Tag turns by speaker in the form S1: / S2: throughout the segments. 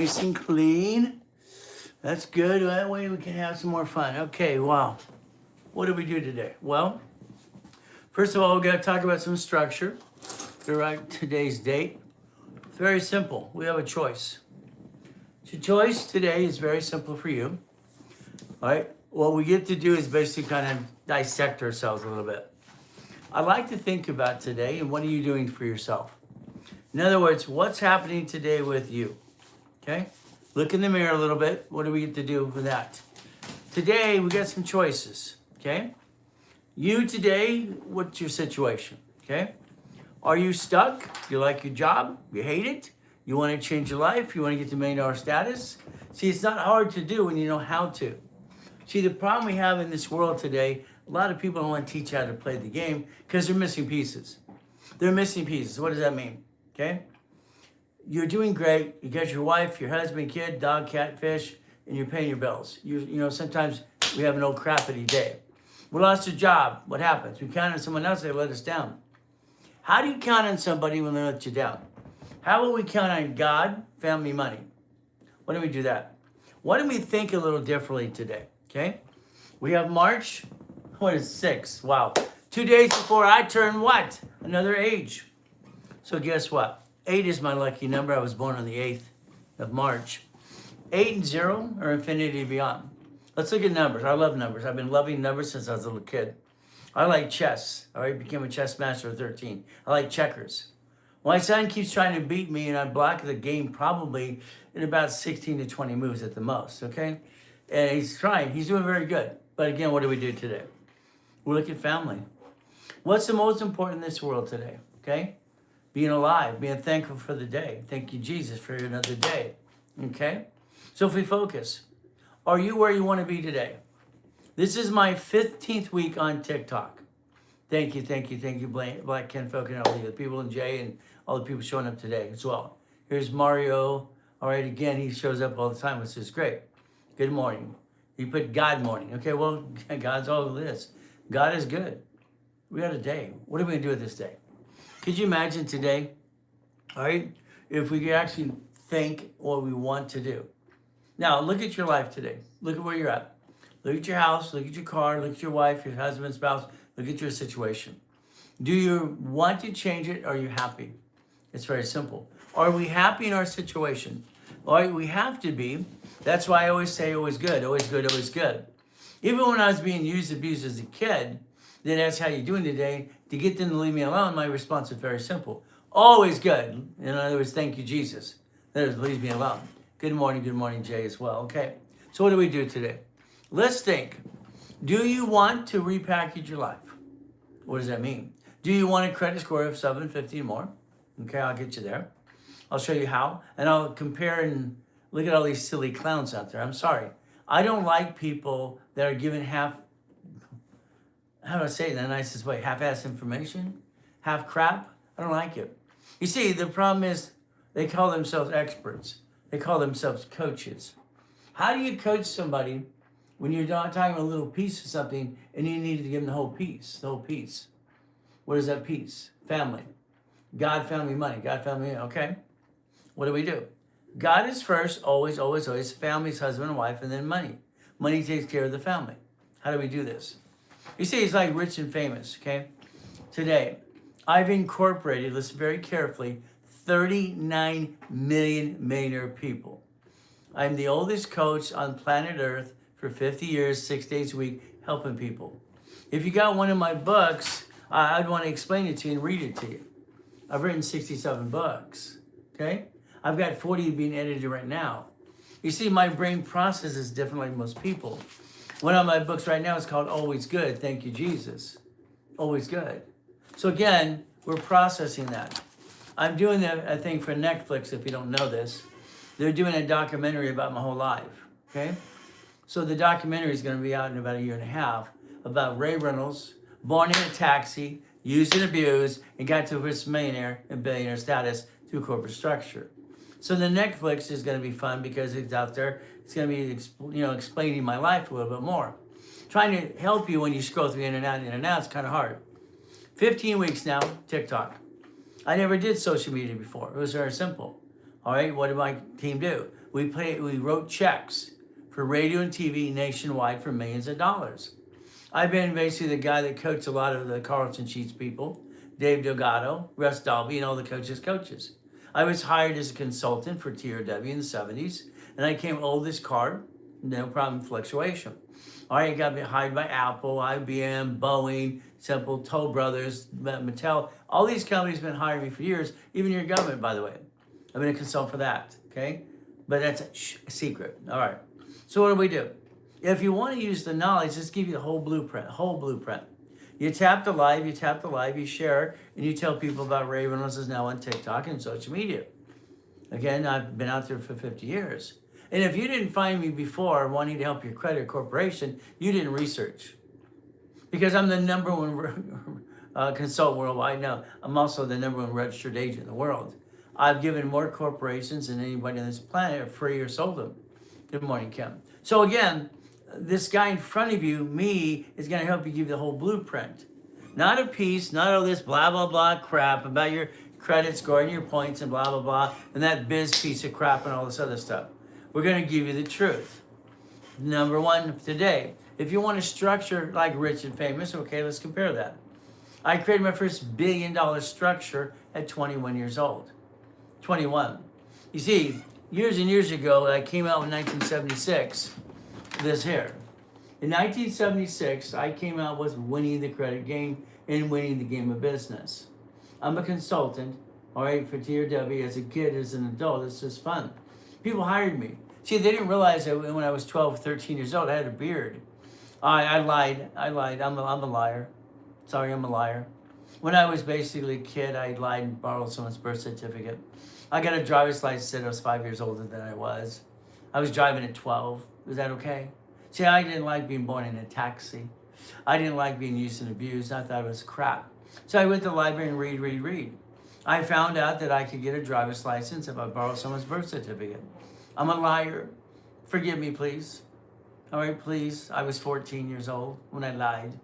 S1: Nice and clean. That's good. That way we can have some more fun. Okay, wow. What did we do today? Well, first of all, we got to talk about some structure to write today's date. Very simple. We have a choice. The choice today is very simple for you. All right. What we get to do is basically kind of dissect ourselves a little bit. I like to think about today and what are you doing for yourself? In other words, what's happening today with you? Okay? Look in the mirror a little bit. What do we get to do with that? Today, we got some choices. Okay? You today, what's your situation? Okay? Are you stuck? You like your job? You hate it? You want to change your life? You want to get to $1 million status? See, it's not hard to do when you know how to. See, the problem we have in this world today, a lot of people don't want to teach you how to play the game because they're missing pieces. They're missing pieces. What does that mean? Okay? You're doing great. You got your wife, your husband, kid, dog, cat, fish, and you're paying your bills. You know, sometimes we have an old crappity day. We lost a job. What happens? We count on someone else, they let us down. How do you count on somebody when they let you down? How will we count on God, family, money? Why don't we do that? Why don't we think a little differently today? Okay? We have March, 6? Wow. 2 days before I turn what? Another age. So guess what? 8 is my lucky number. I was born on the 8th of March. 8 and 0 are infinity beyond. Let's look at numbers. I love numbers. I've been loving numbers since I was a little kid. I like chess. I already became a chess master at 13. I like checkers. My son keeps trying to beat me, and I block the game probably in about 16 to 20 moves at the most, okay? And he's trying. He's doing very good. But again, what do we do today? We look at family. What's the most important in this world today, okay? Being alive, being thankful for the day. Thank you, Jesus, for another day. Okay? So if we focus, are you where you want to be today? This is my 15th week on TikTok. Thank you, Black Ken Folk and all the people and Jay and all the people showing up today as well. Here's Mario. All right, again, he shows up all the time, which is great. Good morning. You put God morning. Okay, well, God's all of this. God is good. We got a day. What are we going to do with this day? Could you imagine today, all right, if we could actually think what we want to do? Now, look at your life today. Look at where you're at. Look at your house. Look at your car. Look at your wife, your husband, spouse. Look at your situation. Do you want to change it? Or are you happy? It's very simple. Are we happy in our situation? All right, we have to be. That's why I always say always good, always good, always good. Even when I was being used, abused as a kid, then that's how you doing today. To get them to leave me alone, my response is very simple. Always good. In other words, thank you, Jesus. That is, leave me alone. Good morning, Jay, as well. Okay, so what do we do today? Let's think. Do you want to repackage your life? What does that mean? Do you want a credit score of 750 or more? Okay, I'll get you there. I'll show you how. And I'll compare and look at all these silly clowns out there. I'm sorry. I don't like people that are given how do I say it in the nicest way? Half-ass information? Half crap? I don't like it. You see, the problem is they call themselves experts. They call themselves coaches. How do you coach somebody when you're not talking about a little piece of something and you need to give them the whole piece? The whole piece. What is that piece? Family. God, family, money. God, family, okay. What do we do? God is first, always, always, always. Family's husband and wife, and then money. Money takes care of the family. How do we do this? You see, it's like rich and famous, okay? Today, I've incorporated, listen very carefully, 39 million millionaire people. I'm the oldest coach on planet Earth for 50 years, 6 days a week, helping people. If you got one of my books, I'd want to explain it to you and read it to you. I've written 67 books, okay? I've got 40 being edited right now. You see, my brain processes differently than most people. One of my books right now is called Always Good. Thank you, Jesus. Always good. So again, we're processing that. I'm doing a thing for Netflix, if you don't know this. They're doing a documentary about my whole life, okay? So the documentary is going to be out in about 1.5 years about Ray Reynolds, born in a taxi, used and abused, and got to his millionaire and billionaire status through corporate structure. So the Netflix is going to be fun because it's out there. It's going to be, explaining my life a little bit more. Trying to help you when you scroll through in and out, it's kind of hard. 15 weeks now, TikTok. I never did social media before. It was very simple. All right, what did my team do? We wrote checks for radio and TV nationwide for millions of dollars. I've been basically the guy that coached a lot of the Carlton Sheets people, Dave Delgado, Russ Dalby, and all the coaches. I was hired as a consultant for TRW in the 70s, and I came oldest card, no problem fluctuation. All right, I got hired by Apple, IBM, Boeing, Simple, Toll Brothers, Mattel. All these companies have been hiring me for years, even your government, by the way. I've been a consultant for that, okay? But that's a secret. All right. So what do? If you want to use the knowledge, let's give you the whole blueprint. You tap the live, you share, and you tell people about Ray Reynolds is now on TikTok and social media. Again, I've been out there for 50 years. And if you didn't find me before wanting to help your credit corporation, you didn't research. Because I'm the number one consultant worldwide. No, I'm also the number one registered agent in the world. I've given more corporations than anybody on this planet free or sold them. Good morning, Kim. So again, this guy in front of you, me, is going to help you give the whole blueprint. Not a piece, not all this blah, blah, blah crap about your credit score and your points and blah, blah, blah, and that biz piece of crap and all this other stuff. We're going to give you the truth. Number one today, if you want to structure like Rich and Famous, okay, let's compare that. I created my first $1 billion structure at 21 years old. 21. You see, years and years ago, I came out in 1976, this here. In 1976, I came out with winning the credit game and winning the game of business. I'm a consultant, all right, for TRW as a kid, as an adult. It's just fun. People hired me. See, they didn't realize that when I was 12, 13 years old, I had a beard. I lied. I'm a liar. Sorry, I'm a liar. When I was basically a kid, I lied and borrowed someone's birth certificate. I got a driver's license that I was 5 years older than I was. I was driving at 12. Is that okay? See, I didn't like being born in a taxi. I didn't like being used and abused. I thought it was crap. So I went to the library and read. I found out that I could get a driver's license if I borrowed someone's birth certificate. I'm a liar. Forgive me, please. All right, please. I was 14 years old when I lied.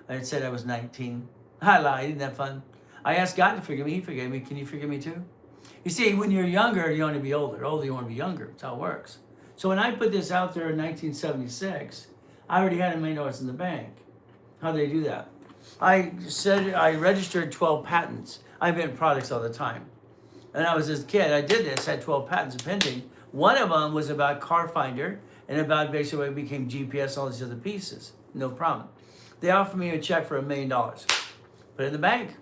S1: I had said I was 19. I lied. Isn't that fun? I asked God to forgive me. He forgave me. Can you forgive me too? You see, when you're younger, you want to be older. Older, you want to be younger. That's how it works. So when I put this out there in 1976, I already had $1 million in the bank. How did I do that? I registered 12 patents. I invent products all the time. And I was this kid. I did this. I had 12 patents pending. One of them was about Car Finder and about basically when it became GPS, all these other pieces. No problem. They offered me a check for $1 million. Put it in the bank.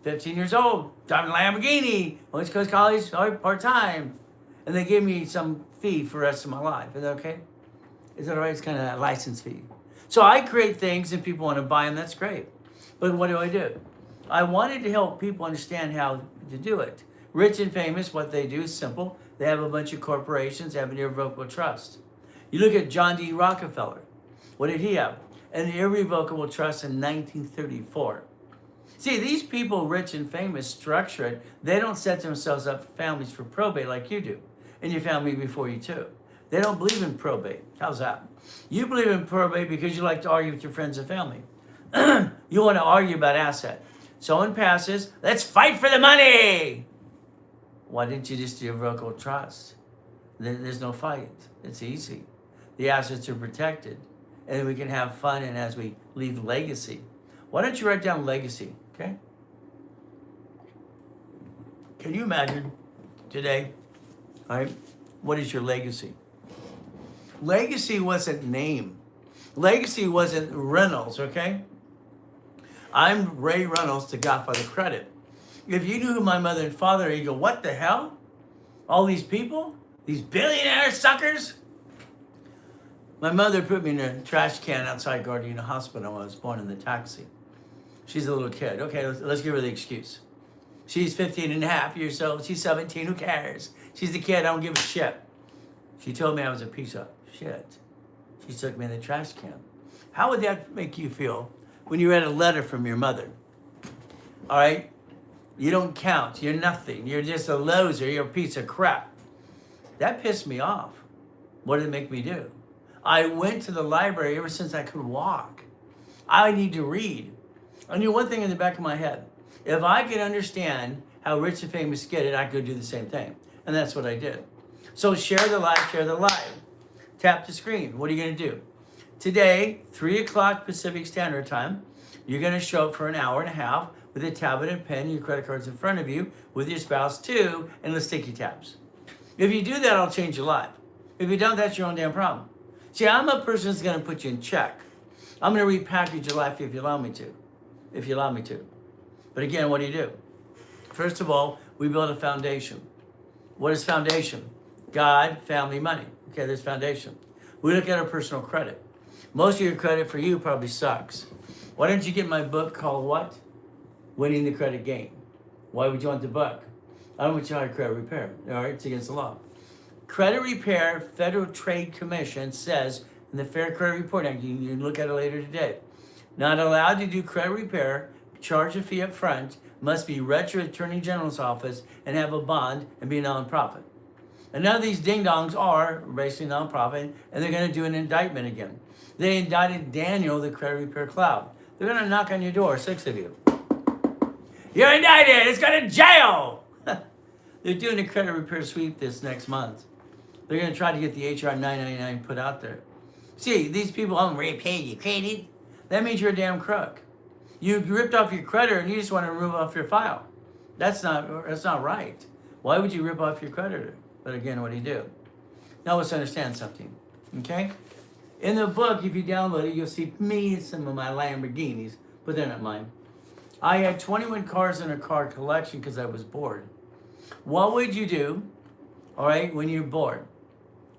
S1: 15 years old, driving a Lamborghini, West Coast College, part-time. And they gave me some fee for the rest of my life. Is that okay? Is that all right? It's kind of a license fee. So I create things and people want to buy them. That's great. But what do? I wanted to help people understand how to do it. Rich and Famous, what they do is simple. They have a bunch of corporations, they have an irrevocable trust. You look at John D. Rockefeller. What did he have? An irrevocable trust in 1934. See, these people, rich and famous, structure it. They don't set themselves up for families for probate like you do, and your family before you too. They don't believe in probate. How's that? You believe in probate because you like to argue with your friends and family. You want to argue about asset. Someone passes, let's fight for the money. Why didn't you just do irrevocable trust? There's no fight. It's easy. The assets are protected, and we can have fun, and as we leave legacy. Why don't you write down legacy, okay? Can you imagine today, all right, what is your legacy? Legacy wasn't name. Legacy wasn't Reynolds, okay? I'm Ray Reynolds, the Godfather Credit. If you knew who my mother and father are, you go, what the hell? All these people? These billionaire suckers? My mother put me in a trash can outside Gardena Hospital when I was born in the taxi. She's a little kid. Okay, let's give her the excuse. She's 15 and a half years old. She's 17. Who cares? She's the kid. I don't give a shit. She told me I was a piece of shit. She took me in the trash can. How would that make you feel when you read a letter from your mother? All right? You don't count. You're nothing. You're just a loser. You're a piece of crap. That pissed me off. What did it make me do? I went to the library ever since I could walk. I need to read. I knew one thing in the back of my head. If I could understand how rich and famous get it, I could do the same thing. And that's what I did. So share the live, share the live. Tap the screen. What are you going to do? Today, 3 o'clock Pacific Standard Time, you're going to show up for an hour and a half with a tablet and pen, your credit cards in front of you, with your spouse too, and the sticky tabs. If you do that, I'll change your life. If you don't, that's your own damn problem. See, I'm a person that's going to put you in check. I'm going to repackage your life if you allow me to. If you allow me to. But again, what do? First of all, we build a foundation. What is foundation? God, family, money. Okay, there's foundation. We look at our personal credit. Most of your credit for you probably sucks. Why don't you get my book called what? Winning the Credit Game. Why would you want the book? I don't want you to hire credit repair. All right, it's against the law. Credit repair, Federal Trade Commission says in the Fair Credit Reporting Act, you can look at it later today, not allowed to do credit repair, charge a fee up front, must be registered Attorney General's office and have a bond and be a nonprofit. And none of these ding-dongs are basically nonprofit, and they're going to do an indictment again. They indicted Daniel, the credit repair cloud. They're going to knock on your door, 6 of you. You're indicted. Let's go to jail. They're doing a credit repair sweep this next month. They're going to try to get the HR 999 put out there. See, these people, I'm repaying your credit. That means you're a damn crook. You ripped off your creditor and you just want to remove off your file. That's not right. Why would you rip off your creditor? But again, what do? Now let's understand something, okay? In the book, if you download it, you'll see me and some of my Lamborghinis, but they're not mine. I had 21 cars in a car collection because I was bored. What would you do, all right, when you're bored?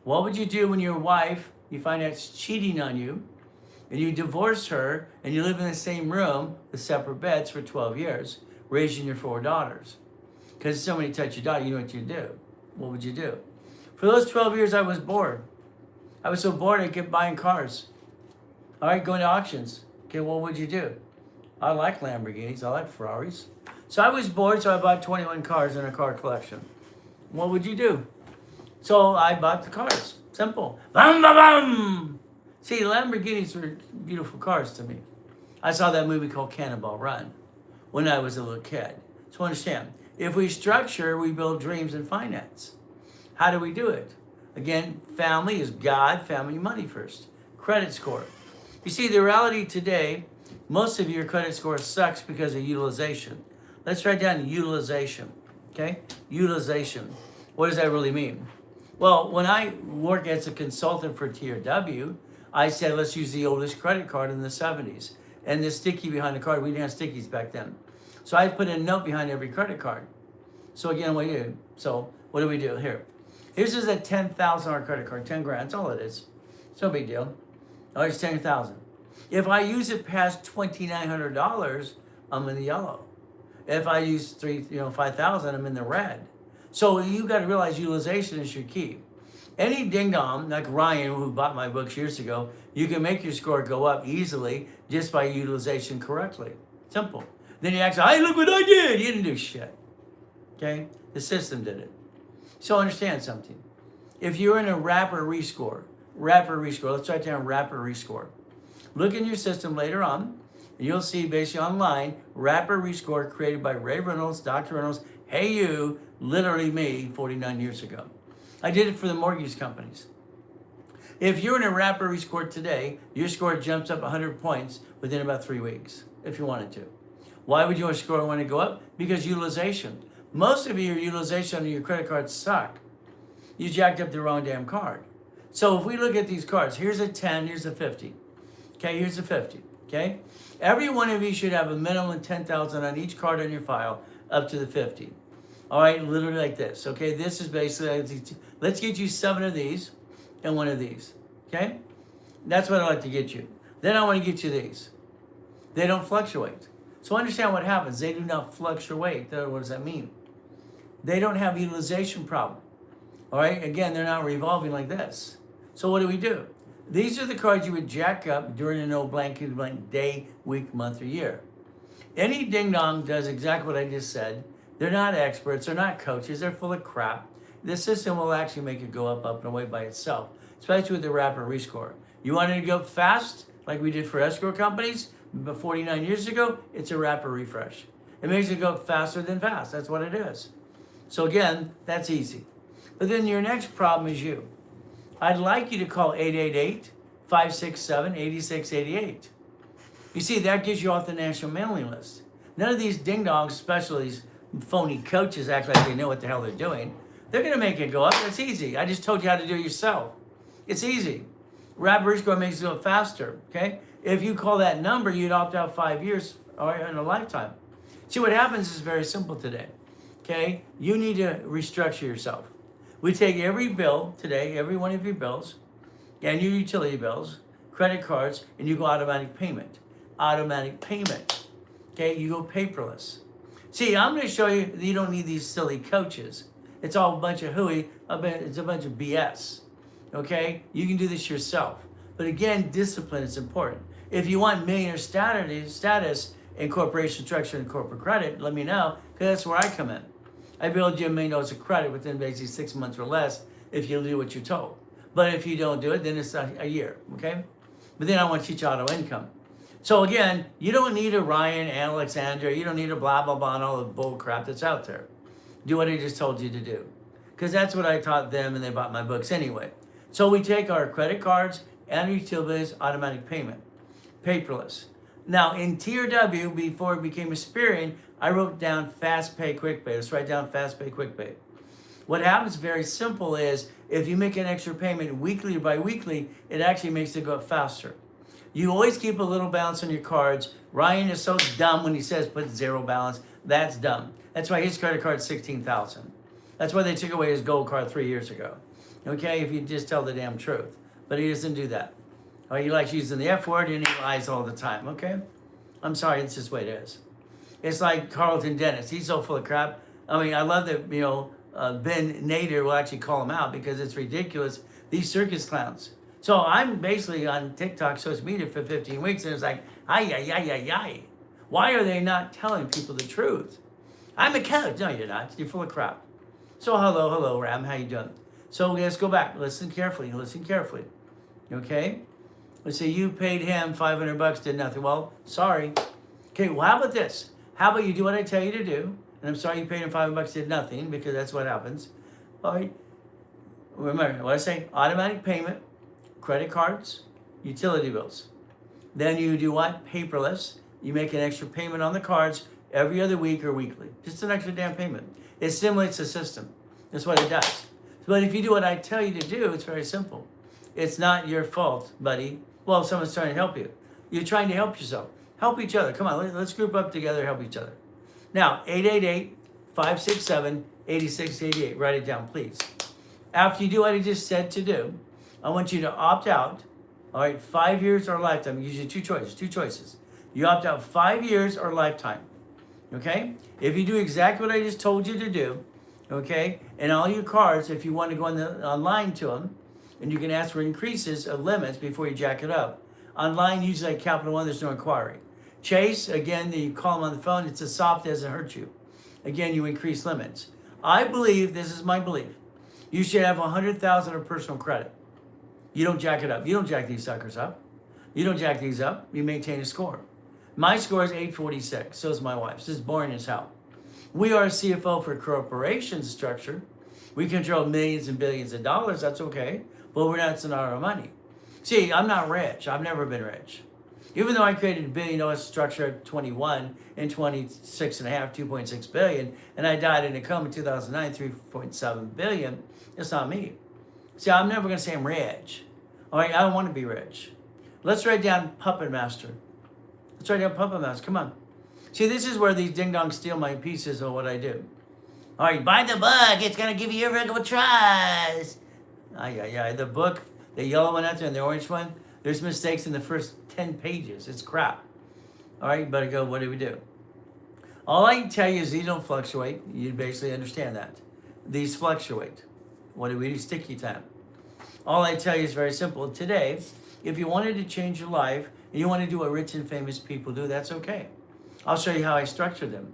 S1: What would you do when your wife, you find out she's cheating on you, and you divorce her, and you live in the same room with separate beds for 12 years, raising your 4 daughters? Because if somebody touched your daughter, you know what you'd do. What would you do? For those 12 years, I was bored. I was so bored, I kept buying cars. All right, going to auctions. Okay, what would you do? I like Lamborghinis. I like Ferraris. So I was bored, so I bought 21 cars in a car collection. What would you do? So I bought the cars. Simple. Bum, bum, bum. See, Lamborghinis were beautiful cars to me. I saw that movie called Cannonball Run when I was a little kid. So understand, if we structure, we build dreams and finance. How do we do it? Again, family is God, family, money first. Credit score. You see, the reality today, most of your credit score sucks because of utilization. Let's write down utilization, okay? Utilization. What does that really mean? Well, when I work as a consultant for TRW, I said, let's use the oldest credit card in the 70s. And the sticky behind the card, we didn't have stickies back then. So I put a note behind every credit card. So again, what do you do? So what do we do here? Here's just a $10,000 credit card, 10 grand, that's all it is. It's no big deal. Oh, it's 10,000. If I use it past $2,900, I'm in the yellow. If I use 5,000, I'm in the red. So you got to realize utilization is your key. Any ding dong, like Ryan, who bought my books years ago, you can make your score go up easily just by utilization correctly. Simple. Then you ask, hey, look what I did. You didn't do shit. Okay? The system did it. So understand something. If you're in a rapid rescore, let's write down rapid rescore. Look in your system later on, and you'll see basically online, rapid rescore created by Ray Reynolds, Dr. Reynolds, hey you, literally me, 49 years ago. I did it for the mortgage companies. If you're in a rapid rescore today, your score jumps up 100 points within about 3 weeks, if you wanted to. Why would your score want to go up? Because utilization. Most of your utilization on your credit cards suck. You jacked up the wrong damn card. So if we look at these cards, here's a 10, here's a 50. Okay, here's a 50, okay? Every one of you should have a minimum of 10,000 on each card on your file up to the 50. All right, literally like this, okay? This is basically, let's get you 7 of these and 1 of these, okay? That's what I like to get you. Then I want to get you these. They don't fluctuate. So understand what happens. They do not fluctuate. What does that mean? They don't have utilization problem. All right, again, they're not revolving like this. So what do? These are the cards you would jack up during a no blank day, week, month, or year. Any ding-dong does exactly what I just said. They're not experts. They're not coaches. They're full of crap. The system will actually make it go up and away by itself, especially with the rapid rescore. You wanted to go fast, like we did for escrow companies 49 years ago, it's a rapid refresh. It makes it go faster than fast. That's what it is. So again, that's easy. But then your next problem is you. I'd like you to call 888-567-8688. You see, that gets you off the national mailing list. None of these ding-dongs, especially these phony coaches, act like they know what the hell they're doing. They're going to make it go up. It's easy. I just told you how to do it yourself. It's easy. Rapid Score makes it go faster, okay? If you call that number, you'd opt out 5 years or in a lifetime. See, what happens is very simple today, okay? You need to restructure yourself. We take every bill today, every one of your bills, and your utility bills, credit cards, and you go automatic payment. Automatic payment, okay? You go paperless. See, I'm going to show you that you don't need these silly coaches. It's all a bunch of hooey, it's a bunch of BS, okay? You can do this yourself. But again, discipline is important. If you want millionaire status in corporation structure and corporate credit, let me know, because that's where I come in. I build you $1 million of credit within basically 6 months or less if you do what you're told. But if you don't do it, then it's a year, okay? But then I want to teach auto income. So again, you don't need a Ryan, Alexander, you don't need a blah, blah, blah, and all the bull crap that's out there. Do what I just told you to do. Because that's what I taught them, and they bought my books anyway. So we take our credit cards and our utilities, automatic payment, paperless. Now, in Tier W, before it became Experian, I wrote down Fast Pay, Quick Pay. Let's write down Fast Pay, Quick Pay. What happens very simple is, if you make an extra payment weekly or bi-weekly, it actually makes it go up faster. You always keep a little balance on your cards. Ryan is so dumb when he says put zero balance. That's dumb. That's why his credit card's $16,000. That's why they took away his gold card 3 years ago. Okay, if you just tell the damn truth. But he doesn't do that. Or he likes using the F word and he lies all the time, okay? I'm sorry, it's just the way it is. It's like Carlton Dennis. He's so full of crap. I mean, I love that, Ben Nader will actually call him out because it's ridiculous. These circus clowns. So I'm basically on TikTok, social media for 15 weeks, and it's like, ay. Why are they not telling people the truth? I'm a coach. No, you're not. You're full of crap. So hello, Ram. How you doing? So let's go back. Listen carefully. Okay? Let's say you paid him $500, did nothing. Well, sorry. Okay, well, how about this? How about you do what I tell you to do? And I'm sorry you paid him $500, did nothing, because that's what happens. All right. Remember what I say, automatic payment, credit cards, utility bills. Then you do what? Paperless. You make an extra payment on the cards every other week or weekly. Just an extra damn payment. It simulates the system. That's what it does. But if you do what I tell you to do, it's very simple. It's not your fault, buddy. Well, if someone's trying to help you. You're trying to help yourself. Help each other. Come on, let's group up together, help each other. Now, 888-567-8688. Write it down, please. After you do what I just said to do, I want you to opt out. All right, 5 years or lifetime. Usually two choices. You opt out 5 years or lifetime. Okay? If you do exactly what I just told you to do, okay, and all your cards, if you want to go online to them, and you can ask for increases of limits before you jack it up. Online, usually like Capital One, there's no inquiry. Chase, again, you call them on the phone, it's a soft, it doesn't hurt you. Again, you increase limits. I believe, this is my belief, you should have 100,000 of personal credit. You don't jack it up. You don't jack these suckers up. You don't jack these up. You maintain a score. My score is 846. So is my wife's. This is boring as hell. We are a CFO for corporation structure. We control millions and billions of dollars. That's okay. But we're not, it's not our money. See, I'm not rich. I've never been rich. Even though I created $1 billion structure at 21 and 26 and a half, 2.6 billion, and I died in a coma in 2009, 3.7 billion, it's not me. See, I'm never going to say I'm rich. All right, I don't want to be rich. Let's write down Puppet Master. Let's write down Puppet Master. Come on. See, this is where these ding-dongs steal my pieces of what I do. All right, buy the book. It's going to give you irrevocable trust. The book, the yellow one out there and the orange one, there's mistakes in the first 10 pages. It's crap. All right, but I go, what do we do? All I can tell you is these don't fluctuate. You basically understand that. These fluctuate. What do we do? Sticky time. All I tell you is very simple. Today, if you wanted to change your life and you want to do what rich and famous people do, that's okay. I'll show you how I structure them.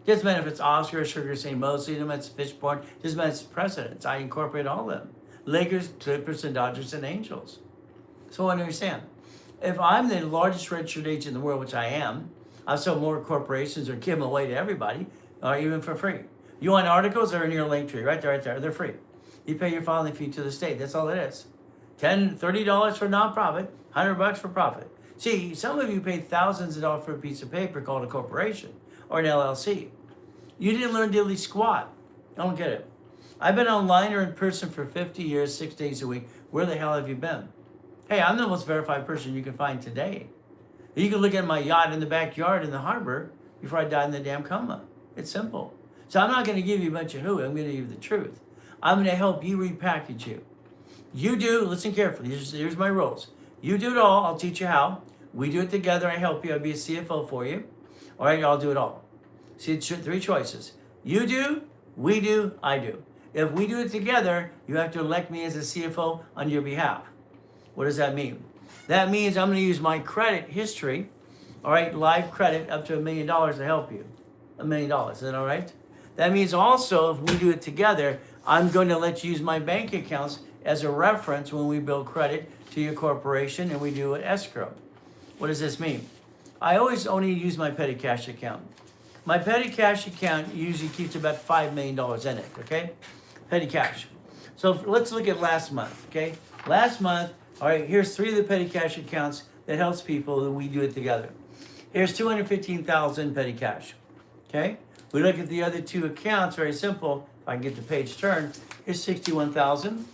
S1: Doesn't matter if it's Oscar, Sugar, St. Mosley, doesn't matter if it's Fishborn, doesn't matter if it's presidents. I incorporate all of them. Lakers, Clippers, and Dodgers, and Angels. So understand, if I'm the largest registered agent in the world, which I am, I'll sell more corporations or give them away to everybody, or even for free. You want articles? They're in your link tree, right there, they're free. You pay your filing fee to the state. That's all it is. $30 for nonprofit, $100 for profit. See, some of you pay thousands of dollars for a piece of paper called a corporation or an LLC. You didn't learn diddly squat. I don't get it. I've been online or in person for 50 years, 6 days a week. Where the hell have you been? Hey, I'm the most verified person you can find today. You can look at my yacht in the backyard in the harbor before I died in the damn coma. It's simple. So I'm not going to give you a bunch of hooey. I'm going to give you the truth. I'm going to help you repackage you. You do, listen carefully. Here's my rules. You do it all. I'll teach you how. We do it together. I help you. I'll be a CFO for you. All right, I'll do it all. See, it's 3 choices. You do, we do, I do. If we do it together, you have to elect me as a CFO on your behalf. What does that mean? That means I'm going to use my credit history, all right, live credit up to $1 million to help you. $1 million, is that all right? That means also, if we do it together, I'm going to let you use my bank accounts as a reference when we build credit to your corporation and we do an escrow. What does this mean? I always only use my petty cash account. My petty cash account usually keeps about $5 million in it, okay? Petty cash. So let's look at last month, okay? Last month, all right, here's 3 of the petty cash accounts that helps people that we do it together. Here's 215,000 petty cash, okay? We look at the other 2 accounts, very simple. If I can get the page turned, here's 61,000.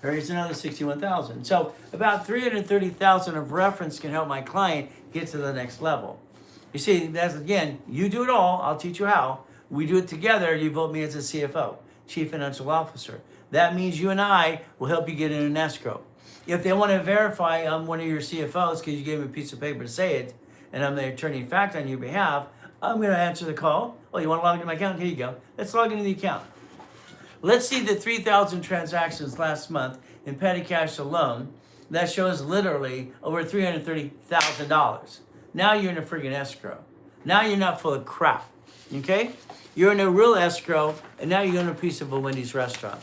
S1: Here's another 61,000. So about 330,000 of reference can help my client get to the next level. You see, that's again, you do it all. I'll teach you how. We do it together. You vote me as a CFO, Chief Financial Officer. That means you and I will help you get in an escrow. If they want to verify I'm one of your CFOs because you gave me a piece of paper to say it, and I'm the attorney in fact on your behalf, I'm going to answer the call. Oh, you want to log into my account? Here you go. Let's log into the account. Let's see the 3,000 transactions last month in petty cash alone. That shows literally over $330,000. Now you're in a friggin' escrow. Now you're not full of crap, okay? You're in a real escrow, and now you're in a piece of a Wendy's restaurant.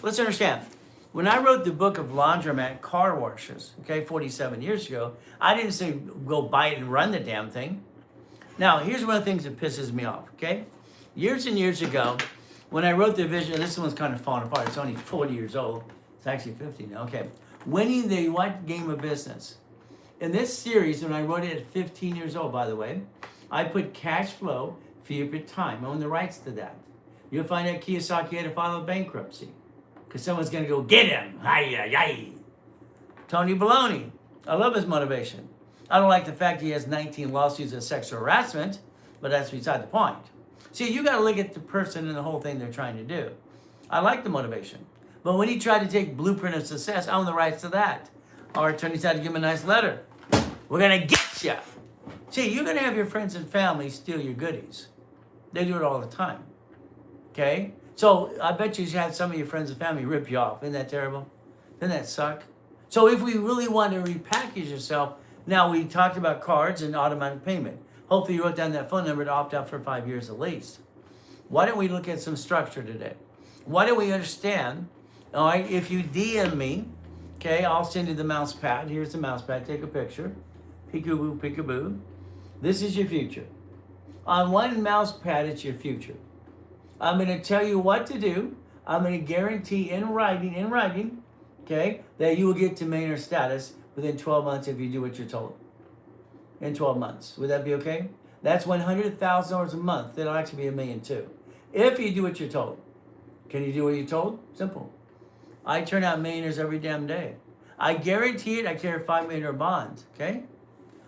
S1: Let's understand. When I wrote the book of laundromat car washes, okay, 47 years ago, I didn't say go buy it and run the damn thing. Now, here's one of the things that pisses me off, okay? Years and years ago, when I wrote the vision, this one's kind of falling apart. It's only 40 years old. It's actually 50 now, okay. Winning the what game of business? In this series, when I wrote it at 15 years old, by the way, I put cash flow, fee per time. I own the rights to that. You'll find out Kiyosaki had to file a bankruptcy because someone's going to go get him. Hi. Tony Baloney. I love his motivation. I don't like the fact he has 19 lawsuits of sexual harassment, but that's beside the point. See, you got to look at the person and the whole thing they're trying to do. I like the motivation. But when he tried to take blueprint of success, I own the rights to that. Our attorneys had to give him a nice letter. We're going to get you. See, you're going to have your friends and family steal your goodies. They do it all the time. Okay? So I bet you had some of your friends and family rip you off. Isn't that terrible? Doesn't that suck? So if we really want to repackage yourself, now we talked about cards and automatic payment. Hopefully you wrote down that phone number to opt out for 5 years at least. Why don't we look at some structure today? Why don't we understand, all right, if you DM me, okay, I'll send you the mouse pad. Here's the mouse pad. Take a picture. Peekaboo, peekaboo. This is your future. On one mouse pad, it's your future. I'm going to tell you what to do. I'm going to guarantee in writing, okay, that you will get to millionaire status within 12 months if you do what you're told. In 12 months. Would that be okay? That's $100,000 a month. That'll actually be $1 million too. If you do what you're told. Can you do what you're told? Simple. I turn out millionaires every damn day. I guarantee it. I carry $5 million bonds, okay?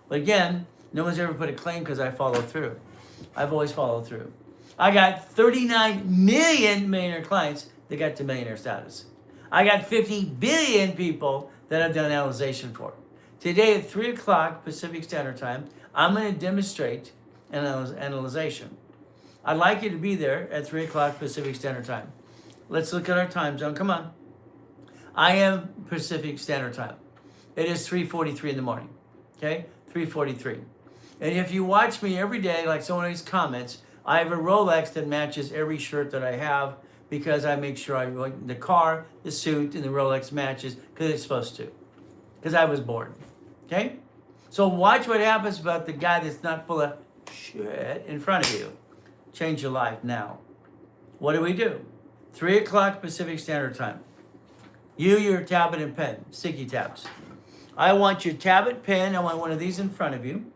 S1: But again, no one's ever put a claim because I follow through. I've always followed through. I got 39 million millionaire clients that got to millionaire status. I got 50 billion people that I've done analyzation for. Today at 3 o'clock Pacific Standard Time, I'm going to demonstrate an analyzation. I'd like you to be there at 3 o'clock Pacific Standard Time. Let's look at our time zone. Come on. I am Pacific Standard Time. It is 3:43 in the morning. Okay? 3:43. And if you watch me every day, like some of these comments, I have a Rolex that matches every shirt that I have because I make sure the car, the suit, and the Rolex matches because it's supposed to. Because I was born. Okay? So watch what happens about the guy that's not full of shit in front of you. Change your life now. What do? 3 o'clock Pacific Standard Time. Your tablet and pen, sticky tabs. I want your tablet, pen. I want one of these in front of you.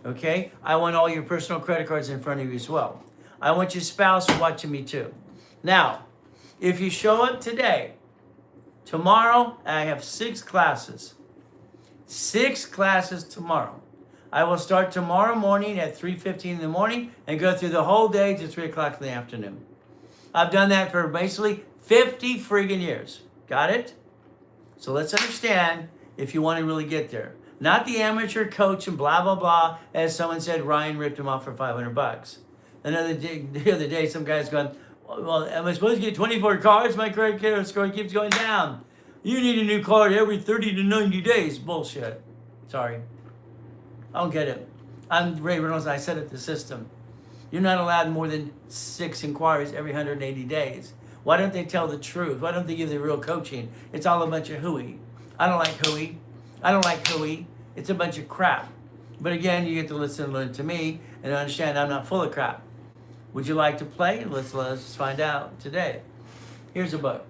S1: Okay? I want all your personal credit cards in front of you as well. I want your spouse watching me too. Now, if you show up today, tomorrow I have 6 classes. 6 classes tomorrow. I will start tomorrow morning at 3:15 in the morning and go through the whole day to 3 o'clock in the afternoon. I've done that for basically 50 friggin' years. Got it? So let's understand if you want to really get there. Not the amateur coach and blah, blah, blah. As someone said, Ryan ripped him off for $500. The other day, some guy's going, well, am I supposed to get 24 cards? My credit score keeps going down. You need a new card every 30 to 90 days. Bullshit. Sorry. I don't get it. I'm Ray Reynolds. I set up the system. You're not allowed more than 6 inquiries every 180 days. Why don't they tell the truth? Why don't they give the real coaching? It's all a bunch of hooey. I don't like hooey. I don't like hooey. It's a bunch of crap. But again, you get to listen and learn to me and understand I'm not full of crap. Would you like to play? Let's find out today. Here's a book.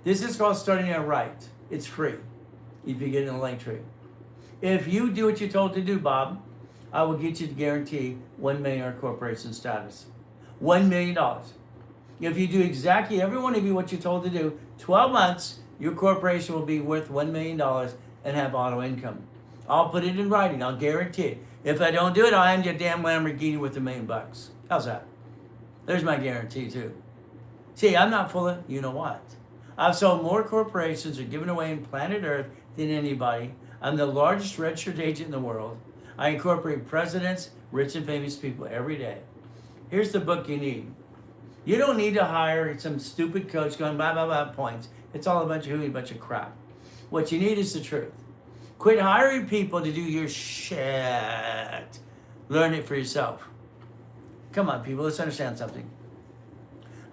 S1: This is called Starting Out Right. It's free if you get it in a link tree. If you do what you're told to do, Bob, I will get you to guarantee $1 million corporation status. $1 million. If you do exactly every one of you what you're told to do, 12 months, your corporation will be worth $1 million and have auto income. I'll put it in writing. I'll guarantee it. If I don't do it, I'll hand you a damn Lamborghini with $1 million. How's that? There's my guarantee too. See, I'm not full of you know what. I've sold more corporations or given away in planet Earth than anybody. I'm the largest registered agent in the world. I incorporate presidents, rich and famous people every day. Here's the book you need. You don't need to hire some stupid coach going blah, blah, blah points. It's all a bunch of hooey, a bunch of crap. What you need is the truth. Quit hiring people to do your shit. Learn it for yourself. Come on, people, let's understand something.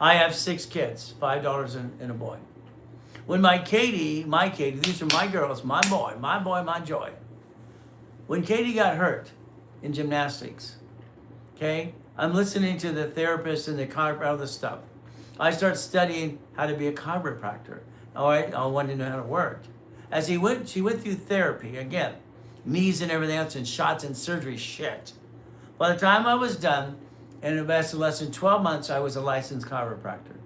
S1: I have 6 kids, $5 and a boy. When my Katie, these are my girls, my boy, my joy. When Katie got hurt in gymnastics, okay, I'm listening to the therapist and the chiropractor, all this stuff. I start studying how to be a chiropractor. All right, I wanted to know how it worked. As she went through therapy, again, knees and everything else and shots and surgery, shit. By the time I was done, in less than 12 months, I was a licensed chiropractor.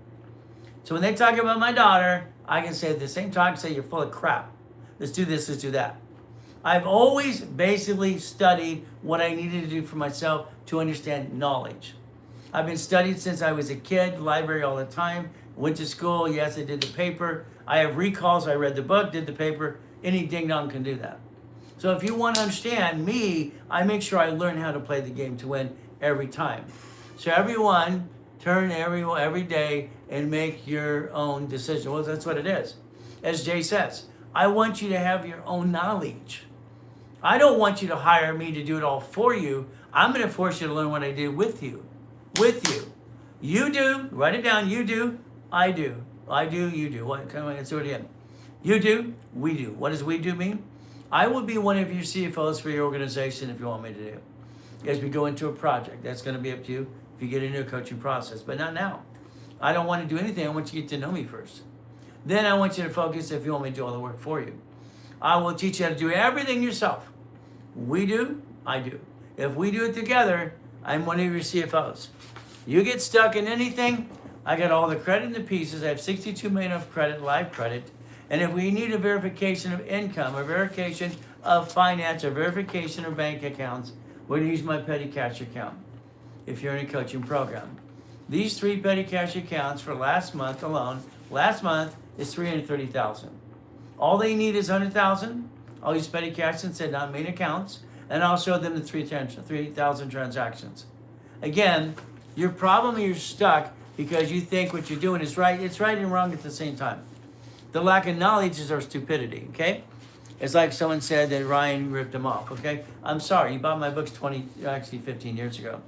S1: So when they talk about my daughter, I can say the same talk, say you're full of crap. Let's do this, let's do that. I've always basically studied what I needed to do for myself to understand knowledge. I've been studying since I was a kid, library all the time, went to school, yes, I did the paper. I have recalls, I read the book, did the paper. Any ding-dong can do that. So if you want to understand me, I make sure I learn how to play the game to win every time. So everyone, turn every day and make your own decision. Well, that's what it is. As Jay says, I want you to have your own knowledge. I don't want you to hire me to do it all for you. I'm going to force you to learn what I do with you. With you. You do. Write it down. You do. I do. I do. You do. What? Come on, let's do it again. You do. We do. What does we do mean? I will be one of your CFOs for your organization if you want me to do. As we go into a project, that's going to be up to you if you get into a coaching process, but not now. I don't want to do anything. I want you to get to know me first. Then I want you to focus if you want me to do all the work for you. I will teach you how to do everything yourself. We do, I do. If we do it together, I'm one of your CFOs. You get stuck in anything, I got all the credit and the pieces. I have 62 million of credit, live credit. And if we need a verification of income, a verification of finance, a verification of bank accounts, we're going to use my petty cash account if you're in a coaching program. These 3 petty cash accounts for last month alone, last month is $330,000. All they need is $100,000. I'll use petty cash instead, not main accounts, and I'll show them the 3,000 transactions. Again, your problem is you're stuck because you think what you're doing is right. It's right and wrong at the same time. The lack of knowledge is our stupidity, okay? It's like someone said that Ryan ripped him off, okay? I'm sorry, he bought my books 15 years ago.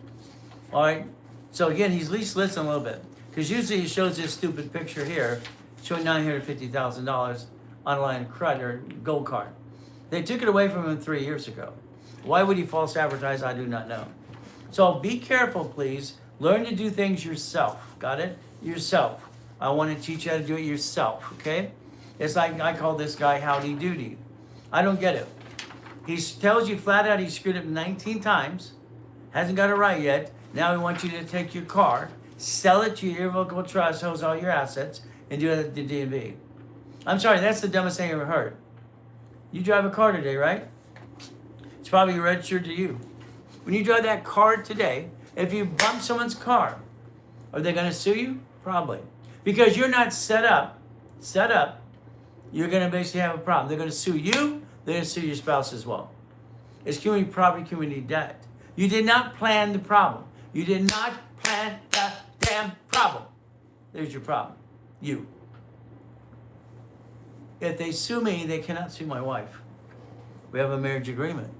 S1: All right? So again, he's at least listening a little bit. Because usually he shows this stupid picture here, showing $950,000 on a line of credit or gold card. They took it away from him 3 years ago. Why would he false advertise? I do not know. So be careful, please. Learn to do things yourself. Got it? Yourself. I want to teach you how to do it yourself, okay? It's like I call this guy Howdy Doody. I don't get it. He tells you flat out he screwed up 19 times, hasn't got it right yet. Now he wants you to take your car, sell it to your irrevocable trust, holds all your assets, and do it at the DMV. I'm sorry, that's the dumbest thing I ever heard. You drive a car today, right? It's probably registered to you. When you drive that car today, if you bump someone's car, are they going to sue you? Probably. Because you're not set up, you're going to basically have a problem. They're going to sue you, they're going to sue your spouse as well. It's community property, community debt. You did not plan the problem. You did not plan the damn problem. There's your problem. You. If they sue me, they cannot sue my wife. We have a marriage agreement.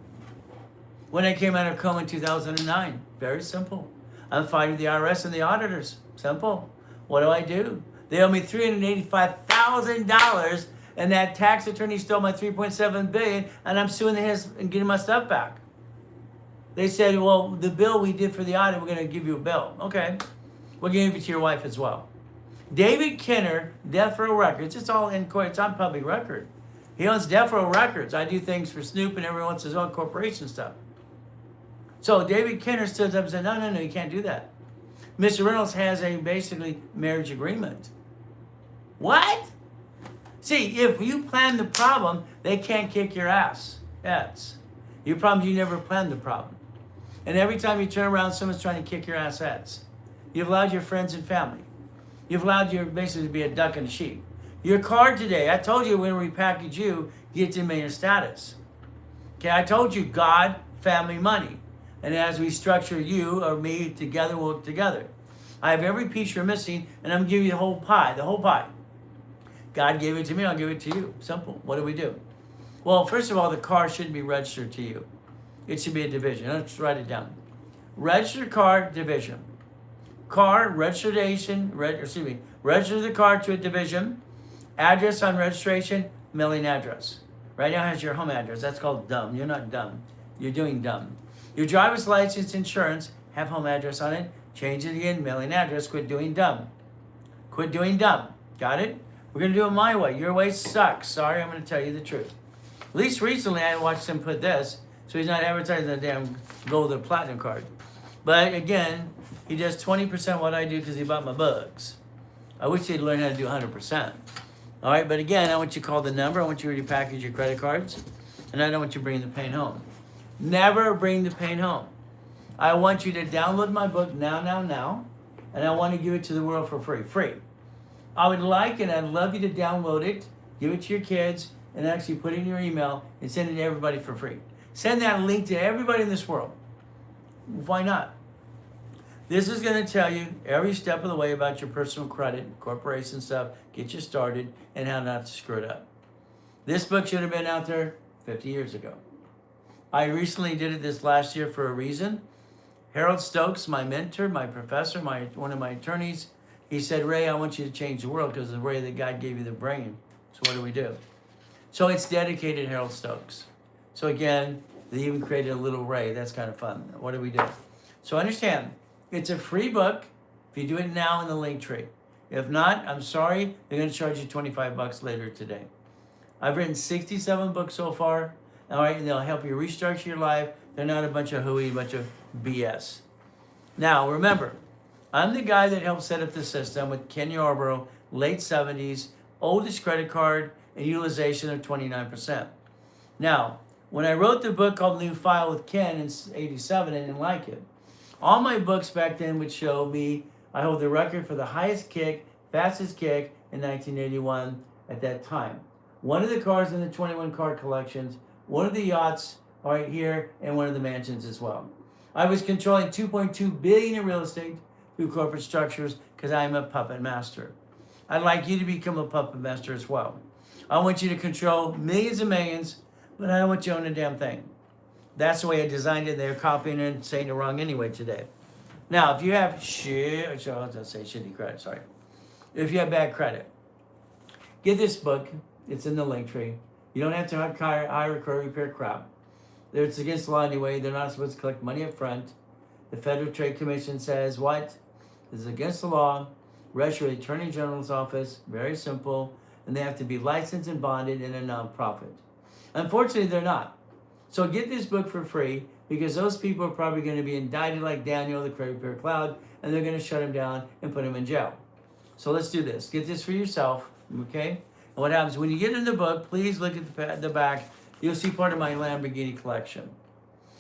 S1: When I came out of coma in 2009, very simple. I'm fighting the IRS and the auditors. Simple. What do? They owe me $385,000, and that tax attorney stole my $3.7 billion, and I'm suing his and getting my stuff back. They said, well, the bill we did for the audit, we're going to give you a bill. Okay. We're going to give it to your wife as well. David Kinner, Death Row Records, it's all in court, it's on public record. He owns Death Row Records. I do things for Snoop and everyone wants his own corporation stuff. So David Kinner stood up and said, no, you can't do that. Mr. Reynolds has a basically marriage agreement. What? See, if you plan the problem, they can't kick your ass. That's your problem. You never planned the problem. And every time you turn around, someone's trying to kick your ass. That's you've allowed your friends and family. You've allowed your basically to be a duck and a sheep. Your card today, I told you when we repackage you, get to million status. Okay, I told you God, family, money. And as we structure you or me together, we'll work together. I have every piece you're missing, and I'm giving you the whole pie, God gave it to me, I'll give it to you. Simple. What do? Well, first of all, the car shouldn't be registered to you. It should be a division. Let's write it down. Registered car, division. Car, registration, register the car to a division. Address on registration, mailing address. Right now it has your home address. That's called dumb. You're not dumb. You're doing dumb. Your driver's license, insurance, have home address on it. Change it again, mailing address. Quit doing dumb. Quit doing dumb. Got it? We're going to do it my way. Your way sucks. Sorry, I'm going to tell you the truth. At least recently I watched him put this, so he's not advertising the damn gold or platinum card. But again, he does 20% what I do because he bought my books. I wish he'd learn how to do 100%. All right, but again, I want you to call the number. I want you to repackage your credit cards. And I don't want you to bring the pain home. Never bring the pain home. I want you to download my book now. And I want to give it to the world for free. Free. I would like and I'd love you to download it, give it to your kids, and actually put it in your email and send it to everybody for free. Send that link to everybody in this world. Why not? This is going to tell you every step of the way about your personal credit, corporation stuff, get you started, and how not to screw it up. This book should have been out there 50 years ago. I recently did it this last year for a reason. Harold Stokes, my mentor, my professor, one of my attorneys, he said, Ray, I want you to change the world because of the way that God gave you the brain. So what do? So it's dedicated to Harold Stokes. So again, they even created a little Ray. That's kind of fun. What do? So understand, it's a free book if you do it now in the link tree. If not, I'm sorry, they're going to charge you $25 later today. I've written 67 books so far. All right, and they'll help you restructure your life. They're not a bunch of hooey, bunch of BS. Now, remember, I'm the guy that helped set up the system with Ken Yarborough, late 70s, oldest credit card, and utilization of 29%. Now, when I wrote the book called New File with Ken in 87, I didn't like it. All my books back then would show me I hold the record for the highest kick, fastest kick in 1981 at that time. One of the cars in the 21 car collections, one of the yachts right here, and one of the mansions as well. I was controlling $2.2 billion in real estate through corporate structures because I'm a puppet master. I'd like you to become a puppet master as well. I want you to control millions and millions, but I don't want you to own a damn thing. That's the way I designed it. They're copying it and saying it wrong anyway today. Now, if you have shitty credit, sorry. If you have bad credit, get this book. It's in the link tree. You don't have to hire a credit repair crowd. It's against the law anyway. They're not supposed to collect money up front. The Federal Trade Commission says what? This is against the law. registered with the Attorney General's office. Very simple. And they have to be licensed and bonded in a nonprofit. Unfortunately, they're not. So get this book for free, because those people are probably going to be indicted like Daniel, the credit repair cloud, and they're going to shut him down and put him in jail. So let's do this. Get this for yourself, okay? And what happens when you get in the book, please look at the back. You'll see part of my Lamborghini collection.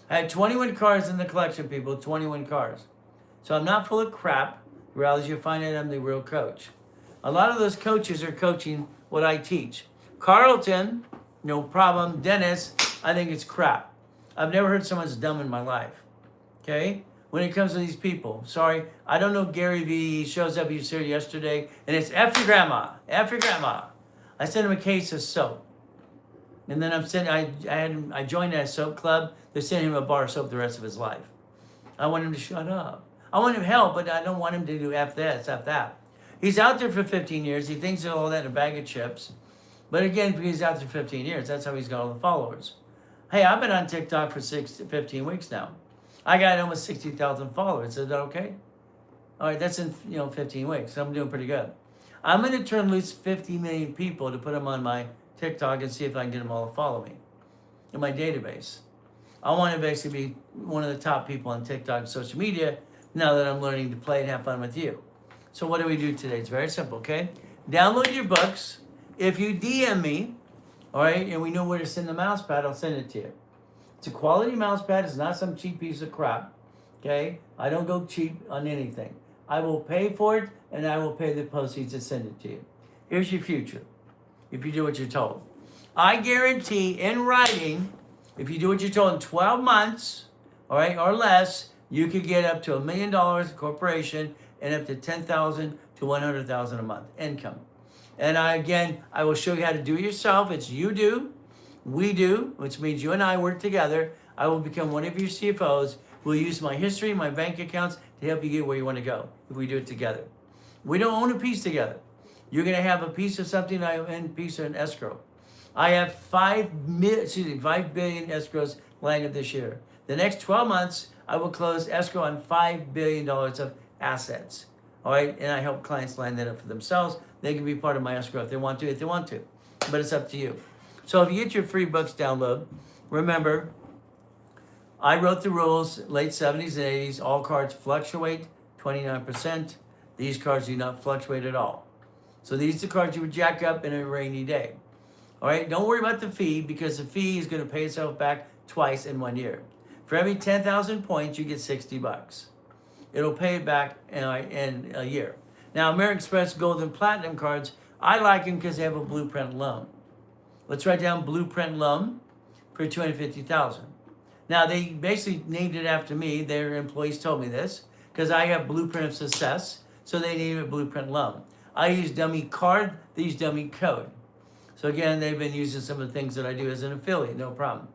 S1: I had 21 cars in the collection, people, 21 cars. So I'm not full of crap. The reality is you'll find out I'm the real coach. A lot of those coaches are coaching what I teach. Carlton, no problem. Dennis, I think it's crap. I've never heard someone's dumb in my life, okay? When it comes to these people, sorry, I don't know Gary Vee. He shows up, he was here yesterday, and it's F your grandma, F your grandma. I sent him a case of soap. And then I joined that soap club. They're sending him a bar of soap the rest of his life. I want him to shut up. I want him help, but I don't want him to do F this, F that. He's out there for 15 years. He thinks of all that in a bag of chips. But again, because he's out there 15 years, that's how he's got all the followers. Hey, I've been on TikTok for 15 weeks now. I got almost 60,000 followers. Is that okay? All right, that's in 15 weeks. So I'm doing pretty good. I'm going to turn loose 50 million people to put them on my TikTok and see if I can get them all to follow me in my database. I want to basically be one of the top people on TikTok and social media now that I'm learning to play and have fun with you. So what do we do today? It's very simple, okay? Download your books. If you DM me, all right, and we know where to send the mouse pad, I'll send it to you. It's a quality mouse pad. It's not some cheap piece of crap, okay? I don't go cheap on anything. I will pay for it, and I will pay the proceeds to send it to you. Here's your future, if you do what you're told. I guarantee in writing, if you do what you're told in 12 months, all right, or less, you could get up to $1 million corporation and up to $10,000 to $100,000 a month income. And I will show you how to do it yourself. It's you do, we do, which means you and I work together. I will become one of your CFOs. We'll use my history, my bank accounts to help you get where you want to go if we do it together. We don't own a piece together. You're going to have a piece of something, and a piece of an escrow. I have 5 billion escrows lined up this year. The next 12 months, I will close escrow on $5 billion of assets. All right, and I help clients line that up for themselves. They can be part of my escrow if they want to, but it's up to you. So if you get your free books download, remember, I wrote the rules, late 70s and 80s. All cards fluctuate, 29%. These cards do not fluctuate at all. So these are the cards you would jack up in a rainy day. All right, don't worry about the fee, because the fee is going to pay itself back twice in 1 year. For every 10,000 points, you get $60. It'll pay it back in a year. Now, American Express Gold and Platinum cards, I like them because they have a blueprint loan. Let's write down blueprint loan for $250,000. Now, they basically named it after me. Their employees told me this because I have blueprint of success, so they named it blueprint loan. I use dummy card, they use dummy code. So again, they've been using some of the things that I do as an affiliate, no problem.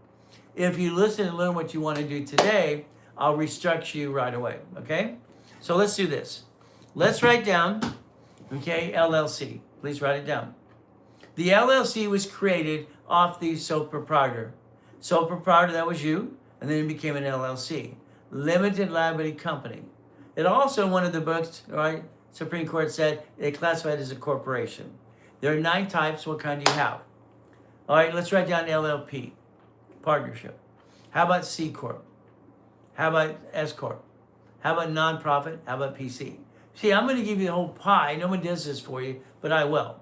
S1: If you listen and learn what you want to do today, I'll restructure you right away, okay? So let's do this. Let's write down, okay, LLC. Please write it down. The LLC was created off the sole proprietor. Sole proprietor, that was you, and then it became an LLC, limited liability company. It also, one of the books, right, Supreme Court said it classified as a corporation. There are 9 types. What kind do you have? All right, let's write down LLP, partnership. How about C Corp? How about S Corp? How about nonprofit? How about PC? See, I'm going to give you the whole pie. No one does this for you, but I will.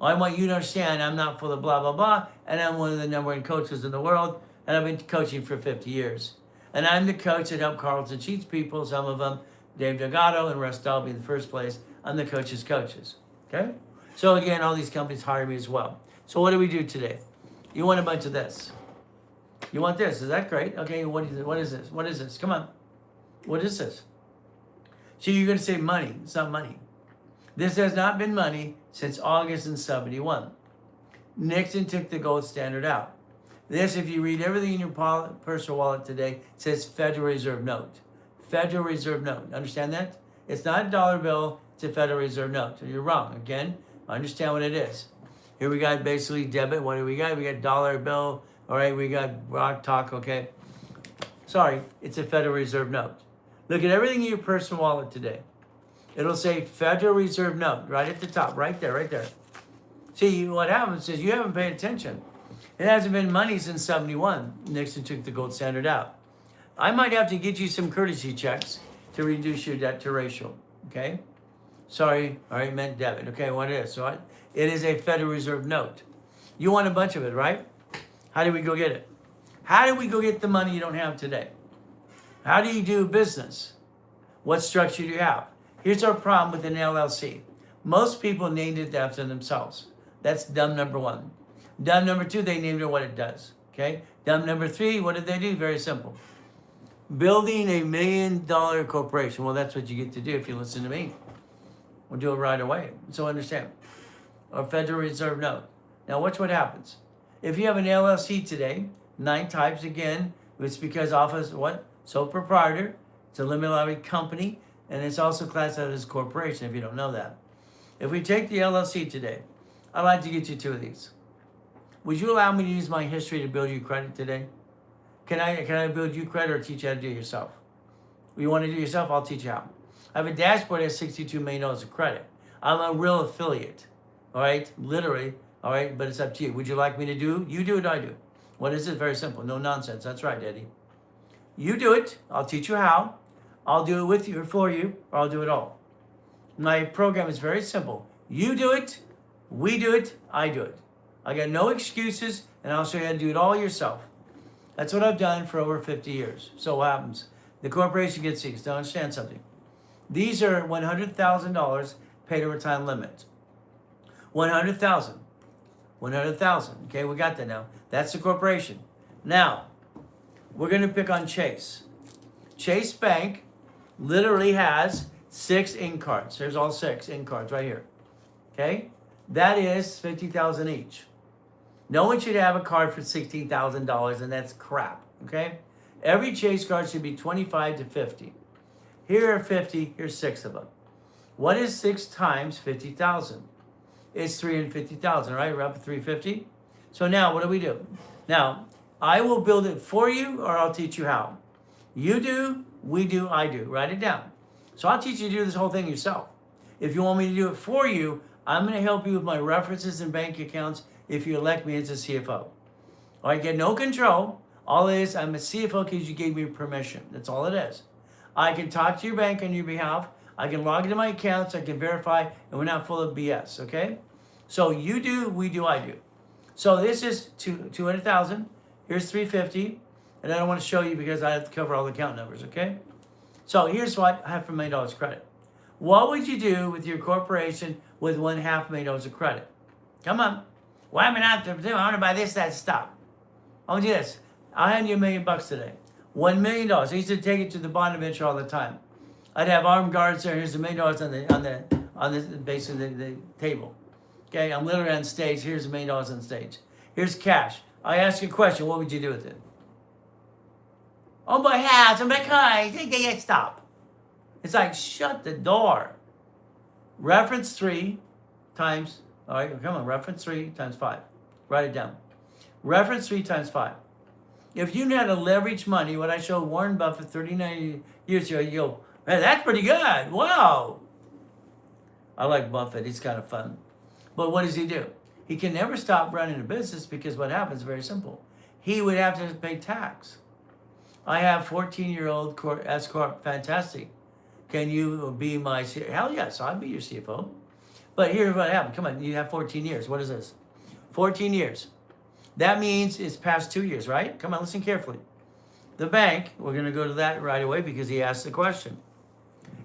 S1: I want you to understand I'm not full of blah, blah, blah, and I'm one of the #1 coaches in the world, and I've been coaching for 50 years. And I'm the coach that helped Carlton Sheets people, some of them, Dave Delgado and Russ Dalby in the first place. I'm the coaches' coaches, okay? So again, all these companies hire me as well. So what do we do today? You want a bunch of this. You want this, is that great? Okay, what is this? What is this? Come on. What is this? So you're going to say money. It's not money. This has not been money since August in 71. Nixon took the gold standard out. This, if you read everything in your personal wallet today, says Federal Reserve note. Federal Reserve note. Understand that? It's not a dollar bill. It's a Federal Reserve note. So you're wrong. Again, understand what it is. Here we got basically debit. What do we got? We got dollar bill. All right, we got rock talk. Okay. Sorry, it's a Federal Reserve note. Look at everything in your personal wallet today. It'll say Federal Reserve note right at the top, right there, right there. See, what happens is you haven't paid attention. It hasn't been money since 71. Nixon took the gold standard out. I might have to get you some courtesy checks to reduce your debt to ratio, okay? Sorry, I already meant debit. Okay, what it is? So it is a Federal Reserve note. You want a bunch of it, right? How do we go get it? How do we go get the money you don't have today? How do you do business? What structure do you have? Here's our problem with an LLC. Most people named it after themselves. That's dumb number one. Dumb number two, they named it what it does. Okay? Dumb number three, what did they do? Very simple. Building $1 million corporation. Well, that's what you get to do if you listen to me. We'll do it right away. So understand. Or Federal Reserve note. Now watch what happens. If you have an LLC today, 9 types again, it's because office what? Sole proprietor. It's a limited liability company, and it's also classified as a corporation if you don't know that. If we take the LLC today, I'd like to get you 2 of these. Would you allow me to use my history to build you credit today? Can I build you credit or teach you how to do it yourself? You want to do it yourself? I'll teach you how. I have a dashboard that has $62 million of credit. I'm a real affiliate, all right? Literally, all right? But it's up to you. Would you like me to do? You do it, I do. What is it? Very simple. No nonsense. That's right, Eddie. You do it. I'll teach you how. I'll do it with you or for you, or I'll do it all. My program is very simple. You do it, we do it, I do it. I got no excuses, and I'll show you how to do it all yourself. That's what I've done for over 50 years. So what happens? The corporation gets these. Now understand something. These are $100,000 paid over time limit. 100,000. 100,000. Okay, we got that now. That's the corporation. Now, we're going to pick on Chase. Chase Bank literally has 6 in cards. There's all 6 in cards right here. Okay? That is $50,000 each. No one should have a card for $16,000, and that's crap. Okay? Every Chase card should be 25 to 50. Here are 50. Here's 6 of them. What is 6 times 50,000? It's 350,000, right? We're up at 350. So now, what do we do? Now, I will build it for you, or I'll teach you how. You do, we do, I do. Write it down. So I'll teach you to do this whole thing yourself. If you want me to do it for you, I'm going to help you with my references and bank accounts if you elect me as a CFO. All right, get no control. All it is, I'm a CFO because you gave me permission. That's all it is. I can talk to your bank on your behalf. I can log into my accounts. I can verify, and we're not full of BS, okay? So you do, we do, I do. So this is 200,000. Here's 350. And I don't want to show you because I have to cover all the account numbers, okay? So here's what, $500,000 credit. What would you do with your corporation with $500,000 of credit? Come on. Why am I not to do? I want to buy this, that, stop. I want to do this. I'll hand you $1 million today. $1 million. I used to take it to the bond adventure all the time. I'd have armed guards there. Here's $1 million on the base of the table. Okay, I'm literally on stage. Here's $1 million on stage. Here's cash. I ask you a question. What would you do with it? Oh, my house, oh, my car. Stop. It's like, shut the door. Reference 3 times, all right, come on, reference 3 times 5. Write it down. Reference 3 times 5. If you know how to leverage money, what I showed Warren Buffett 39 years ago, you go, man, that's pretty good. Wow. I like Buffett. He's kind of fun. But what does he do? He can never stop running a business because what happens is very simple. He would have to pay tax. I have 14-year-old S Corp. Fantastic. Can you be my CFO? Hell yes, I'll be your CFO. But here's what happened. Come on, you have 14 years. What is this? 14 years. That means it's past 2 years, right? Come on, listen carefully. The bank, we're going to go to that right away because he asked the question.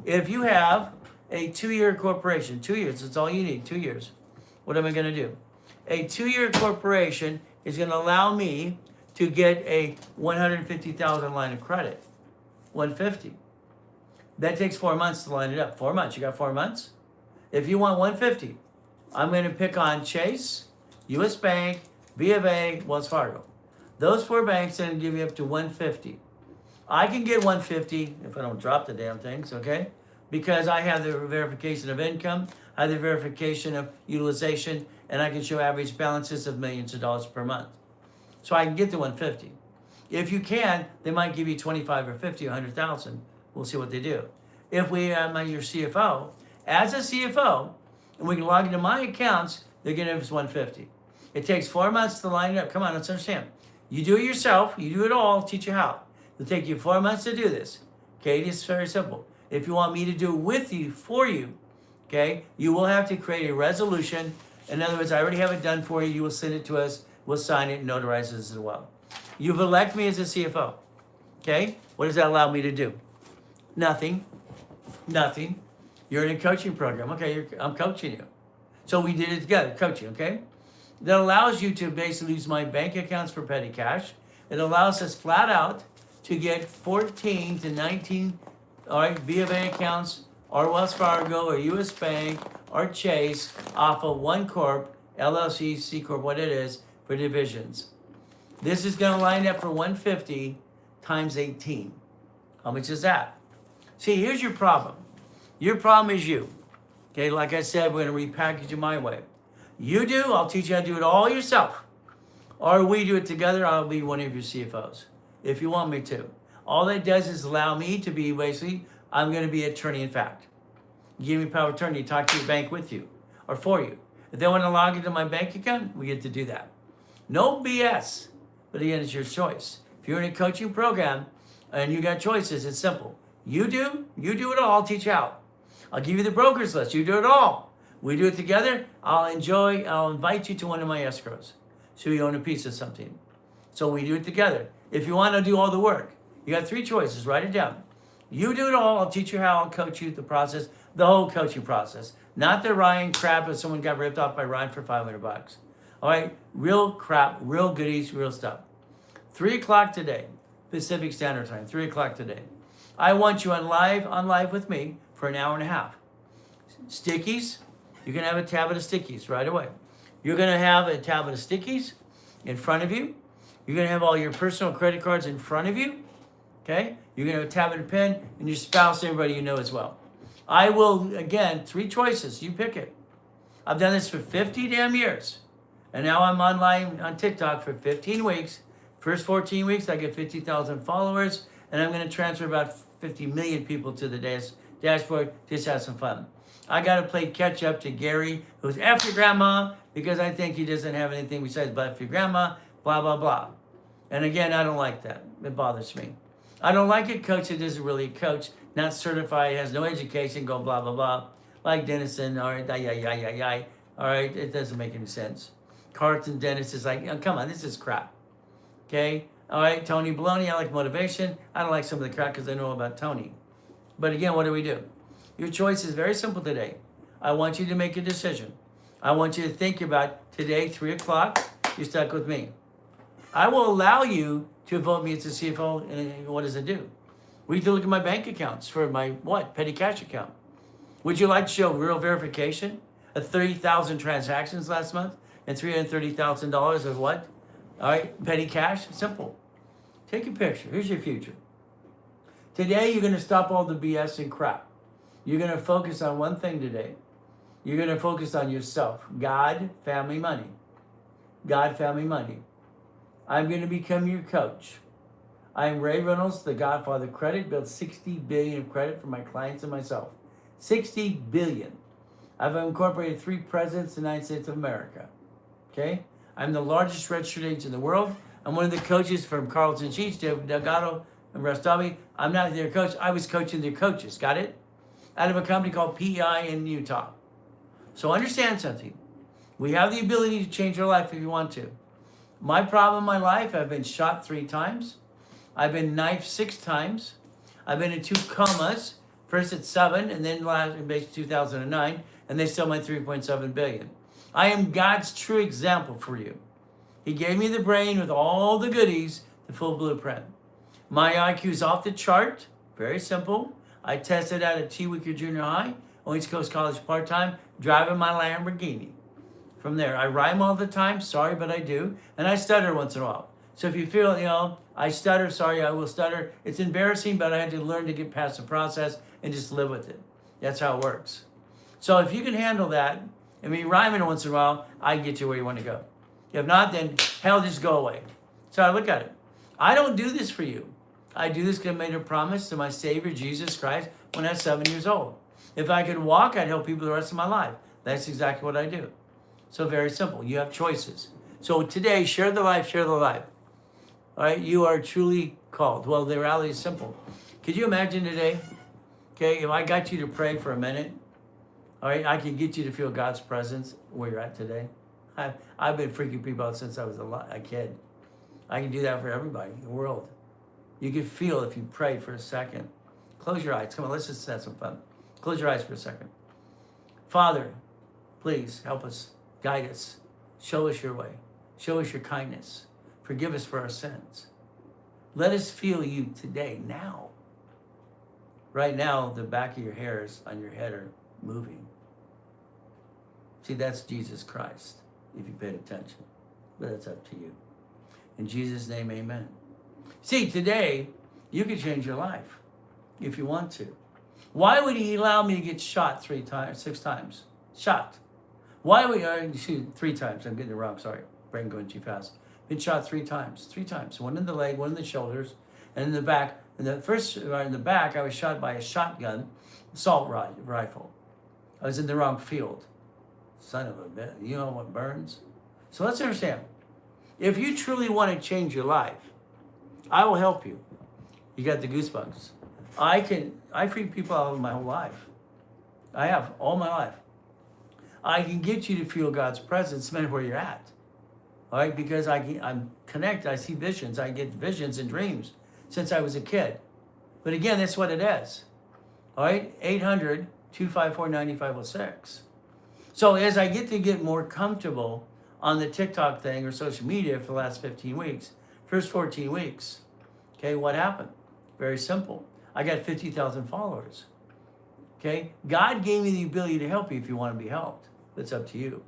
S1: If you have a 2-year corporation, 2 years, that's all you need, 2 years. What am I going to do? A 2-year corporation is going to allow me to get a $150,000 line of credit. 150. That takes 4 months to line it up. 4 months. You got 4 months? If you want 150, I'm going to pick on Chase, U.S. Bank, B of A, Wells Fargo. Those 4 banks are going to give you up to 150. I can get 150 if I don't drop the damn things, okay? Because I have the verification of income, I have the verification of utilization, and I can show average balances of millions of dollars per month. So I can get to 150. If you can, they might give you 25 or 50 or 100,000. We'll see what they do. If I'm your CFO, as a CFO, and we can log into my accounts, they're going to give us 150. It takes 4 months to line it up. Come on, let's understand. You do it yourself. You do it all. I'll teach you how. It'll take you 4 months to do this. Okay, it's very simple. If you want me to do it with you, for you, okay, you will have to create a resolution. In other words, I already have it done for you. You will send it to us. We'll sign it and notarize it as well. You've elected me as a CFO. Okay, what does that allow me to do? Nothing. Nothing. You're in a coaching program. Okay, I'm coaching you. So we did it together, coaching, okay? That allows you to basically use my bank accounts for petty cash. It allows us flat out to get 14 to 19, all right, B of A accounts, or Wells Fargo, or US Bank, or Chase, off of one corp, LLC, C corp, what it is, for divisions. This is going to line up for 150 times 18. How much is that? See, here's your problem. Your problem is you. Okay, like I said, we're going to repackage it my way. You do, I'll teach you how to do it all yourself. Or we do it together, I'll be one of your CFOs, if you want me to. All that does is allow me to be, basically, I'm going to be attorney in fact. Give me power of attorney, talk to your bank with you, or for you. If they want to log into my bank account, we get to do that. No BS, but again, it's your choice. If you're in a coaching program and you got choices, it's simple. You do it all, I'll teach you how. I'll give you the broker's list, you do it all. We do it together, I'll invite you to one of my escrows. So you own a piece of something. So we do it together. If you want to do all the work, you got 3 choices, write it down. You do it all, I'll teach you how, I'll coach you the process, the whole coaching process. Not the Ryan crap if someone got ripped off by Ryan for $500. All right, real crap, real goodies, real stuff. 3 o'clock today, Pacific Standard Time, 3 o'clock today. I want you on live with me for an hour and a half. Stickies, you're gonna have a tablet of stickies right away. You're gonna have a tablet of stickies in front of you. You're gonna have all your personal credit cards in front of you, okay? You're gonna have a tablet and pen, and your spouse, everybody you know as well. I will, again, 3 choices, you pick it. I've done this for 50 damn years. And now I'm online on TikTok for 15 weeks. First 14 weeks, I get 50,000 followers, and I'm gonna transfer about 50 million people to the dashboard. Just have some fun. I gotta play catch up to Gary, who's F your grandma, because I think he doesn't have anything besides but F your grandma, blah, blah, blah. And again, I don't like that. It bothers me. I don't like a coach that isn't really a coach, not certified, has no education, go blah, blah, blah. Like Dennison, all right, all right, it doesn't make any sense. Carlton Dennis is like, oh, come on, this is crap. Okay, all right, Tony Baloney, I like motivation. I don't like some of the crap because I know about Tony. But again, what do? Your choice is very simple today. I want you to make a decision. I want you to think about today, 3 o'clock, you're stuck with me. I will allow you to vote me as a CFO, and what does it do? We need to look at my bank accounts for my, petty cash account. Would you like to show real verification of 30,000 transactions last month and $330,000 of what? All right, petty cash, simple. Take a picture, here's your future. Today, you're gonna stop all the BS and crap. You're gonna focus on one thing today. You're gonna focus on yourself. God, family, money. God, family, money. I'm gonna become your coach. I'm Ray Reynolds, the Godfather of Credit, built $60 billion of credit for my clients and myself. $60 billion. I've incorporated 3 presidents in the United States of America. Okay? I'm the largest registered agent in the world. I'm one of the coaches from Carlton Sheets, Delgado, and Rastavi. I'm not their coach. I was coaching their coaches. Got it? Out of a company called PEI in Utah. So understand something. We have the ability to change your life if you want to. My problem in my life, I've been shot 3 times. I've been knifed 6 times. I've been in 2 comas. First at 7, and then last in basically 2009, and they sell my $3.7 billion. I am God's true example for you. He gave me the brain with all the goodies, the full blueprint. My IQ is off the chart, very simple. I tested out at T-Weaker Junior High, on East Coast College part-time, driving my Lamborghini. From there, I rhyme all the time, sorry, but I do, and I stutter once in a while. So if you feel, I stutter, sorry, I will stutter. It's embarrassing, but I had to learn to get past the process and just live with it. That's how it works. So if you can handle that, and be rhyming once in a while, I can get you where you want to go. If not, then hell, just go away. So I look at it. I don't do this for you. I do this because I made a promise to my Savior, Jesus Christ, when I was 7 years old. If I could walk, I'd help people the rest of my life. That's exactly what I do. So very simple. You have choices. So today, share the life, share the life. All right, you are truly called. Well, the reality is simple. Could you imagine today, okay, if I got you to pray for a minute, all right, I can get you to feel God's presence where you're at today. I've been freaking people out since I was a kid. I can do that for everybody in the world. You can feel if you prayed for a second. Close your eyes. Come on, let's just have some fun. Close your eyes for a second. Father, please help us, guide us, show us your way, show us your kindness, forgive us for our sins. Let us feel you today, now. Right now, the back of your hairs on your head are moving. See, that's Jesus Christ, if you paid attention. But that's up to you. In Jesus' name, amen. See, today, you can change your life if you want to. Why would he allow me to get shot 6 times? Shot. Why would I shoot 3 times? I'm getting it wrong, sorry. Brain going too fast. Been shot 3 times. 3 times. One in the leg, one in the shoulders, and in the back. In the back, I was shot by a shotgun, assault rifle. I was in the wrong field. Son of a bitch. You know what burns? So let's understand. If you truly want to change your life, I will help you. You got the goosebumps. I freak people out my whole life. I have all my life. I can get you to feel God's presence no matter where you're at. All right, because I'm connected. I see visions. I get visions and dreams since I was a kid. But again, that's what it is. All right, 800-254-9506. So as I get more comfortable on the TikTok thing or social media for the last 15 weeks, first 14 weeks, okay, what happened? Very simple. I got 50,000 followers. Okay, God gave me the ability to help you if you want to be helped. It's up to you.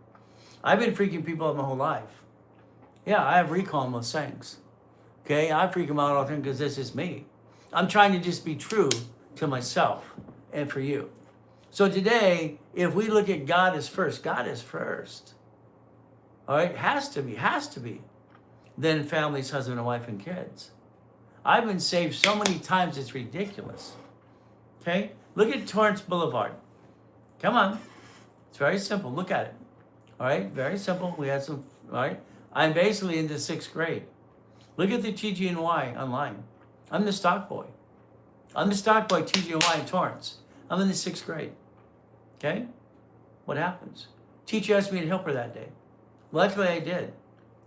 S1: I've been freaking people out my whole life. Yeah, I have recall on most things. Okay, I freak them out all the time because this is me. I'm trying to just be true to myself and for you. So today, if we look at God as first, God is first. All right, has to be. Then families, husband and wife and kids. I've been saved so many times, it's ridiculous. Okay, look at Torrance Boulevard. Come on. It's very simple. Look at it. All right, very simple. We had some, all right. I'm basically into 6th grade. Look at the TG&Y online. I'm the stock boy. I'm the stock boy, TG&Y in Torrance. I'm in the 6th grade. Okay? What happens? Teacher asked me to help her that day. Luckily, I did.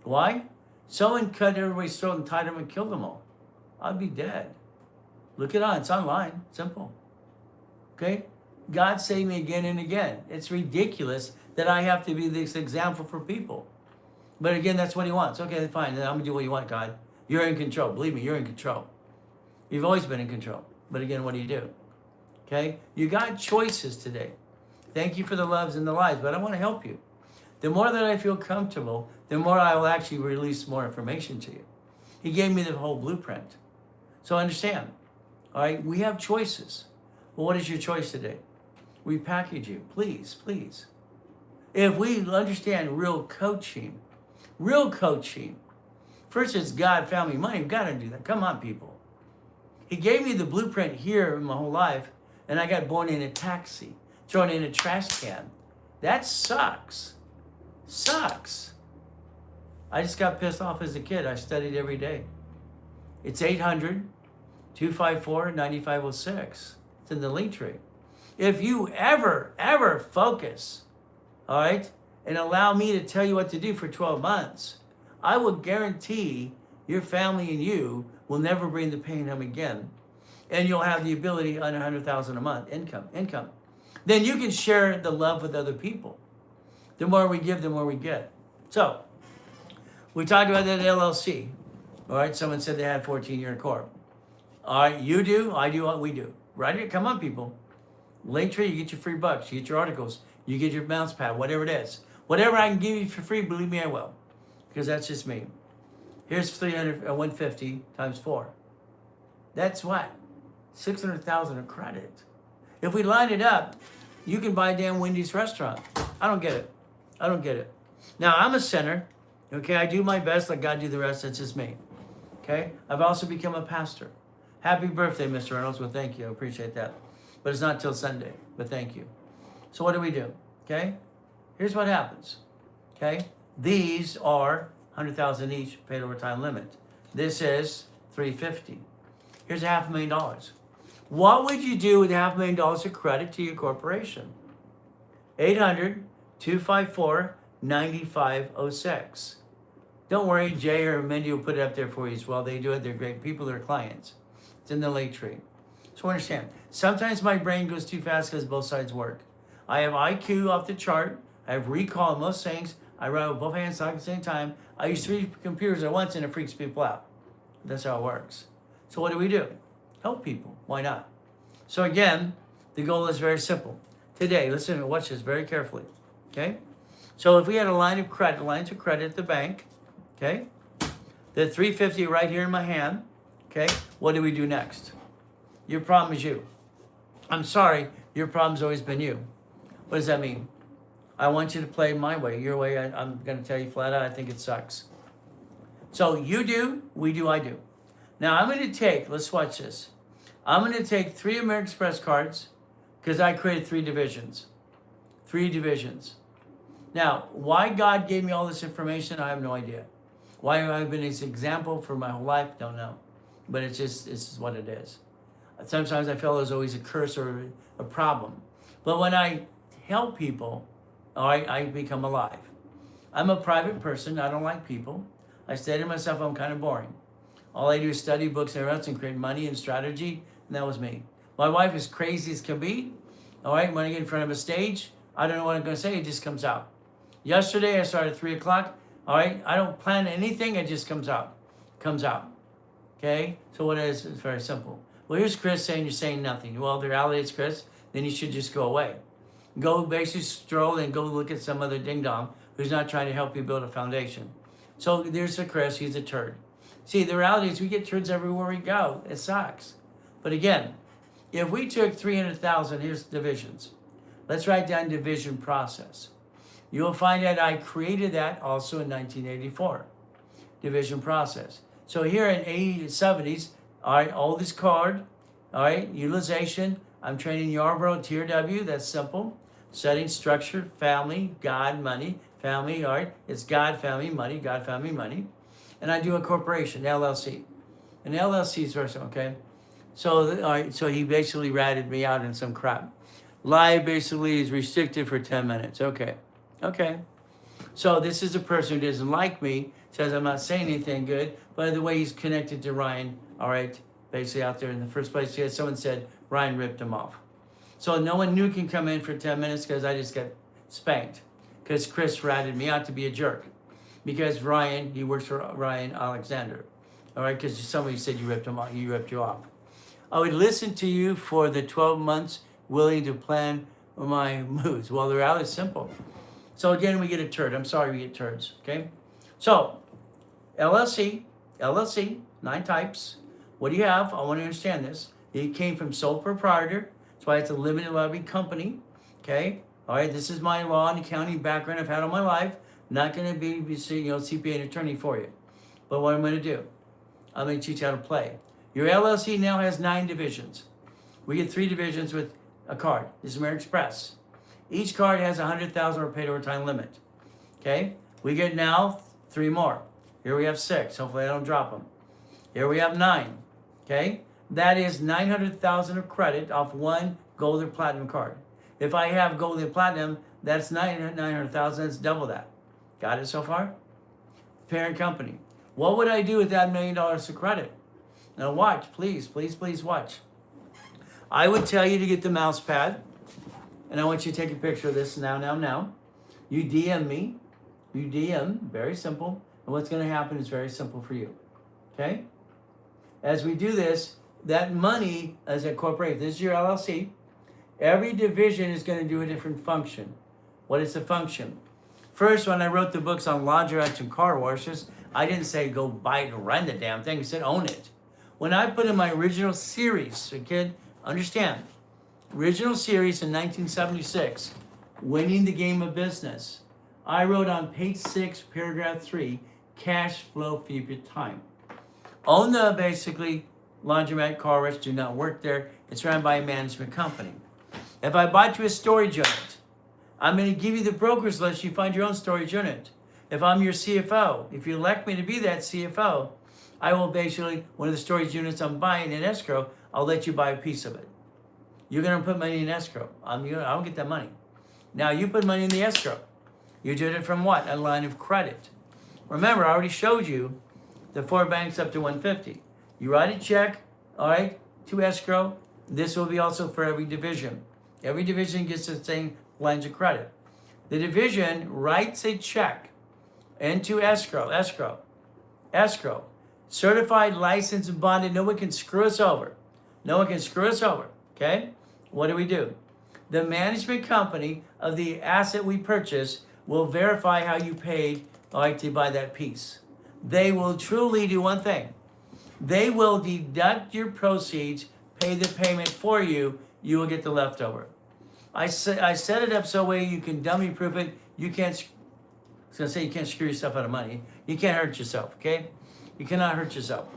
S1: Why? Someone cut everybody's throat and tied them and killed them all. I'd be dead. Look it on. It's online. Simple. Okay? God saved me again and again. It's ridiculous that I have to be this example for people. But again, that's what he wants. Okay, fine. Then I'm going to do what you want, God. You're in control. Believe me, you're in control. You've always been in control. But again, what do? Okay? You got choices today. Thank you for the loves and the lies, but I want to help you. The more that I feel comfortable, the more I will actually release more information to you. He gave me the whole blueprint. So understand. All right? We have choices. Well, what is your choice today? We package you. Please, please. If we understand real coaching, first it's God, family, money. We've got to do that. Come on, people. He gave me the blueprint here in my whole life, and I got born in a taxi, thrown in a trash can. That sucks. Sucks. I just got pissed off as a kid. I studied every day. It's 800-254-9506. It's in the link tree. If you ever focus, all right, and allow me to tell you what to do for 12 months, I will guarantee your family and you will never bring the pain home again. And you'll have the ability under $100,000 a month income. Then you can share the love with other people. The more we give, the more we get. So, we talked about that LLC. All right, someone said they had 14-year corp. All right, you do, I do, we do. Right? Come on, people. Linktree, you get your free bucks, you get your articles, you get your mouse pad, whatever it is. Whatever I can give you for free, believe me, I will. Because that's just me. Here's 150 times 4. That's what? 600,000 of credit. If we line it up, you can buy a damn Wendy's restaurant. I don't get it. Now, I'm a sinner. Okay, I do my best, let God do the rest. That's just me. Okay? I've also become a pastor. Happy birthday, Mr. Reynolds. Well, thank you. I appreciate that. but it's not till Sunday, but thank you. So what do we do? Okay, here's what happens. Okay, these are 100,000 each, paid overtime limit. This is 350. Here's $500,000. What would you do with $500,000 of credit to your corporation? 800-254-9506. Don't worry, Jay or Mindy will put it up there for you as well. They do it. They're great people. They're clients. It's in the late tree. So understand, sometimes my brain goes too fast because both sides work. I have IQ off the chart. I have recall on most things. I run with both hands at the same time. I use 3 computers at once and it freaks people out. That's how it works. So what do? Help people. Why not? So again, the goal is very simple. Today, listen, watch this very carefully. Okay? So if we had lines of credit at the bank, okay? The 350 right here in my hand, okay? What do we do next? Your problem is you. I'm sorry, your problem's always been you. What does that mean? I want you to play my way. Your way, I'm going to tell you flat out, I think it sucks. So you do, we do, I do. Now I'm going to take, let's watch this. I'm going to take 3 American Express cards because I created 3 divisions. 3 divisions. Now, why God gave me all this information, I have no idea. Why I've been his example for my whole life, don't know. But it's just what it is. Sometimes I feel there's always a curse or a problem. But when I help people, all right, I become alive. I'm a private person. I don't like people. I say to myself, I'm kind of boring. All I do is study books and everything else and create money and strategy, and that was me. My wife is crazy as can be. All right, when I get in front of a stage, I don't know what I'm going to say. It just comes out. Yesterday, I started at 3 o'clock. All right, I don't plan anything. It just comes out. Comes out. Okay, so what it is, it's very simple. Well, here's Chris saying you're saying nothing. Well, the reality is, Chris, then you should just go away. Go basically stroll and go look at some other ding-dong who's not trying to help you build a foundation. So there's a Chris, he's a turd. See, the reality is we get turds everywhere we go. It sucks. But again, if we took 300,000, here's divisions. Let's write down division process. You'll find that I created that also in 1984. Division process. So here in 80s, 70s, all right, oldest card, all right, utilization. I'm training Yarborough, Tier W, that's simple. Setting, structure, family, God, money, family, all right. It's God, family, money, God, family, money. And I do a corporation, LLC. An LLC is very simple, okay? So, all right, so he basically ratted me out in some crap. Live basically is restricted for 10 minutes. Okay. So this is a person who doesn't like me, says I'm not saying anything good. By the way, he's connected to Ryan, all right, basically out there in the first place. Someone said Ryan ripped him off. So no one new can come in for 10 minutes because I just got spanked. Because Chris ratted me out to be a jerk. Because Ryan, he works for Ryan Alexander. All right, because somebody said you ripped him off, he ripped you off. I would listen to you for the 12 months willing to plan my moves. Well, the reality is simple. So again, we get a turd. I'm sorry, we get turds, okay? So, LLC, 9 types. What do you have? I want to understand this. It came from sole proprietor. That's why it's a limited liability company, okay? All right, this is my law and accounting background I've had all my life. Not going to be CPA and attorney for you. But what I'm going to do, I'm going to teach you how to play. Your LLC now has 9 divisions. We get 3 divisions with a card. This is American Express. Each card has 100,000 or paid overtime limit. Okay? We get now 3 more. Here we have 6. Hopefully I don't drop them. Here we have 9. Okay? That is 900,000 of credit off 1 gold or platinum card. If I have gold and platinum, that's 900,000. That's double that. Got it so far? Parent company. What would I do with that $1 million of credit? Now watch, please watch. I would tell you to get the mouse pad, and I want you to take a picture of this now. You DM me. Very simple. And what's going to happen is very simple for you. Okay? As we do this, that money as a corporation, this is your LLC. Every division is going to do a different function. What is the function? First, when I wrote the books on laundrettes and car washes, I didn't say go buy it and run the damn thing. I said own it. When I put in my original series, so kid, understand, original series in 1976, Winning the Game of Business, I wrote on page 6, paragraph 3, cash flow for your time. Own the basically laundromat, car wash do not work there. It's run by a management company. If I bought you a storage unit, I'm going to give you the broker's list. You find your own storage unit. If I'm your CFO, if you elect me to be that CFO, I will basically, one of the storage units I'm buying in escrow, I'll let you buy a piece of it. You're going to put money in escrow. I don't get that money. Now you put money in the escrow. You did it from what? A line of credit. Remember, I already showed you the 4 banks up to 150. You write a check, all right, to escrow. This will be also for every division. Every division gets the same lines of credit. The division writes a check into escrow, certified, licensed, and bonded. No one can screw us over. No one can screw us over, okay? What do? The management company of the asset we purchase will verify how you paid, all right, to buy that piece. They will truly do one thing. They will deduct your proceeds, pay the payment for you, you will get the leftover. I set it up so way you can dummy proof it. You can't, I was gonna say you can't screw yourself out of money. You can't hurt yourself, okay? You cannot hurt yourself.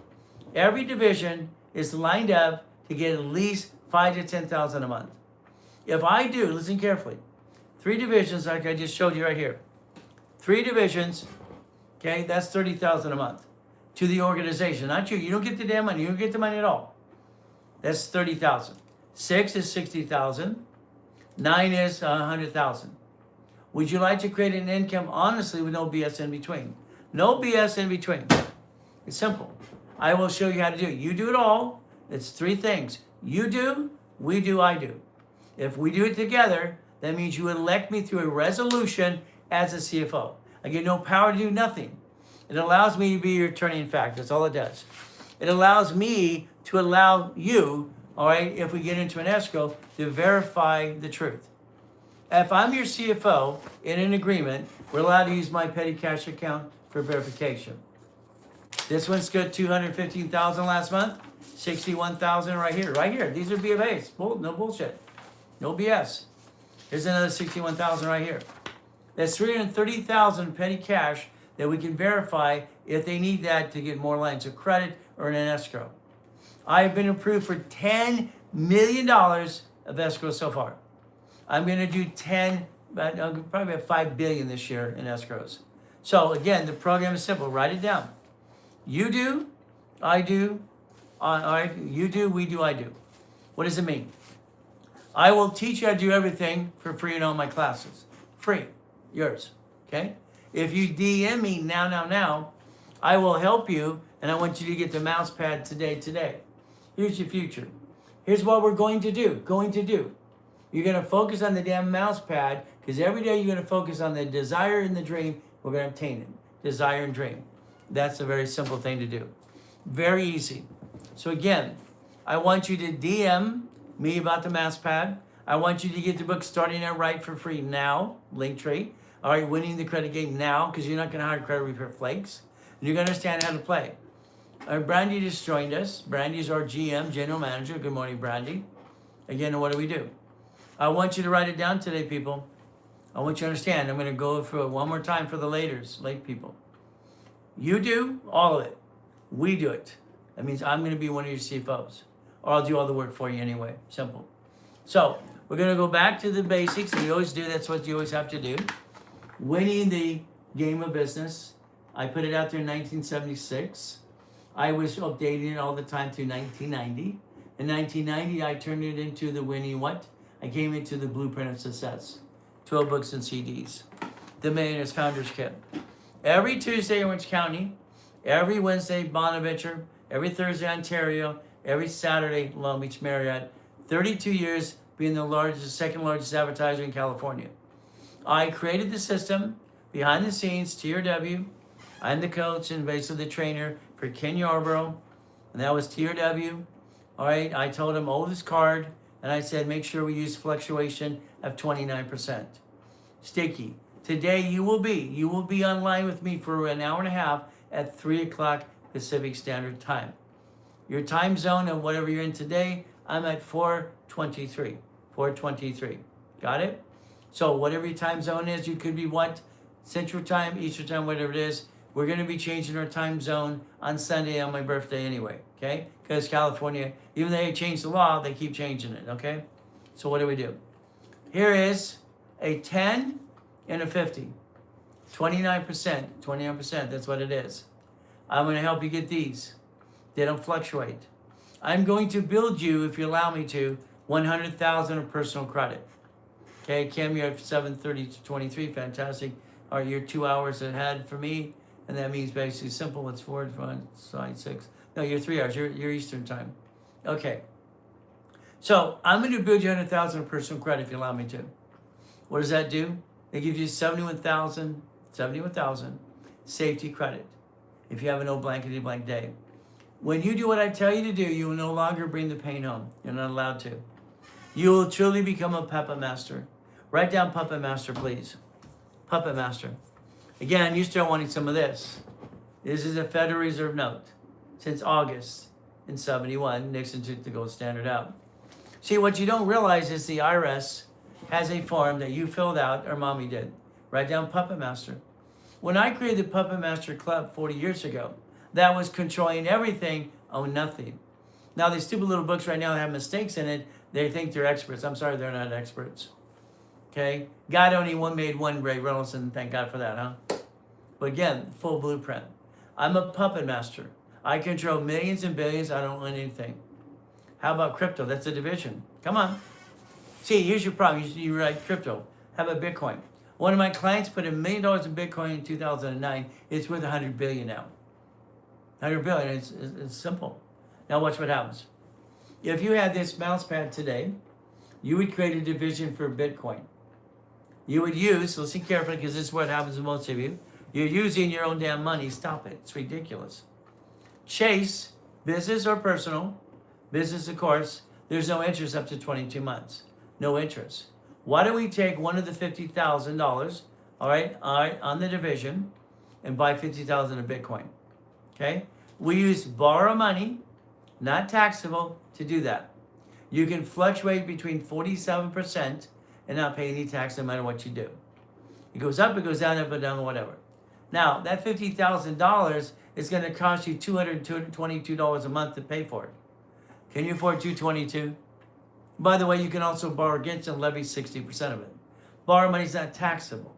S1: Every division is lined up to get at least 5,000 to 10,000 a month. If I do, listen carefully, 3 divisions like I just showed you right here. 3 divisions, okay, that's 30,000 a month to the organization, not you. You don't get the damn money. You don't get the money at all. That's 30,000. 6 is 60,000. 9 is 100,000. Would you like to create an income honestly with no BS in between? No BS in between. It's simple. I will show you how to do it. You do it all. It's 3 things. You do, we do, I do. If we do it together, that means you elect me through a resolution as a CFO. I get no power to do nothing. It allows me to be your attorney in fact. That's all it does. It allows me to allow you, all right, if we get into an escrow, to verify the truth. If I'm your CFO in an agreement, we're allowed to use my petty cash account for verification. This one's good, 215,000 last month, 61,000 right here, right here. These are BFAs, no bullshit, no BS. Here's another 61,000 right here. That's 330,000 petty cash that we can verify if they need that to get more lines of credit or in an escrow. I've been approved for $10 million of escrow so far. I'm going to do probably about $5 billion this year in escrows. So again, the program is simple. Write it down. You do, I do, all right, you do, we do, I do. What does it mean? I will teach you how to do everything for free in all my classes. Free, yours, okay? If you DM me now, I will help you, and I want you to get the mouse pad today. Here's your future. Here's what we're going to do. You're going to focus on the damn mouse pad, because every day you're going to focus on the desire and the dream. We're going to obtain it. Desire and dream. That's a very simple thing to do. Very easy. So again, I want you to DM me about the mouse pad. I want you to get the book Starting Out Right for free now, Linktree. All right, winning the credit game now, because you're not going to hire credit repair flakes. And you're going to understand how to play. Brandy just joined us. Brandy's our GM, General Manager. Good morning, Brandy. Again, what do? I want you to write it down today, people. I want you to understand. I'm going to go through it one more time for the late people. You do all of it. We do it. That means I'm going to be one of your CFOs. Or I'll do all the work for you anyway. Simple. So we're going to go back to the basics. We always do. That's what you always have to do. Winning the game of business. I put it out there in 1976. I was updating it all the time through 1990. In 1990, I turned it into the winning what? I came into the blueprint of success. 12 books and CDs. The Millionaire's Founders Kit. Every Tuesday, Orange County. Every Wednesday, Bonaventure. Every Thursday, Ontario. Every Saturday, Long Beach Marriott. 32 years being the second largest advertiser in California. I created the system behind the scenes, TRW. I'm the coach and basically the trainer for Ken Yarborough, and that was TRW. All right, I told him, this card, and I said, make sure we use fluctuation of 29%. Sticky. Today you will be online with me for an hour and a half at 3 o'clock Pacific Standard Time. Your time zone of whatever you're in today, I'm at 4:23. 4:23. Got it? So whatever your time zone is, you could be what? Central Time, Eastern Time, whatever it is. We're going to be changing our time zone on Sunday on my birthday anyway, okay? Because California, even though they changed the law, they keep changing it, okay? So what do? Here is a 10 and a 50. 29%, 29%, that's what it is. I'm going to help you get these. They don't fluctuate. I'm going to build you, if you allow me to, 100,000 of personal credit. Okay, Kim, you're at 7:30 to 23, fantastic. Or you're 2 hours ahead for me, and that means basically simple. It's 4, 5, 6. No, you're 3 hours. You're Eastern time. Okay. So I'm going to build you 100,000 of personal credit if you allow me to. What does that do? They give you 71,000 safety credit if you have a no blankety blank day. When you do what I tell you to do, you will no longer bring the pain home. You're not allowed to. You will truly become a puppet master. Write down puppet master, please. Puppet master. Again, you start wanting some of this. This is a Federal Reserve note. Since August in 71, Nixon took the gold standard out. See, what you don't realize is the IRS has a form that you filled out, or mommy did. Write down puppet master. When I created the Puppet Master Club 40 years ago, that was controlling everything, own nothing. Now, these stupid little books right now that have mistakes in it, they think they're experts. I'm sorry, they're not experts. Okay? God only made one great Reynolds, and thank God for that, huh? But again, full blueprint. I'm a puppet master. I control millions and billions. I don't own anything. How about crypto? That's a division. Come on. See, here's your problem. You write crypto. How about Bitcoin? One of my clients put $1 million in Bitcoin in 2009. It's worth $100 billion now. $100 billion. It's simple. Now watch what happens. If you had this mouse pad today, you would create a division for Bitcoin. You would use, listen carefully because this is what happens to most of you. You're using your own damn money. Stop it. It's ridiculous. Chase, business or personal, business of course, there's no interest up to 22 months. No interest. Why don't we take one of the $50,000, all right, on the division and buy 50,000 of Bitcoin, okay? We use borrow money, not taxable, to do that. You can fluctuate between 47% and not pay any tax no matter what you do. It goes up, it goes down, up and down, whatever. Now, that $50,000 is going to cost you $222 a month to pay for it. Can you afford $222? By the way, you can also borrow against and levy 60% of it. Borrow money is not taxable.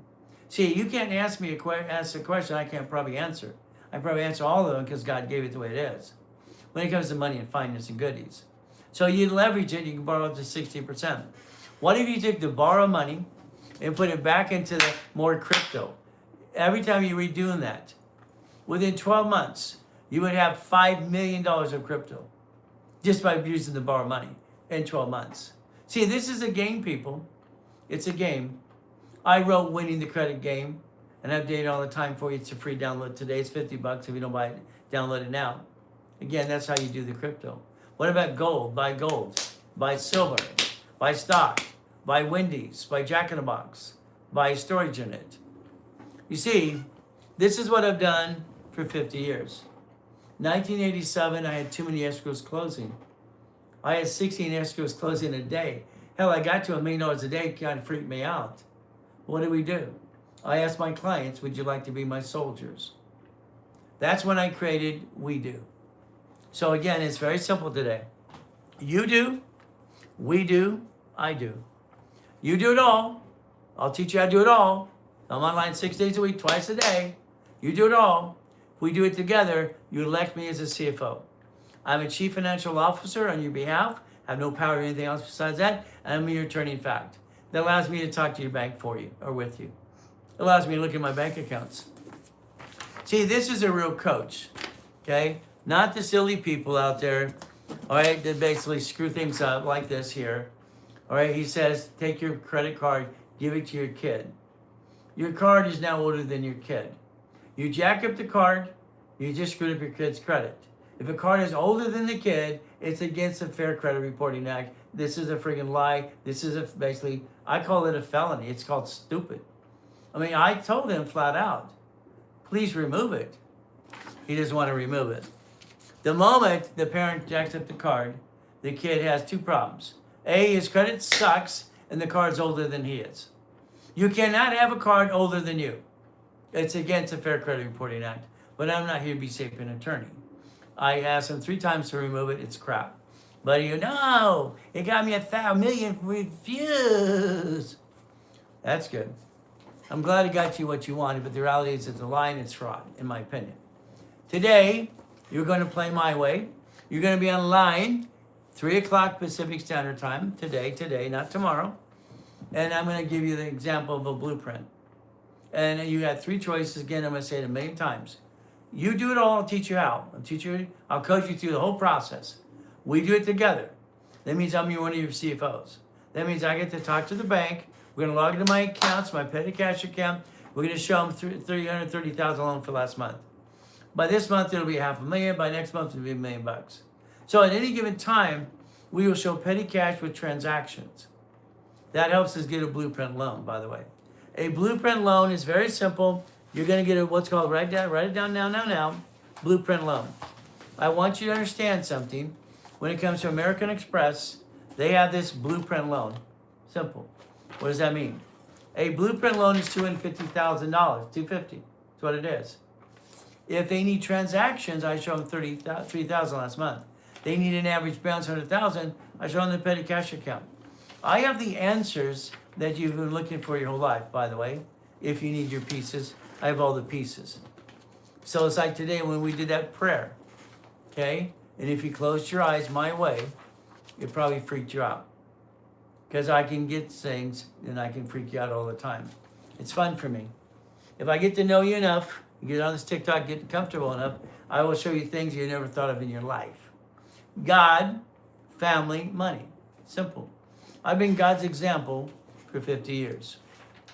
S1: See, you can't ask me ask a question I can't probably answer. I probably answer all of them because God gave it the way it is. When it comes to money and finance and goodies. So you leverage it, you can borrow up to 60%. What if you take the borrow money and put it back into the more crypto? Every time you redoing that, within 12 months, you would have $5 million of crypto just by using the borrow money in 12 months. See, this is a game, people. It's a game. I wrote Winning the Credit Game, and I update it all the time for you. It's a free download today. It's $50 if you don't buy it. Download it now. Again, that's how you do the crypto. What about gold? Buy gold. Buy silver. Buy stock. Buy Wendy's. Buy Jack in the Box. Buy storage unit. You see, this is what I've done for 50 years. 1987, I had too many escrows closing. I had 16 escrows closing a day. Hell, I got to $1 million a day. It kind of freaked me out. What do? I asked my clients, would you like to be my soldiers? That's when I created We Do. So again, it's very simple today. You do, we do, I do. You do it all. I'll teach you how to do it all. I'm online 6 days a week, twice a day. You do it all. If we do it together, you elect me as a CFO. I'm a chief financial officer on your behalf. I have no power or anything else besides that. I'm your attorney in fact. That allows me to talk to your bank for you or with you. It allows me to look at my bank accounts. See, this is a real coach, okay? Not the silly people out there, all right, that basically screw things up like this here. All right, he says, take your credit card, give it to your kid. Your card is now older than your kid. You jack up the card, you just screwed up your kid's credit. If a card is older than the kid, it's against the Fair Credit Reporting Act. This is a friggin' lie. This is basically, I call it a felony. It's called stupid. I mean, I told him flat out, please remove it. He doesn't want to remove it. The moment the parent jacks up the card, the kid has two problems. A, his credit sucks, and the card's older than he is. You cannot have a card older than you. It's against the Fair Credit Reporting Act. But I'm not here to be an attorney. I asked him 3 times to remove it. It's crap. But you know, it got me 1,000,000 reviews. That's good. I'm glad it got you what you wanted, but the reality is it's a lie and it's fraud, in my opinion. Today, you're going to play my way. You're going to be online, 3 o'clock Pacific Standard Time, today, not tomorrow. And I'm going to give you the example of a blueprint. And you got 3 choices. Again, I'm going to say it 1,000,000 times. You do it all, I'll teach you how. I'll coach you through the whole process. We do it together. That means I'm one of your CFOs. That means I get to talk to the bank. We're going to log into my accounts, my petty cash account. We're going to show them $330,000 loan for last month. By this month, it'll be $500,000. By next month, it'll be $1,000,000. So at any given time, we will show petty cash with transactions. That helps us get a blueprint loan, by the way. A blueprint loan is very simple. You're going to get what's called, write it down now, blueprint loan. I want you to understand something. When it comes to American Express, they have this blueprint loan. Simple. What does that mean? A blueprint loan is $250,000, $250. That's what it is. If they need transactions, I show them $3,000 last month. They need an average balance of $100,000, I show them the petty cash account. I have the answers that you've been looking for your whole life, by the way. If you need your pieces, I have all the pieces. So it's like today when we did that prayer, okay? And if you closed your eyes my way, it probably freaked you out. Because I can get things and I can freak you out all the time. It's fun for me. If I get to know you enough, you get on this TikTok, get comfortable enough, I will show you things you never thought of in your life. God, family, money. Simple. I've been God's example for 50 years.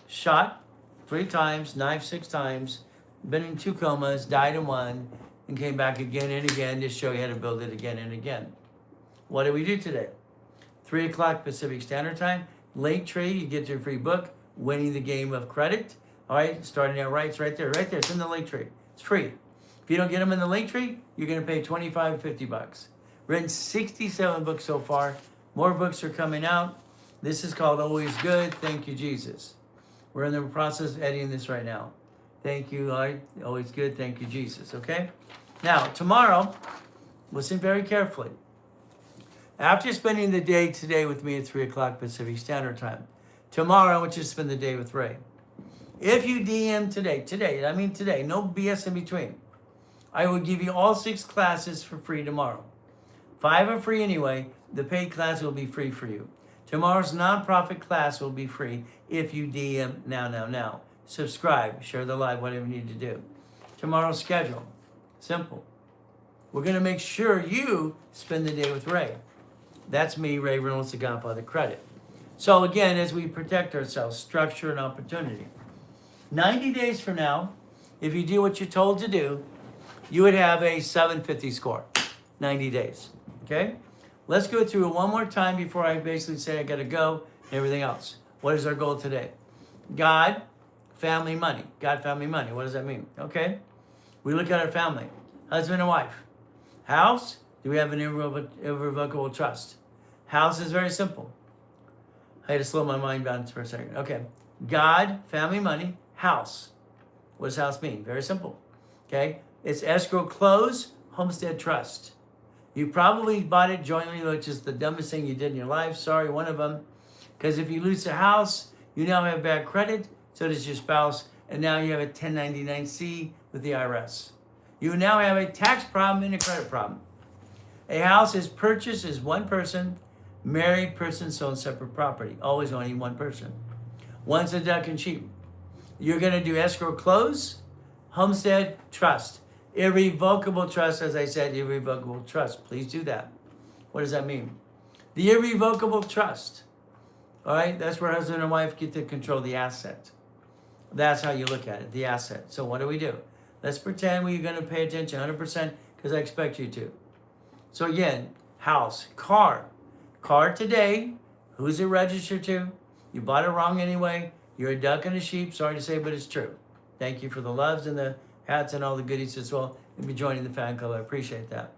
S1: Shot 3 times, knifed 6 times, been in 2 comas, died in 1, and came back again and again to show you how to build it again and again. What did we do today? 3 o'clock Pacific Standard Time, Linktree, you get your free book, Winning the Game of Credit. All right, starting out right, it's right there, it's in the Linktree. It's free. If you don't get them in the Linktree, you're going to pay $25, $50. Written 67 books so far. More books are coming out. This is called Always Good. Thank you, Jesus. We're in the process of editing this right now. Thank you, Lord. Always good. Thank you, Jesus. Okay? Now, tomorrow, listen very carefully. After spending the day today with me at 3 o'clock Pacific Standard Time, tomorrow I want you to spend the day with Ray. If you DM today, no BS in between, I will give you all 6 classes for free tomorrow. 5 are free anyway. The paid class will be free for you. Tomorrow's nonprofit class will be free if you DM now. Subscribe, share the live, whatever you need to do. Tomorrow's schedule, simple. We're going to make sure you spend the day with Ray. That's me, Ray Reynolds, the Godfather Credit. So again, as we protect ourselves, structure and opportunity. 90 days from now, if you do what you're told to do, you would have a 750 score. 90 days, okay? Let's go through it one more time before I basically say I gotta go and everything else. What is our goal today? God, family, money. God, family, money. What does that mean? Okay. We look at our family. Husband and wife. House, do we have an irrevocable trust? House is very simple. I had to slow my mind down for a second. Okay. God, family, money, house. What does house mean? Very simple. Okay. It's escrow close, homestead trust. You probably bought it jointly, which is the dumbest thing you did in your life. Sorry, one of them. Because if you lose a house, you now have bad credit, so does your spouse, and now you have a 1099-C with the IRS. You now have a tax problem and a credit problem. A house is purchased as one person, married person, sold separate property. Always only one person. One's a duck and sheep. You're going to do escrow close, homestead, trust. Irrevocable trust, as I said, irrevocable trust. Please do that. What does that mean? The irrevocable trust. All right, that's where husband and wife get to control the asset. That's how you look at it, the asset. So what do? Let's pretend we're going to pay attention 100% because I expect you to. So again, house, car. Car today, who's it registered to? You bought it wrong anyway. You're a duck and a sheep. Sorry to say, but it's true. Thank you for the loves and the hats and all the goodies as well, and be joining the fan club. I appreciate that.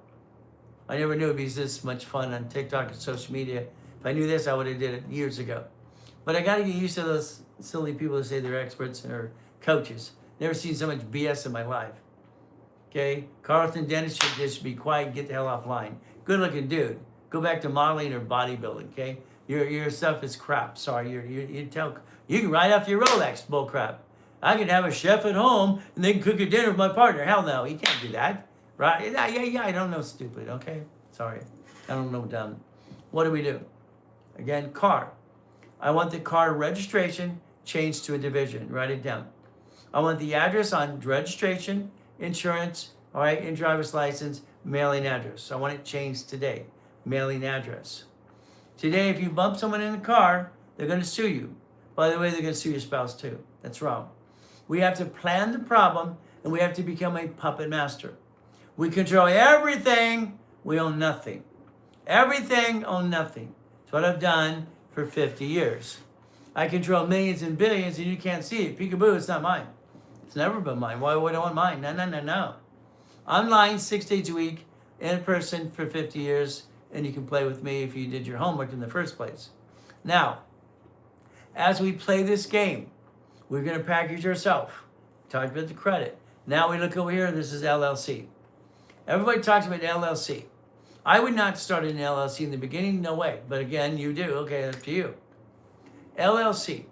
S1: I never knew it'd be this much fun on TikTok and social media. If I knew this, I would have did it years ago. But I got to get used to those silly people who say they're experts or coaches. Never seen so much BS in my life. Okay? Carlton Dennis should just be quiet and get the hell offline. Good looking dude. Go back to modeling or bodybuilding, okay? Your stuff is crap. Sorry, you can ride off your Rolex, bull crap. I can have a chef at home and they can cook a dinner with my partner. Hell no, you can't do that. Right? Yeah, I don't know stupid, okay? Sorry. I don't know dumb. What do we do? Again, car. I want the car registration changed to a division. Write it down. I want the address on registration, insurance, all right, and driver's license, mailing address. I want it changed today. Mailing address. Today, if you bump someone in the car, they're going to sue you. By the way, they're going to sue your spouse too. That's wrong. We have to plan the problem, and we have to become a puppet master. We control everything. We own nothing. Everything, own nothing. That's what I've done for 50 years. I control millions and billions, and you can't see it. Peekaboo, it's not mine. It's never been mine. Why would I want mine? No. I'm lying 6 days a week in person for 50 years, and you can play with me if you did your homework in the first place. Now, as we play this game, we're going to package ourselves. Talked about the credit. Now we look over here, this is LLC. Everybody talks about LLC. I would not start an LLC in the beginning, no way. But again, you do. Okay, up to you. LLC,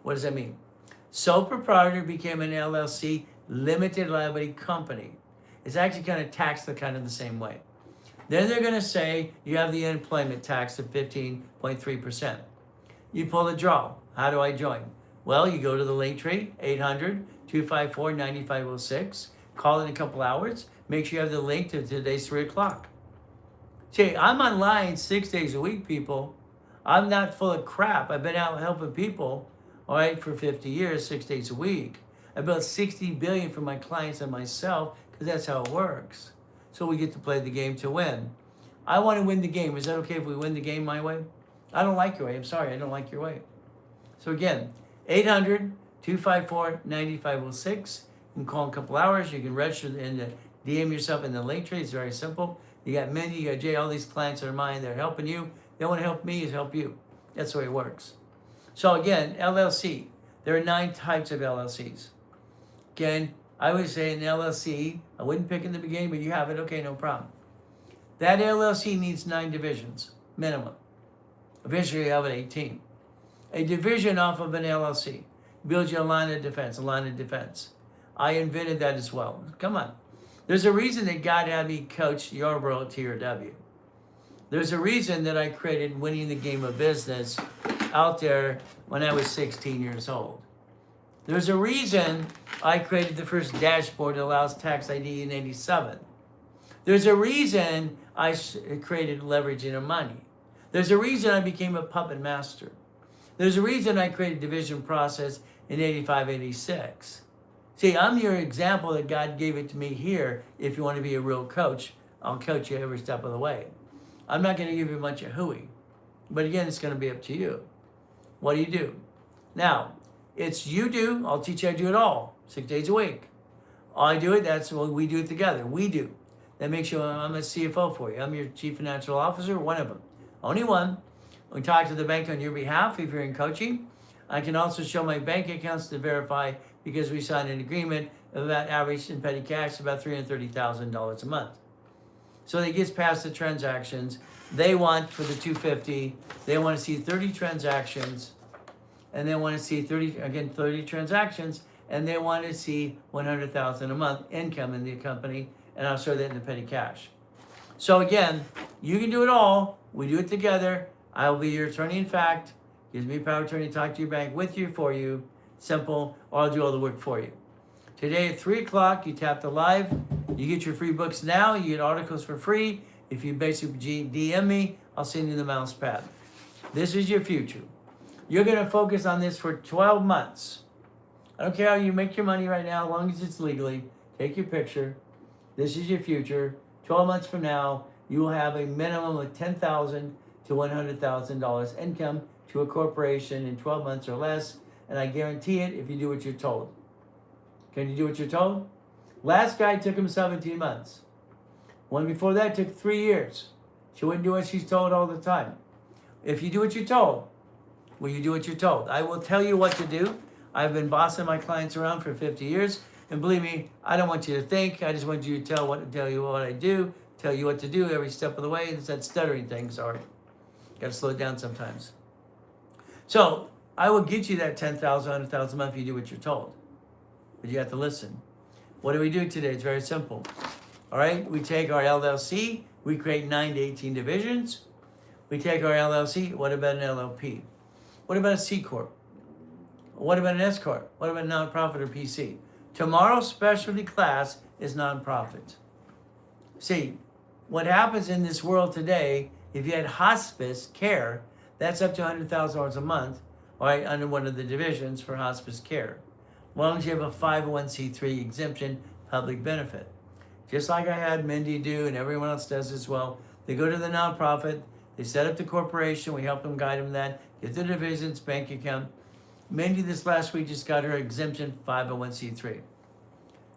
S1: what does that mean? Sole proprietor became an LLC, limited liability company. It's actually kind of taxed kind of the same way. Then they're going to say you have the employment tax of 15.3%. You pull the draw. How do I join? Well, you go to the link tree, 800-254-9506. Call in a couple hours. Make sure you have the link to today's 3 o'clock. See, I'm online 6 days a week, people. I'm not full of crap. I've been out helping people, all right, for 50 years, 6 days a week. I built $60 billion for my clients and myself because that's how it works. So we get to play the game to win. I want to win the game. Is that okay if we win the game my way? I don't like your way. I'm sorry. I don't like your way. So again, 800-254-9506. You can call in a couple hours. You can register and DM yourself in the link tree. It's very simple. You got Mindy, you got Jay, all these clients are mine. They're helping you. They want to help me is help you. That's the way it works. So again, LLC. There are 9 types of LLCs. Again, I would say an LLC, I wouldn't pick in the beginning, but you have it, okay, no problem. That LLC needs 9 divisions, minimum. Eventually you have it 18. A division off of an LLC builds you a line of defense, I invented that as well. Come on. There's a reason that God had me coach Yarborough TRW. There's a reason that I created Winning the Game of Business out there when I was 16 years old. There's a reason I created the first dashboard that allows tax ID in 87. There's a reason I created leveraging of money. There's a reason I became a puppet master. There's a reason I created division process in 85, 86. See, I'm your example that God gave it to me here. If you want to be a real coach, I'll coach you every step of the way. I'm not going to give you a bunch of hooey. But again, it's going to be up to you. What do you do? Now, it's you do. I'll teach you how to do it all. 6 days a week. I do it. That's what we do it together. We do. That makes you, I'm a CFO for you. I'm your chief financial officer, one of them. Only one. We talk to the bank on your behalf if you're in coaching. I can also show my bank accounts to verify because we signed an agreement of about average in petty cash about $330,000 a month. So it gets past the transactions. They want for the 250, they want to see 30 transactions, and they want to see 30 transactions, and they want to see $100,000 a month income in the company, and I'll show that in the petty cash. So again, you can do it all. We do it together. I will be your attorney in fact. Gives me power of attorney to talk to your bank with you, for you. Simple, or I'll do all the work for you. Today at 3 o'clock, you tap the live. You get your free books now. You get articles for free. If you basically DM me, I'll send you the mouse pad. This is your future. You're going to focus on this for 12 months. I don't care how you make your money right now, as long as it's legally. Take your picture. This is your future. 12 months from now, you will have a minimum of $10,000 to $100,000 income to a corporation in 12 months or less. And I guarantee it if you do what you're told. Can you do what you're told? Last guy took him 17 months. One before that took 3 years. She wouldn't do what she's told all the time. If you do what you're told, will you do what you're told? I will tell you what to do. I've been bossing my clients around for 50 years. And believe me, I don't want you to think. I just want you to tell you what I do, tell you what to do every step of the way. It's that stuttering thing, sorry. Got to slow it down sometimes. So I will get you that 10,000, 100,000 a month if you do what you're told. But you have to listen. What do we do today? It's very simple. All right, we take our LLC, we create 9 to 18 divisions. We take our LLC, what about an LLP? What about a C Corp? What about an S Corp? What about nonprofit or PC? Tomorrow's specialty class is nonprofit. See, what happens in this world today, if you had hospice care, that's up to $100,000 a month, all right, under one of the divisions for hospice care. As long as you have a 501c3 exemption, public benefit. Just like I had Mindy do and everyone else does as well. They go to the nonprofit, they set up the corporation, we help them guide them that, get the divisions, bank account. Mindy this last week just got her exemption 501c3.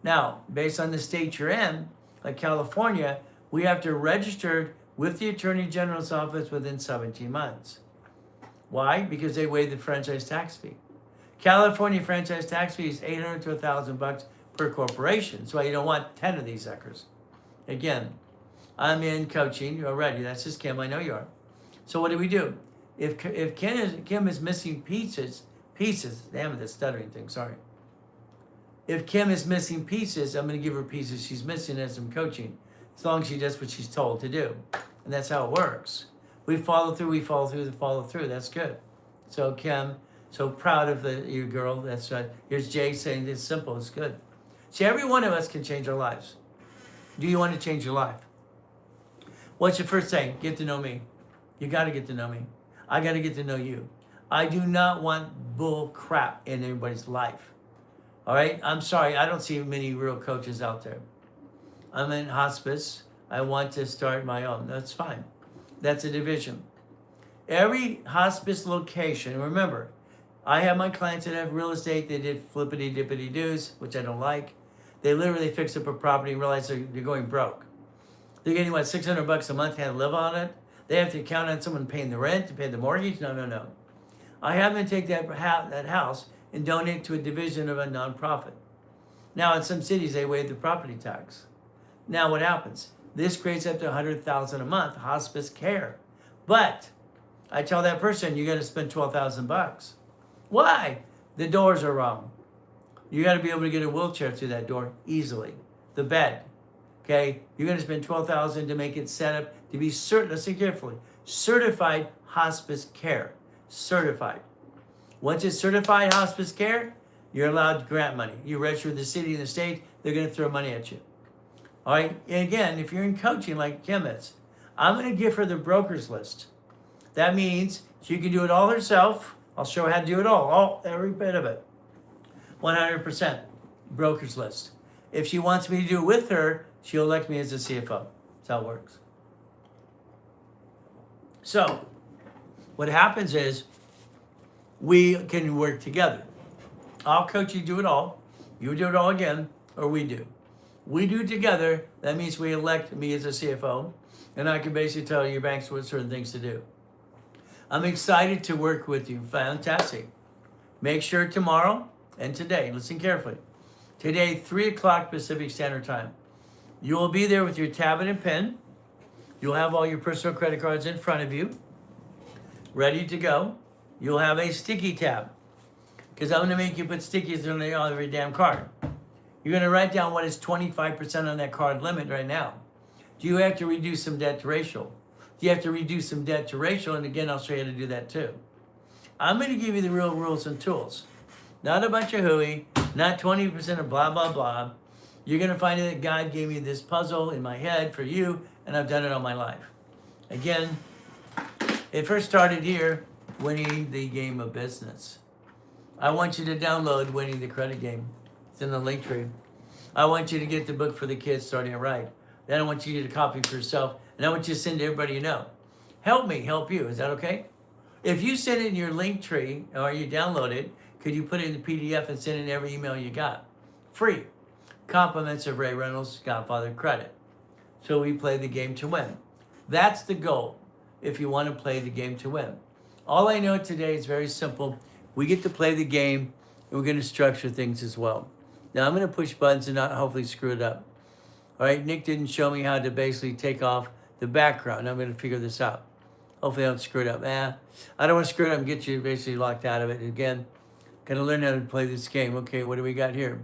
S1: Now, based on the state you're in, like California, we have to register with the Attorney General's office within 17 months. Why? Because they waive the franchise tax fee. California franchise tax fee is $800 to $1,000 per corporation. That's why you don't want 10 of these suckers. Again, I'm in coaching already. That's just Kim. I know you are. So what do? If Kim is missing pieces, damn it, that's stuttering thing, sorry. If Kim is missing pieces, I'm going to give her pieces she's missing as I'm coaching, as long as she does what she's told to do. And that's how it works. We follow through. That's good. So Kim, so proud of you girl. That's right. Here's Jay saying it's simple, it's good. See, every one of us can change our lives. Do you want to change your life? What's your first thing? Get to know me. You got to get to know me. I got to get to know you. I do not want bull crap in everybody's life. All right? I'm sorry. I don't see many real coaches out there. I'm in hospice. I want to start my own. That's fine. That's a division. Every hospice location, remember, I have my clients that have real estate. They did flippity dippity doos, which I don't like. They literally fix up a property and realize they're going broke. They're getting, what, $600 a month to live on it? They have to count on someone paying the rent, to pay the mortgage? No. I have them take that house and donate to a division of a nonprofit. Now, in some cities, they waive the property tax. Now, what happens? This creates up to $100,000 a month, hospice care. But I tell that person, you got to spend $12,000. Why? The doors are wrong. You got to be able to get a wheelchair through that door easily. The bed, okay? You're going to spend $12,000 to make it set up to be certain. Listen carefully. Certified hospice care. Certified. Once it's certified hospice care, you're allowed grant money. You register with the city and the state, they're going to throw money at you. All right? And again, if you're in coaching like Kim is, I'm going to give her the broker's list. That means she can do it all herself. I'll show her how to do it all every bit of it. 100% broker's list. If she wants me to do it with her, she'll elect me as a CFO. That's how it works. So, what happens is we can work together. I'll coach you, do it all. You do it all again, or we do. We do it together. That means we elect me as a CFO, and I can basically tell your banks what certain things to do. I'm excited to work with you. Fantastic. Make sure tomorrow and today, listen carefully. Today, 3 o'clock Pacific Standard Time. You will be there with your tablet and pen. You'll have all your personal credit cards in front of you, ready to go. You'll have a sticky tab, because I'm going to make you put stickies on every damn card. You're going to write down what is 25% on that card limit right now. Do you have to reduce some debt to ratio? You have to reduce some debt to ratio, and again, I'll show you how to do that too. I'm going to give you the real rules and tools. Not a bunch of hooey, not 20% of blah, blah, blah. You're going to find that God gave me this puzzle in my head for you, and I've done it all my life. Again, it first started here, winning the game of business. I want you to download Winning the Credit Game. It's in the link tree. I want you to get the book for the kids, Starting It Right. Then I want you to get a copy for yourself, and I want you to send to everybody you know. Help me help you. Is that okay? If you send it in your link tree or you download it, could you put it in the PDF and send it in every email you got? Free. Compliments of Ray Reynolds, Godfather Credit. So we play the game to win. That's the goal if you want to play the game to win. All I know today is very simple. We get to play the game, and we're going to structure things as well. Now I'm going to push buttons and not hopefully screw it up. All right, Nick didn't show me how to basically take off the background. I'm going to figure this out. Hopefully I don't screw it up. I don't want to screw it up and get you basically locked out of it. Again, got to learn how to play this game. Okay, what do we got here?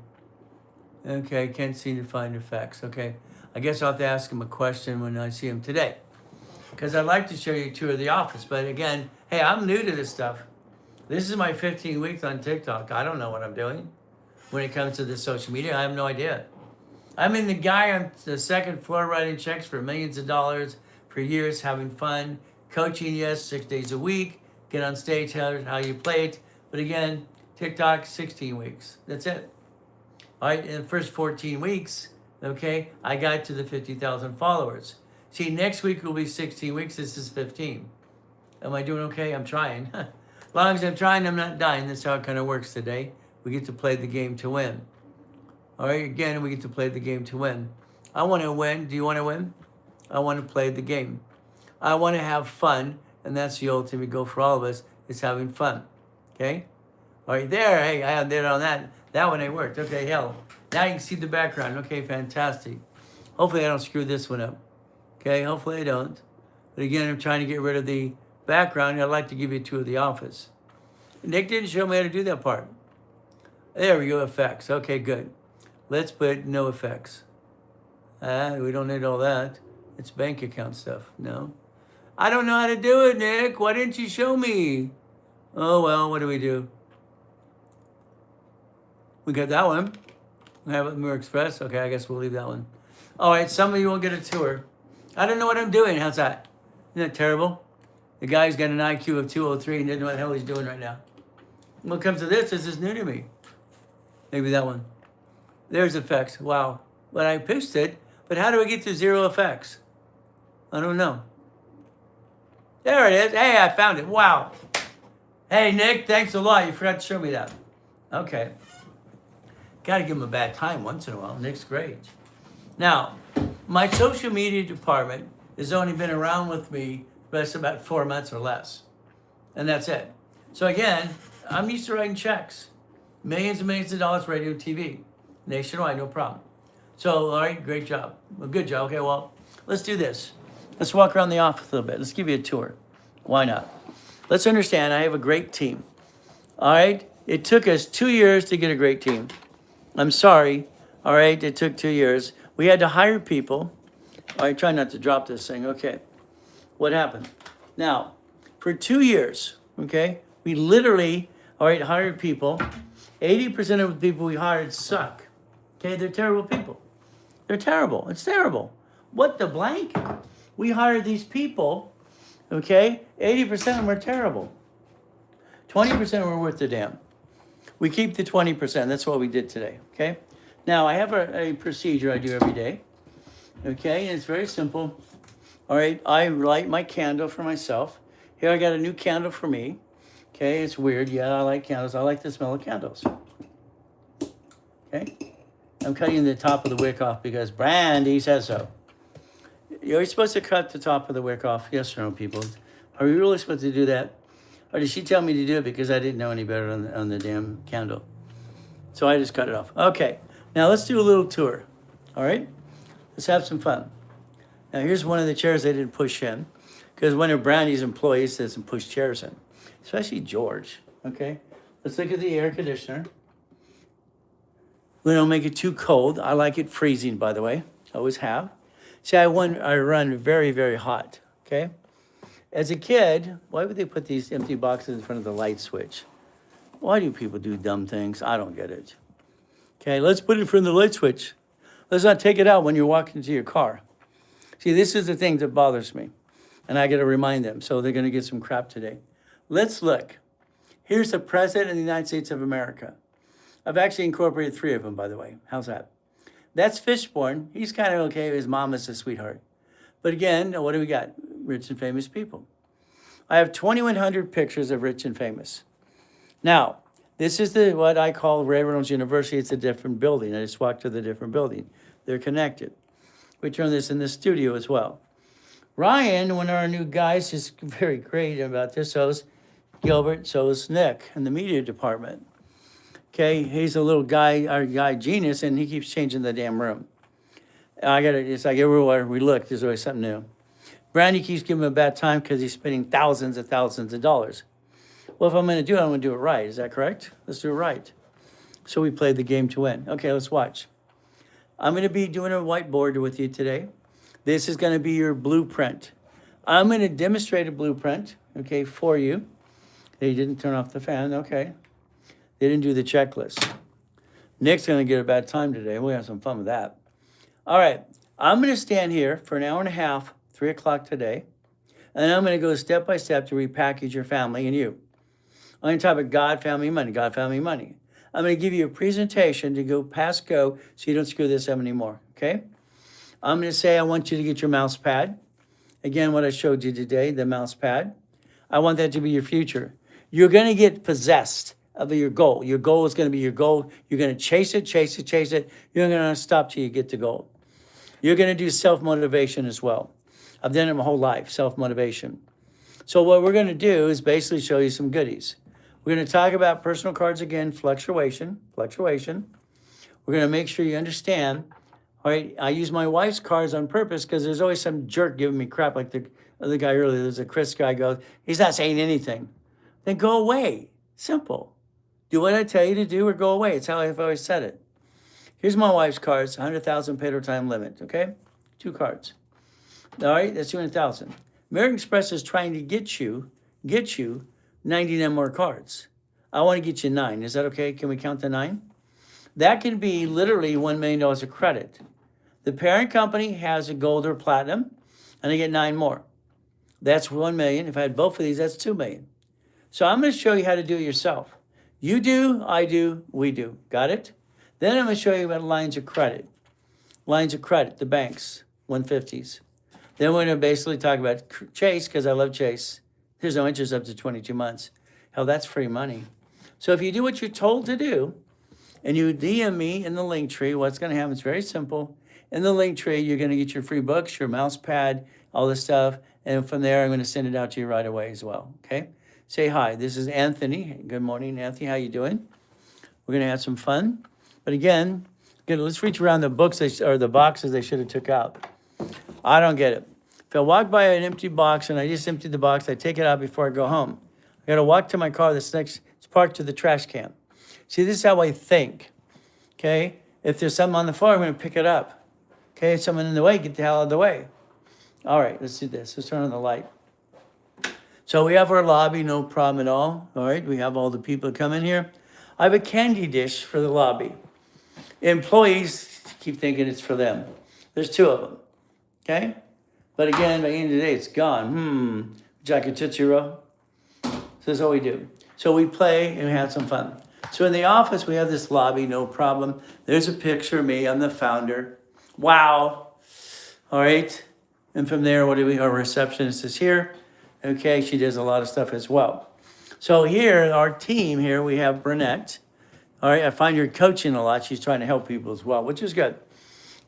S1: Okay, can't seem to find effects. Okay, I guess I'll have to ask him a question when I see him today. Because I'd like to show you a tour of the office. But again, hey, I'm new to this stuff. This is my 15 weeks on TikTok. I don't know what I'm doing when it comes to this social media. I have no idea. I'm in the guy on the second floor writing checks for millions of dollars for years, having fun, coaching, yes, 6 days a week, get on stage, how you play it. But again, TikTok, 16 weeks. That's it. All right, in the first 14 weeks, okay, I got to the 50,000 followers. See, next week will be 16 weeks. This is 15. Am I doing okay? I'm trying. As long as I'm trying, I'm not dying. That's how it kind of works today. We get to play the game to win. All right, again, we get to play the game to win. I want to win. Do you want to win? I want to play the game. I want to have fun, and that's the ultimate goal for all of us, is having fun. Okay? All right, there. Hey, I did it on that. That one ain't worked. Okay, hell. Now you can see the background. Okay, fantastic. Hopefully I don't screw this one up. Okay, hopefully I don't. But again, I'm trying to get rid of the background. I'd like to give you a tour of the office. Nick didn't show me how to do that part. There we go, effects. Okay, good. Let's put no effects. We don't need all that. It's bank account stuff. No. I don't know how to do it, Nick. Why didn't you show me? Oh, well, what do we do? We got that one. We have it Mirror Express. Okay, I guess we'll leave that one. All right, some of you will get a tour. I don't know what I'm doing. How's that? Isn't that terrible? The guy's got an IQ of 203 and doesn't know what the hell he's doing right now. When it comes to this is new to me. Maybe that one. There's effects. Wow. But I pushed it. But how do I get to 0 effects? I don't know. There it is. Hey, I found it. Wow. Hey, Nick, thanks a lot. You forgot to show me that. Okay. Got to give him a bad time once in a while. Nick's great. Now, my social media department has only been around with me for about 4 months or less. And that's it. So again, I'm used to writing checks. Millions and millions of dollars, radio, TV. Nationwide, no problem. So, all right, great job. Well, good job. Okay, well, let's do this. Let's walk around the office a little bit. Let's give you a tour. Why not? Let's understand, I have a great team. All right? It took us 2 years to get a great team. I'm sorry. All right, it took 2 years. We had to hire people. All right, try not to drop this thing. Okay. What happened? Now, for 2 years, okay, we literally, all right, hired people. 80% of the people we hired suck. Okay, they're terrible people. They're terrible. It's terrible. What the blank? We hired these people, okay? 80% of them are terrible. 20% were worth the damn. We keep the 20%. That's what we did today, okay? Now, I have a procedure I do every day, okay? And it's very simple. All right, I light my candle for myself. Here I got a new candle for me. Okay, it's weird. Yeah, I like candles. I like the smell of candles. Okay? I'm cutting the top of the wick off because Brandy says so. You're supposed to cut the top of the wick off. Yes or no, people? Are we really supposed to do that? Or did she tell me to do it because I didn't know any better on the damn candle? So I just cut it off. Okay, now let's do a little tour. All right? Let's have some fun. Now here's one of the chairs they didn't push in because one of Brandy's employees doesn't push chairs in. Especially George, okay? Let's look at the air conditioner. We don't make it too cold. I like it freezing, by the way. Always have. See, I run very, very hot, okay? As a kid, why would they put these empty boxes in front of the light switch? Why do people do dumb things? I don't get it. Okay, let's put it in front of the light switch. Let's not take it out when you're walking to your car. See, this is the thing that bothers me. And I got to remind them, so they're going to get some crap today. Let's look. Here's the President of the United States of America. I've actually incorporated 3 of them, by the way. How's that? That's Fishborn. He's kind of okay. His mom is a sweetheart. But again, what do we got? Rich and famous people. I have 2,100 pictures of rich and famous. Now, this is what I call Reynolds University. It's a different building. I just walked to the different building. They're connected. We turn this in the studio as well. Ryan, one of our new guys, is very great about this. So is Gilbert, so is Nick in the media department. Okay, he's a little guy, our guy genius, and he keeps changing the damn room. It's like everywhere we look, there's always something new. Brandy keeps giving him a bad time because he's spending thousands of dollars. Well, if I'm going to do it, I'm going to do it right. Is that correct? Let's do it right. So we played the game to win. Okay, let's watch. I'm going to be doing a whiteboard with you today. This is going to be your blueprint. I'm going to demonstrate a blueprint, okay, for you. They didn't turn off the fan, okay. They didn't do the checklist. Nick's going to get a bad time today. We'll have some fun with that. All right, I'm going to stand here for an hour and a half, 3 o'clock today, and I'm going to go step by step to repackage your family and you. I'm going to talk about God, family, money, God, family, money. I'm going to give you a presentation to go past go so you don't screw this up anymore, okay? I'm going to say I want you to get your mouse pad. Again, what I showed you today, the mouse pad. I want that to be your future. You're going to get possessed of your goal. Your goal is going to be your goal. You're going to chase it, chase it, chase it. You're going to stop till you get the goal. You're going to do self-motivation as well. I've done it my whole life, self-motivation. So what we're going to do is basically show you some goodies. We're going to talk about personal cards again, fluctuation. We're going to make sure you understand. All right, I use my wife's cards on purpose because there's always some jerk giving me crap like the other guy earlier. There's a Chris guy goes, he's not saying anything. Then go away. Simple. Do what I tell you to do or go away. It's how I've always said it. Here's my wife's cards, 100,000 paid or time limit, okay? 2 cards. All right, that's 200,000. American Express is trying to get you 99 more cards. I want to get you 9. Is that okay? Can we count to 9? That can be literally $1 million of credit. The parent company has a gold or platinum, and I get 9 more. That's 1 million. If I had both of these, that's 2 million. So I'm going to show you how to do it yourself. You do, I do, we do. Got it? Then I'm going to show you about lines of credit. Lines of credit, the banks, 150s. Then we're going to basically talk about Chase, because I love Chase. There's no interest up to 22 months. Hell, that's free money. So if you do what you're told to do, and you DM me in the link tree, what's going to happen is very simple. In the link tree, you're going to get your free books, your mouse pad, all this stuff. And from there, I'm going to send it out to you right away as well, okay? Say hi. This is Anthony. Good morning, Anthony. How you doing? We're going to have some fun. But again, let's reach around the books or the boxes they should have took out. I don't get it. If I walk by an empty box and I just empty the box, I take it out before I go home. I got to walk to my car that's next. It's parked to the trash can. See, this is how I think, okay? If there's something on the floor, I'm going to pick it up. Okay, if someone in the way, get the hell out of the way. All right, let's do this. Let's turn on the light. So we have our lobby, no problem at all. All right, we have all the people that come in here. I have a candy dish for the lobby. Employees keep thinking it's for them. There's 2 of them, okay? But again, by the end of the day, it's gone. Would you like a Tootsie Roll? So that's what we do. So we play and we have some fun. So in the office, we have this lobby, no problem. There's a picture of me. I'm the founder. Wow. All right. And from there, our receptionist is here. Okay, she does a lot of stuff as well. So here, our team here, we have Burnett. All right, I find her coaching a lot. She's trying to help people as well, which is good.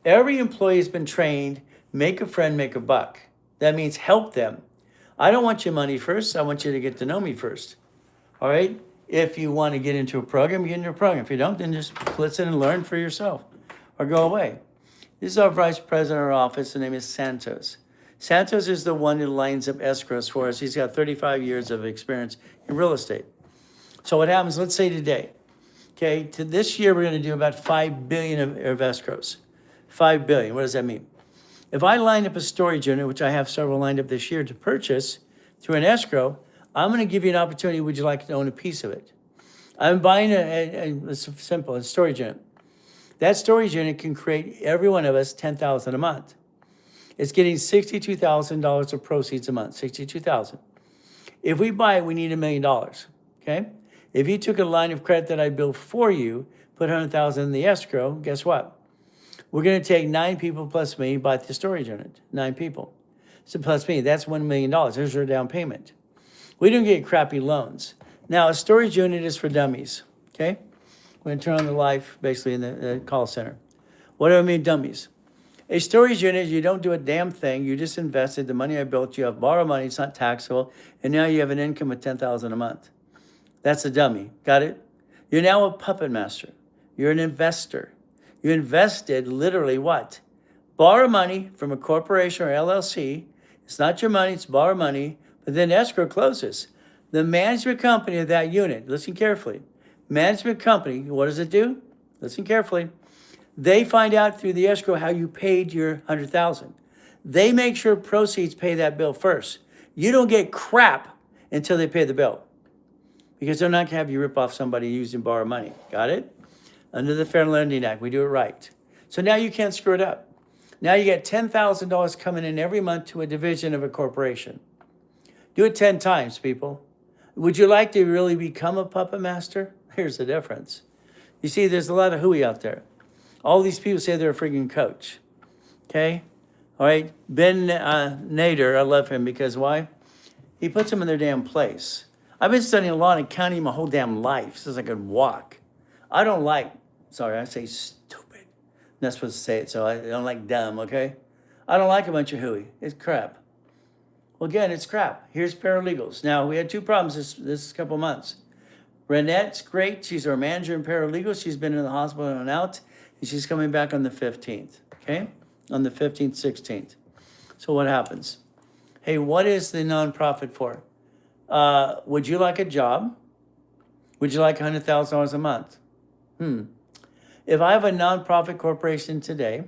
S1: Every employee has been trained, make a friend, make a buck. That means help them. I don't want your money first. I want you to get to know me first. All right? If you want to get into a program, get into a program. If you don't, then just listen and learn for yourself or go away. This is our vice president of our office. His name is Santos. Santos is the one who lines up escrows for us. He's got 35 years of experience in real estate. So what happens, let's say today, okay, to this year, we're going to do about $5 billion of escrows. $5 billion, what does that mean? If I line up a storage unit, which I have several lined up this year to purchase through an escrow, I'm going to give you an opportunity. Would you like to own a piece of it? I'm buying a storage unit. That storage unit can create every one of us $10,000 a month. It's getting $62,000 of proceeds a month, $62,000. If we buy it, we need $1 million, okay? If you took a line of credit that I built for you, put $100,000 in the escrow, guess what? We're going to take 9 people plus me, buy the storage unit, 9 people. So plus me, that's $1 million. There's your down payment. We don't get crappy loans. Now, a storage unit is for dummies, okay? We're going to turn on the light, basically, in the call center. What do I mean, dummies? A storage unit, you don't do a damn thing. You just invested the money I built. You have borrowed money. It's not taxable. And now you have an income of $10,000 a month. That's a dummy. Got it? You're now a puppet master. You're an investor. You invested literally what? Borrow money from a corporation or LLC. It's not your money, it's borrow money, but then escrow closes. The management company of that unit, listen carefully. Management company, what does it do? Listen carefully. They find out through the escrow how you paid your $100,000. They make sure proceeds pay that bill first. You don't get crap until they pay the bill, because they're not going to have you rip off somebody using borrow money. Got it? Under the Fair Lending Act, we do it right. So now you can't screw it up. Now you get $10,000 coming in every month to a division of a corporation. Do it 10 times, people. Would you like to really become a puppet master? Here's the difference. You see, there's a lot of hooey out there. All these people say they're a freaking coach. Okay? All right? Ben Nader, I love him because why? He puts them in their damn place. I've been studying law and accounting my whole damn life since I could walk. I don't like, sorry, I say stupid. I'm not supposed to say it, so I don't like dumb, okay? I don't like a bunch of hooey. It's crap. Well, again, it's crap. Here's paralegals. Now, we had two problems this couple months. Renette's great. She's our manager in paralegal. She's been in the hospital and out, and she's coming back on the 15th, okay? On the 15th, 16th. So what happens? Hey, what is the nonprofit for? Would you like a job? Would you like $100,000 a month? If I have a nonprofit corporation today,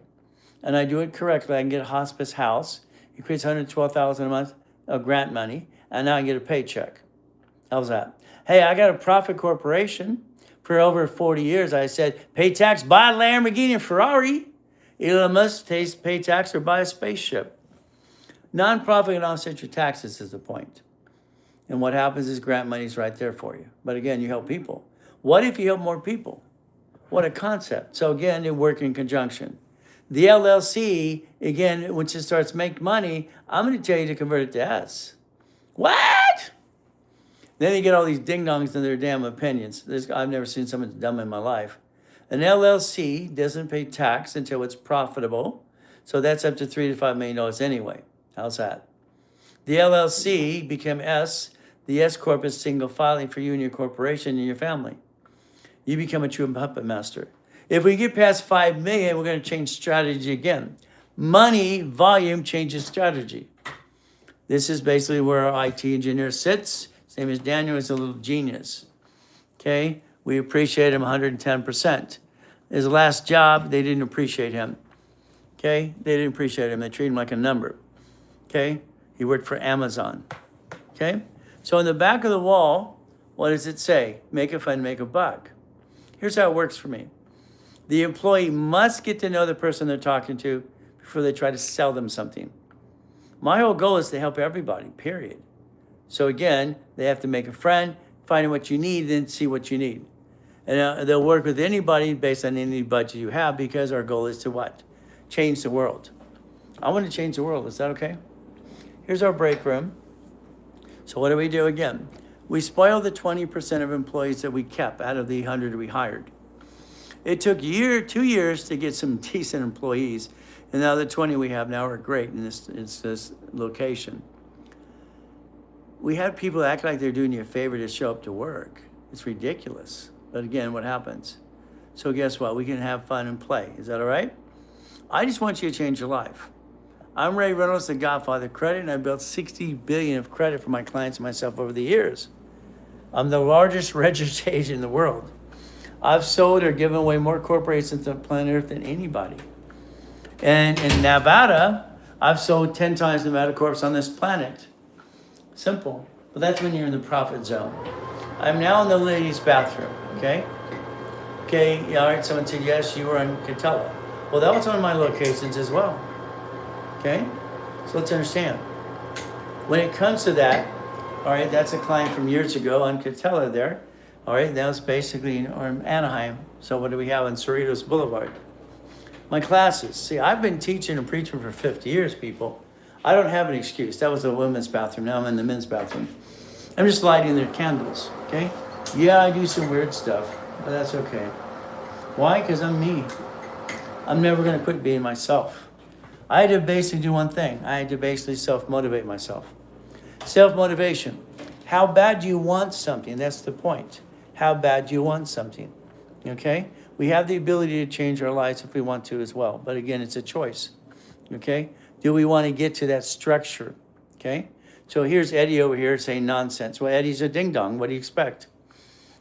S1: and I do it correctly, I can get a hospice house. It creates $112,000 a month of grant money, and now I get a paycheck. How's that? Hey, I got a profit corporation. For over 40 years, I said, pay tax, buy a Lamborghini and Ferrari. Elon Musk pay tax or buy a spaceship. Nonprofit can offset your taxes is the point. And what happens is grant money's right there for you. But again, you help people. What if you help more people? What a concept. So again, they work in conjunction. The LLC, again, once it starts making money, I'm going to tell you to convert it to S. What? Then you get all these ding-dongs and their damn opinions. I've never seen someone dumb in my life. An LLC doesn't pay tax until it's profitable. So that's up to $3 to $5 million anyway. How's that? The LLC became S. The S Corp is single filing for you and your corporation and your family. You become a true puppet master. If we get past 5 million, we're going to change strategy again. Money, volume changes strategy. This is basically where our IT engineer sits. His name is Daniel. He's a little genius. Okay? We appreciate him 110%. His last job, they didn't appreciate him. Okay? They didn't appreciate him. They treated him like a number. Okay? He worked for Amazon. Okay? So in the back of the wall, what does it say? Make it fun, make a buck. Here's how it works for me. The employee must get to know the person they're talking to before they try to sell them something. My whole goal is to help everybody, period. So again, they have to make a friend, find out what you need, then see what you need. And they'll work with anybody based on any budget you have, because our goal is to what? Change the world. I want to change the world. Is that okay? Here's our break room. So what do we do again? We spoil the 20% of employees that we kept out of the 100 we hired. It took 2 years to get some decent employees, and now the 20 we have now are great in this location. We had people act like they're doing you a favor to show up to work. It's ridiculous. But again, what happens? So guess what? We can have fun and play. Is that all right? I just want you to change your life. I'm Ray Reynolds, the Godfather of Credit, and I built $60 billion of credit for my clients and myself over the years. I'm the largest registered agent in the world. I've sold or given away more corporations on planet Earth than anybody. And in Nevada, I've sold 10 times Nevada Corps on this planet. Simple. But that's when you're in the profit zone. I'm now in the ladies' bathroom, okay? Okay, yeah, all right, someone said, yes, you were on Catella. Well, that was one of my locations as well, okay? So let's understand. When it comes to that, all right, that's a client from years ago on Catella there. All right, that was basically in Anaheim. So what do we have on Cerritos Boulevard? My classes. See, I've been teaching and preaching for 50 years, people. I don't have an excuse. That was the women's bathroom. Now I'm in the men's bathroom. I'm just lighting their candles, okay? Yeah, I do some weird stuff, but that's okay. Why? Because I'm me. I'm never going to quit being myself. I had to basically do one thing. I had to basically self-motivate myself. Self-motivation. How bad do you want something? That's the point. how bad you want something. Okay? We have the ability to change our lives if we want to as well. But again, it's a choice. Okay? Do we want to get to that structure? Okay? So here's Eddie over here saying nonsense. Well, Eddie's a ding-dong. What do you expect?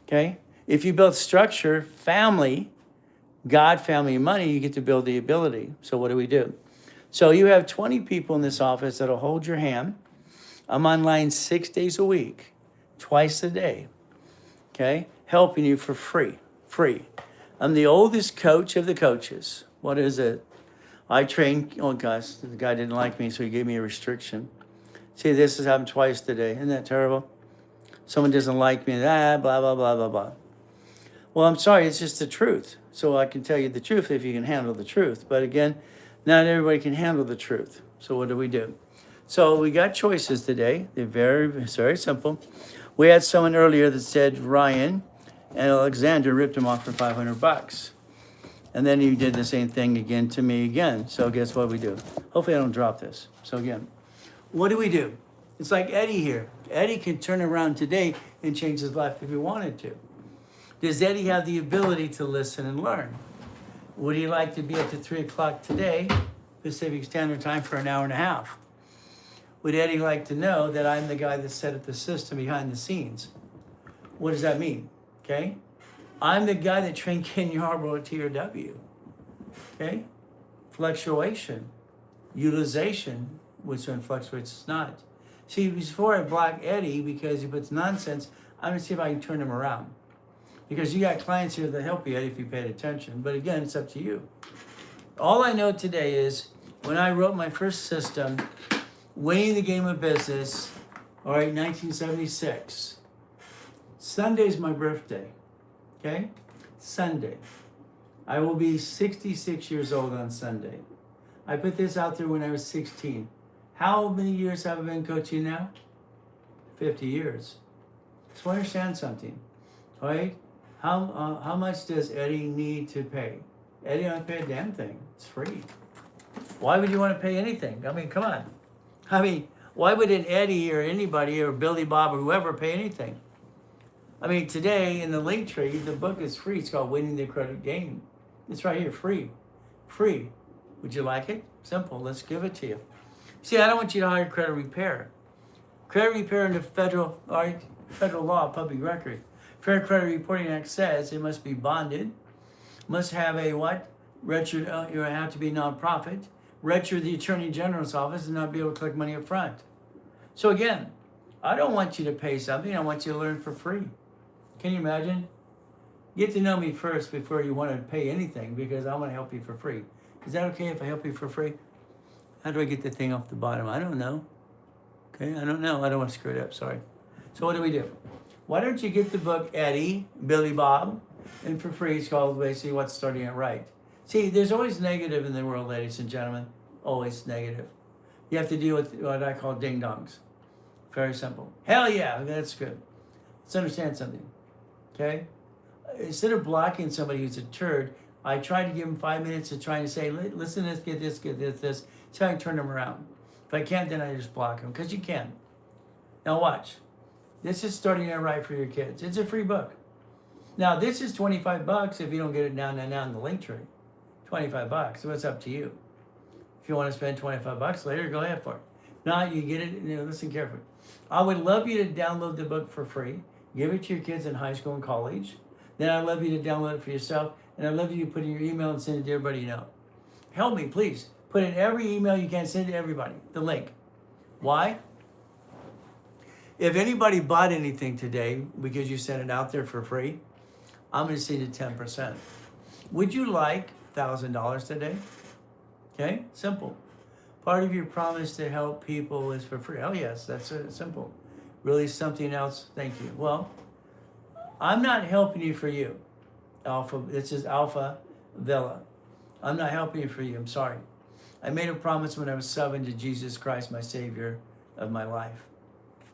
S1: Okay? If you build structure, family, God, family, and money, you get to build the ability. So what do? So you have 20 people in this office that'll hold your hand. I'm online 6 days a week, twice a day, okay? Helping you for free, free. I'm the oldest coach of the coaches. What is it? I train, oh gosh, the guy didn't like me, so he gave me a restriction. See, this has happened twice today. Isn't that terrible? Someone doesn't like me, blah, blah, blah, blah, blah. Well, I'm sorry, it's just the truth. So I can tell you the truth if you can handle the truth. But again, not everybody can handle the truth. So what do? So we got choices today. It's very simple. We had someone earlier that said Ryan and Alexander ripped him off for $500. And then he did the same thing again to me again. So guess what we do? Hopefully I don't drop this. So again, what do? It's like Eddie here. Eddie can turn around today and change his life if he wanted to. Does Eddie have the ability to listen and learn? Would he like to be up to 3 o'clock today, Pacific Standard Time, for an hour and a half? Would Eddie like to know that I'm the guy that set up the system behind the scenes? What does that mean? Okay? I'm the guy that trained Ken Yarbrough at TRW. Okay? Fluctuation, utilization, which one fluctuates is not. See, before I block Eddie because he puts nonsense, I'm going to see if I can turn him around. Because you got clients here that help you, Eddie, if you paid attention. But again, it's up to you. All I know today is when I wrote my first system, Winning the Game of Business, all right, 1976. Sunday's my birthday, okay? Sunday. I will be 66 years old on Sunday. I put this out there when I was 16. How many years have I been coaching now? 50 years. So understand something, all right? How much does Eddie need to pay? Eddie don't pay a damn thing. It's free. Why would you want to pay anything? I mean, come on. I mean, why would an Eddie or anybody or Billy Bob or whoever pay anything? I mean, today in the link tree, the book is free. It's called Winning the Credit Game. It's right here, free. Free. Would you like it? Simple. Let's give it to you. See, I don't want you to hire credit repair. Credit repair under federal law, public record. Fair Credit Reporting Act says it must be bonded, must have a what? Registered, you have to be nonprofit, registered the Attorney General's office, and not be able to collect money up front. So again, I don't want you to pay something. I want you to learn for free. Can you imagine? Get to know me first before you want to pay anything, because I want to help you for free. Is that okay if I help you for free? How do I get the thing off the bottom? I don't know. Okay, I don't know. I don't want to screw it up. Sorry. So what do? Why don't you get the book Eddie, Billy Bob, and for free? It's called basically What's Starting It Right. See, there's always negative in the world, ladies and gentlemen. Always negative. You have to deal with what I call ding-dongs. Very simple. Hell yeah, that's good. Let's understand something, okay? Instead of blocking somebody who's a turd, I try to give them 5 minutes of trying to say, listen to this, get this, so I can turn them around. If I can't, then I just block them, because you can. Now watch. This is Starting It Right for your kids. It's a free book. Now, this is $25 if you don't get it down in the link tree. $25, so it's up to you. If you want to spend $25 later, go ahead for it. Now you get it, listen carefully. I would love you to download the book for free. Give it to your kids in high school and college. Then I'd love you to download it for yourself. And I'd love you to put in your email and send it to everybody you know. Help me, please. Put in every email you can, send it to everybody, the link. Why? If anybody bought anything today because you sent it out there for free, I'm going to send you 10%. Would you like $1,000 today? Okay, simple. Part of your promise to help people is for free. Oh yes, that's simple. Really something else? Thank you. Well, I'm not helping you for you. This is Alpha Villa. I'm not helping you for you. I'm sorry. I made a promise when I was 7 to Jesus Christ, my Savior of my life.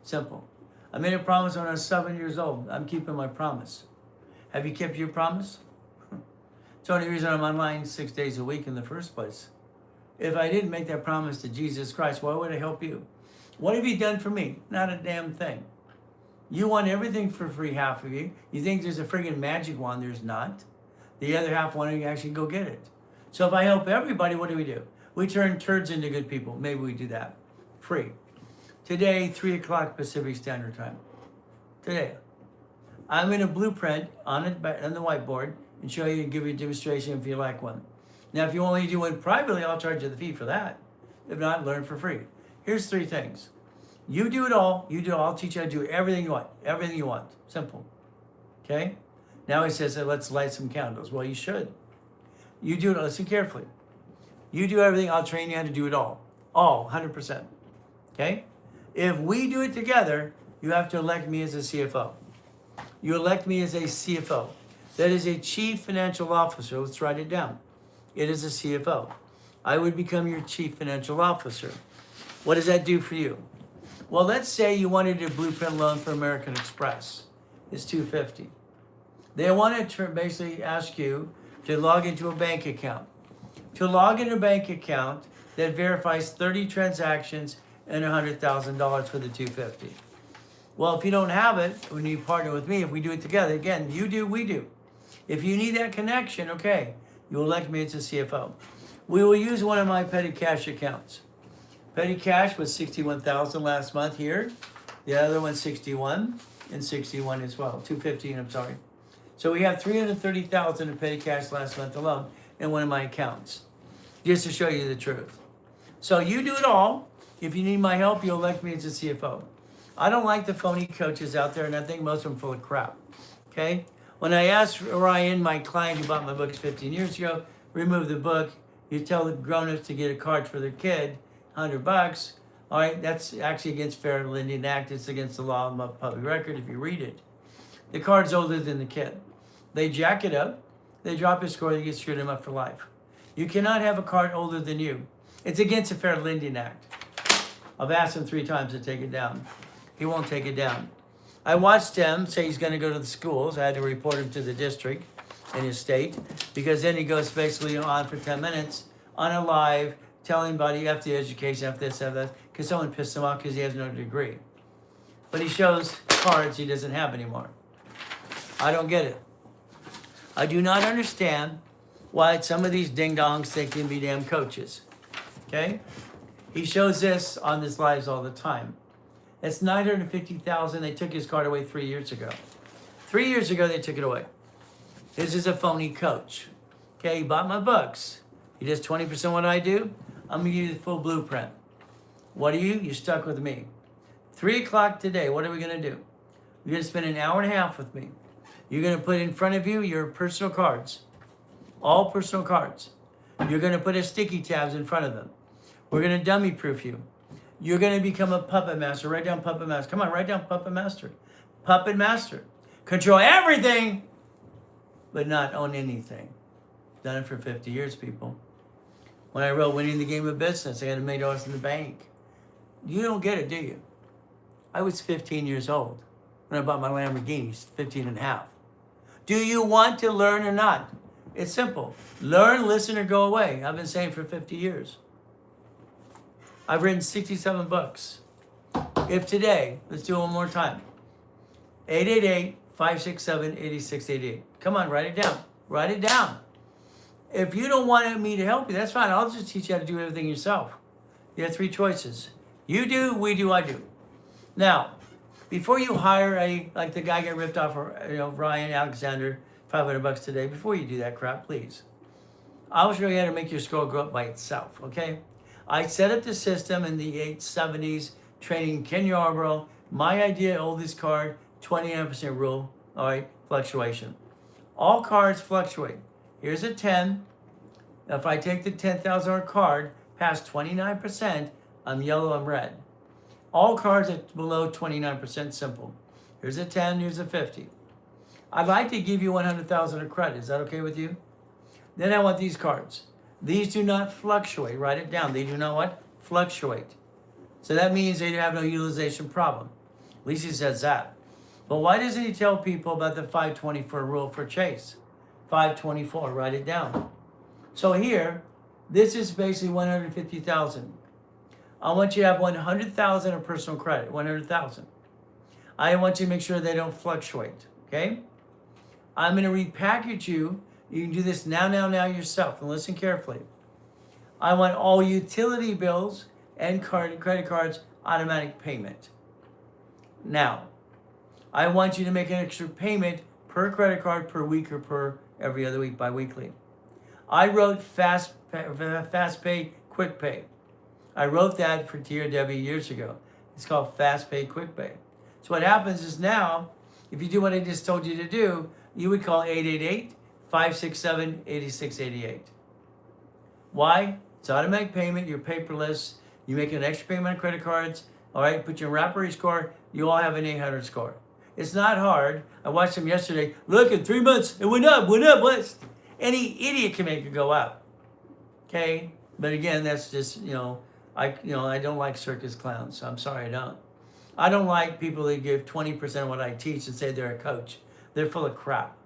S1: Simple. I made a promise when I was 7 years old. I'm keeping my promise. Have you kept your promise? It's the only reason I'm online 6 days a week in the first place. If I didn't make that promise to Jesus Christ, why would I help you? What have you done for me? Not a damn thing. You want everything for free, half of you. You think there's a friggin' magic wand. There's not. The other half want to actually go get it. So if I help everybody, what do? We turn turds into good people. Maybe we do that. Free. Today, 3 o'clock Pacific Standard Time. Today. I'm in a blueprint on the whiteboard and show you and give you a demonstration if you like one. Now, if you want me to do one privately, I'll charge you the fee for that. If not, learn for free. Here's 3 things. You do it all. You do it all. I'll teach you how to do everything you want. Everything you want. Simple. Okay? Now he says, let's light some candles. Well, you should. You do it. Listen carefully. You do everything. I'll train you how to do it all. All, 100%. Okay? If we do it together, you have to elect me as a CFO. You elect me as a CFO. That is a Chief Financial Officer. Let's write it down. It is a CFO. I would become your Chief Financial Officer. What does that do for you? Well, let's say you wanted a blueprint loan for American Express. It's $250. They want to basically ask you to log into a bank account. To log in a bank account that verifies 30 transactions and $100,000 for the $250. Well, if you don't have it, when you partner with me, if we do it together, again, you do, we do. If you need that connection, okay, you elect me as a CFO. We will use one of my petty cash accounts. Petty cash was $61,000 last month here. The other one's 61 and 61 as well. 215, I'm sorry. So we have $330,000 in petty cash last month alone in one of my accounts. Just to show you the truth. So you do it all. If you need my help, you'll elect me as a CFO. I don't like the phony coaches out there, and I think most of them are full of crap. Okay? When I asked Ryan, my client who bought my books 15 years ago, remove the book, you tell the grown-ups to get a card for their kid, $100. All right, that's actually against Fair Lending Act. It's against the law of public record if you read it. The card's older than the kid. They jack it up. They drop his score. They get screwed him up for life. You cannot have a card older than you. It's against the Fair Lending Act. I've asked him 3 times to take it down. He won't take it down. I watched him say he's going to go to the schools. I had to report him to the district in his state because then he goes basically on for 10 minutes on a live telling about F the education, F this, F that, because someone pissed him off because he has no degree. But he shows cards he doesn't have anymore. I don't get it. I do not understand why some of these ding-dongs think they can be damn coaches. Okay? He shows this on his lives all the time. It's $950,000. They took his card away 3 years ago. 3 years ago, they took it away. This is a phony coach. Okay, he bought my books. He does 20% what I do. I'm going to give you the full blueprint. What are you? You're stuck with me. 3 o'clock today, what are we going to do? You're going to spend an hour and a half with me. You're going to put in front of you your personal cards. All personal cards. You're going to put a sticky tabs in front of them. We're going to dummy proof you. You're going to become a puppet master. Write down puppet master. Come on, write down puppet master. Puppet master. Control everything, but not own anything. Done it for 50 years, people. When I wrote Winning the Game of Business, I had $1 million in the bank. You don't get it, do you? I was 15 years old when I bought my Lamborghini, 15 and a half. Do you want to learn or not? It's simple. Learn, listen, or go away. I've been saying for 50 years. I've written 67 books. If today, let's do it one more time. 888-567-8688. Come on, write it down. Write it down. If you don't want me to help you, that's fine. I'll just teach you how to do everything yourself. You have 3 choices. You do, we do, I do. Now, before you hire like the guy got ripped off, Ryan Alexander, $500 today, before you do that crap, please. I'll show you how to make your score go up by itself, okay? I set up the system in the 870s, training Ken Yarbrough. My idea, oldest card, 29% rule, all right, fluctuation. All cards fluctuate. Here's a 10. If I take the $10,000 card past 29%, I'm yellow, I'm red. All cards are below 29%, simple. Here's a 10, here's a 50. I'd like to give you 100,000 of credit. Is that okay with you? Then I want these cards. These do not fluctuate. Write it down. They do not what? Fluctuate. So that means they have no utilization problem. At least he says that. But why doesn't he tell people about the 524 rule for Chase? 524, write it down. So here, this is basically 150,000. I want you to have 100,000 of personal credit, 100,000. I want you to make sure they don't fluctuate, okay? I'm going to repackage you. You can do this now yourself, and listen carefully. I want all utility bills and credit cards automatic payment. Now, I want you to make an extra payment per credit card per week or per every other week, bi-weekly. I wrote fast pay, quick pay. I wrote that for TRW years ago. It's called fast pay, quick pay. So what happens is now, if you do what I just told you to do, you would call 888-567-8688. Why? It's automatic payment, you're paperless, you make an extra payment on credit cards, all right, put your Rappery score, you all have an 800 score. It's not hard. I watched them yesterday. Look, in 3 months, it went up. What? Any idiot can make it go up. Okay? But again, that's just, I don't like circus clowns. So I'm sorry, I don't. I don't like people that give 20% of what I teach and say they're a coach. They're full of crap.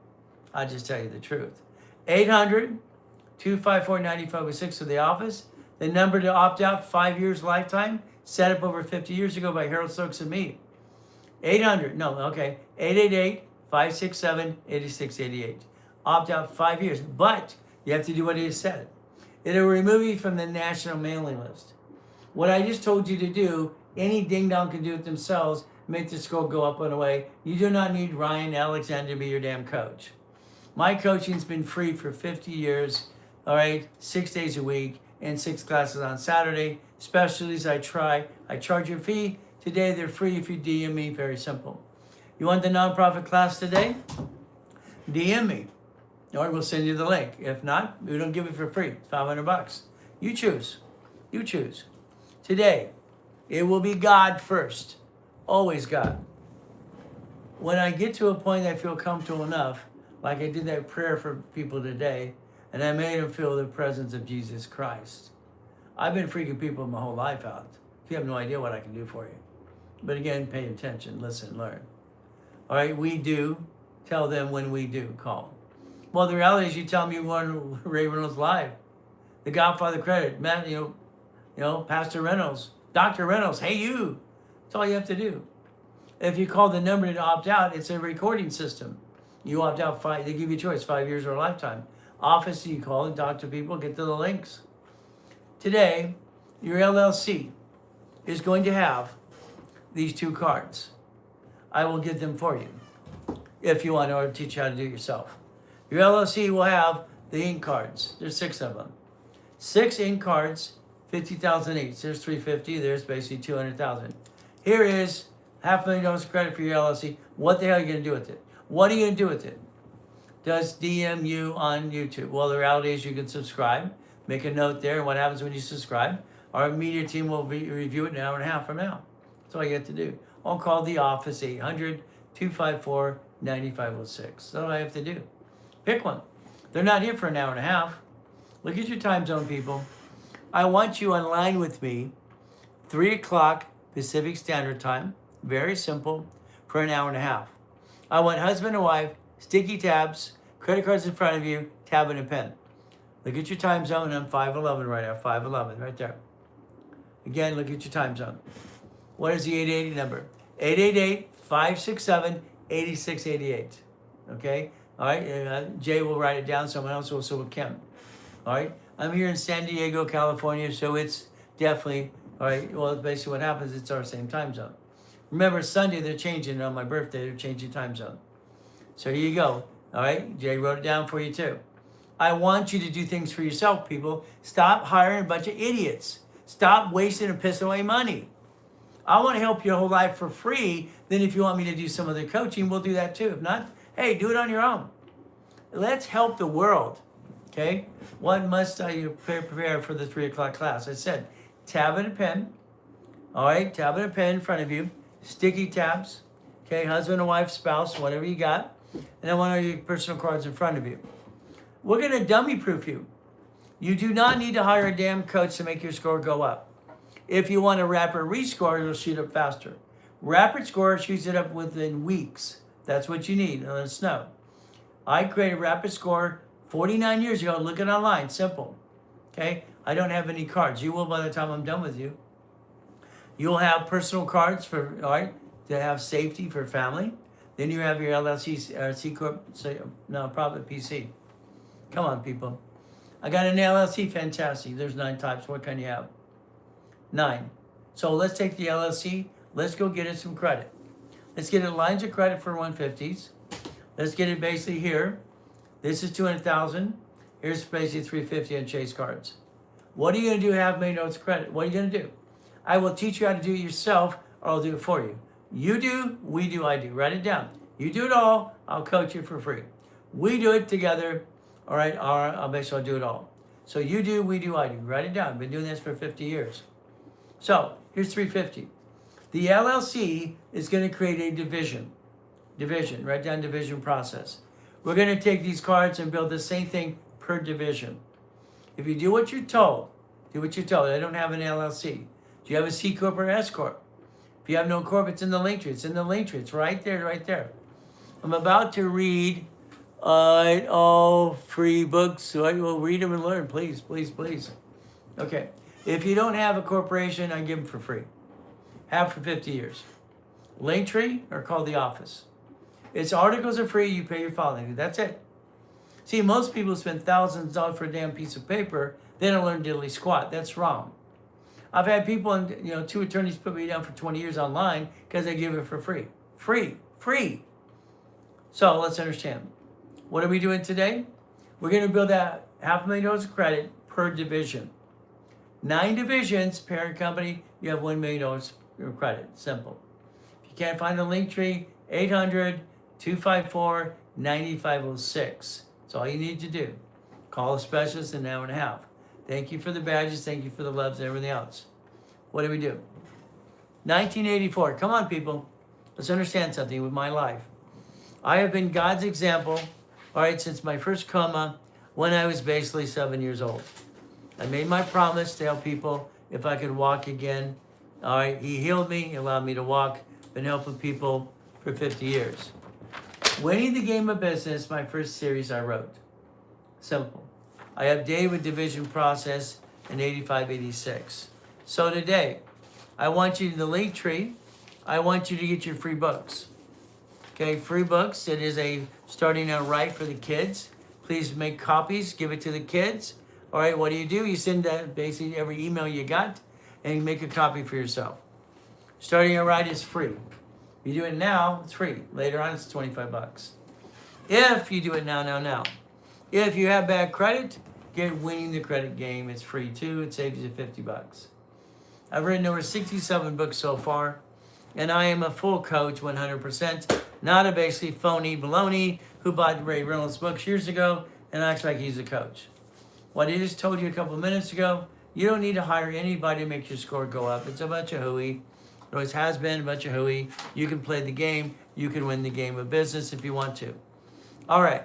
S1: I'll just tell you the truth. 800-254-9506 to the office. The number to opt out, 5 years lifetime, set up over 50 years ago by Harold Stokes and me. 888-567-8688. Opt out 5 years, but you have to do what he said. It'll remove you from the national mailing list. What I just told you to do, any ding dong can do it themselves, make the score go up and away. You do not need Ryan Alexander to be your damn coach. My coaching's been free for 50 years, all right, 6 days a week, and 6 classes on Saturday. Specialties I charge a fee. Today they're free if you DM me, very simple. You want the nonprofit class today? DM me, or we'll send you the link. If not, we don't give it for free. It's $500. You choose. You choose. Today, it will be God first. Always God. When I get to a point I feel comfortable enough, like I did that prayer for people today, and I made them feel the presence of Jesus Christ. I've been freaking people my whole life out. You have no idea what I can do for you. But again, pay attention, listen, learn. All right, we do. Tell them when we do call. Well, the reality is you tell me you want Ray Reynolds live. The Godfather credit, Matt, Pastor Reynolds, Dr. Reynolds, hey you. That's all you have to do. If you call the number to opt out, it's a recording system. You opt out they give you a choice, 5 years or a lifetime. Office, you call and talk to people, get to the links. Today, your LLC is going to have these 2 cards. I will get them for you if you want to, or teach you how to do it yourself. Your LLC will have the ink cards. There's 6 of them. 6 ink cards, 50,000 each. There's 350. There's basically 200,000. Here is $500,000 credit for your LLC. What the hell are you going to do with it? What are you going to do with it? Does DM you on YouTube? Well, the reality is you can subscribe. Make a note there. And what happens when you subscribe? Our media team will review it an hour and a half from now. That's all you have to do. I'll call the office, 800-254-9506. That's all I have to do. Pick one. They're not here for an hour and a half. Look at your time zone, people. I want you online with me, 3 o'clock Pacific Standard Time. Very simple, for an hour and a half. I want husband and wife, sticky tabs, credit cards in front of you, tablet and pen. Look at your time zone. I'm 511 right now, 511 right there. Again, look at your time zone. What is the 880 number? 888-567-8688. Okay? All right? Jay will write it down. Someone else will, so will Kim. All right? I'm here in San Diego, California, so it's definitely, all right, well, basically what happens, it's our same time zone. Remember, Sunday, they're changing it on my birthday. They're changing time zone. So here you go. All right? Jay wrote it down for you, too. I want you to do things for yourself, people. Stop hiring a bunch of idiots. Stop wasting and pissing away money. I want to help your whole life for free. Then if you want me to do some of the coaching, we'll do that too. If not, hey, do it on your own. Let's help the world, okay? What must I prepare for the 3 o'clock class? I said, tablet and pen, all right? Tablet and pen in front of you. Sticky tabs, okay? Husband and wife, spouse, whatever you got. And then one of your personal cards in front of you. We're going to dummy-proof you. You do not need to hire a damn coach to make your score go up. If you want a rapid rescore, it'll shoot up faster. Rapid score shoots it up within weeks. That's what you need. Let us know. I created rapid score 49 years ago. Look it online. Simple. Okay? I don't have any cards. You will by the time I'm done with you. You'll have personal cards for, all right, to have safety for family. Then you have your LLC, C Corp, nonprofit PC. Come on, people. I got an LLC, fantastic. There's 9 types. What can you have? 9. So let's take the LLC. Let's go get it some credit. Let's get it lines of credit for 150s. Let's get it basically here. This is 200,000. Here's basically 350 on Chase cards. What are you going to do? Half $1 million credit. What are you going to do? I will teach you how to do it yourself, or I'll do it for you. You do, we do, I do. Write it down. You do it all. I'll coach you for free. We do it together. All right. I'll basically I'll do it all. So you do, we do, I do. Write it down. I've been doing this for 50 years. So here's 350. The LLC is going to create a division. Division. Write down division process. We're going to take these cards and build the same thing per division. If you do what you're told, do what you're told. I don't have an LLC. Do you have a C Corp or S Corp? If you have no Corp, it's in the link tree. It's in the link tree. It's right there, right there. I'm about to read all free books, so I will read them and learn. Please, please, please. Okay. If you don't have a corporation, I give them for free. Have for 50 years. Linktree or call the office. Its articles are free. You pay your filing. That's it. See, most people spend thousands of dollars for a damn piece of paper. They don't learn diddly squat. That's wrong. I've had people, and 2 attorneys put me down for 20 years online because they give it for free. Free. So let's understand. What are we doing today? We're going to build out $500,000 of credit per division. 9 divisions, parent company, you have $1 million of credit. Simple. If you can't find the link tree, 800-254-9506. That's all you need to do. Call a specialist in an hour and a half. Thank you for the badges. Thank you for the loves and everything else. What do we do? 1984. Come on, people. Let's understand something with my life. I have been God's example, all right, since my first coma when I was basically 7 years old. I made my promise to help people if I could walk again. All right, he healed me, he allowed me to walk. Been helping people for 50 years. Winning the Game of Business, my first series I wrote. Simple. I updated with division process in 85, 86. So today, I want you to the link tree. I want you to get your free books. Okay, free books. It is a starting out right for the kids. Please make copies, give it to the kids. All right, what do? You send that basically every email you got and you make a copy for yourself. Starting out right is free. You do it now, it's free. Later on, it's 25 bucks. If you do it now. If you have bad credit, get Winning the Credit Game. It's free too. It saves you 50 bucks. I've written over 67 books so far, and I am a full coach 100%, not a basically phony baloney who bought Ray Reynolds books years ago and acts like he's a coach. What I just told you a couple of minutes ago, you don't need to hire anybody to make your score go up. It's a bunch of hooey. It always has been a bunch of hooey. You can play the game. You can win the game of business if you want to. All right.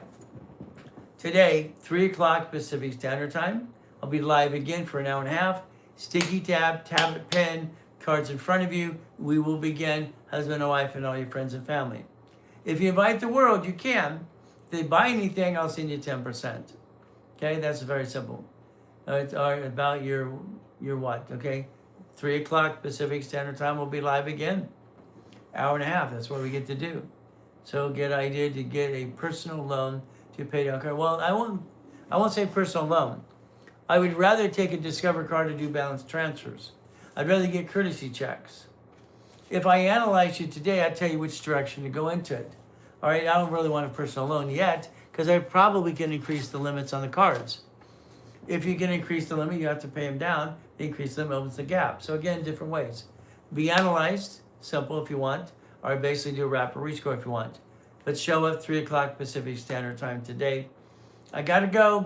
S1: Today, 3 o'clock Pacific Standard Time. I'll be live again for an hour and a half. Sticky tab, tablet, pen, cards in front of you. We will begin, husband and wife and all your friends and family. If you invite the world, you can. If they buy anything, I'll send you 10%. Okay, that's very simple. It's about your what, okay? 3 o'clock Pacific Standard Time, we'll be live again. Hour and a half, that's what we get to do. So get idea to get a personal loan to pay down card. Well, I won't say personal loan. I would rather take a Discover card to do balance transfers. I'd rather get courtesy checks. If I analyze you today, I'd tell you which direction to go into it. All right, I don't really want a personal loan yet because I probably can increase the limits on the cards. If you can increase the limit, you have to pay them down. The increase limit opens the gap. So again, different ways. Be analyzed, simple if you want, or basically do a rapid rescore if you want. But show up 3 o'clock Pacific Standard Time today. I gotta go.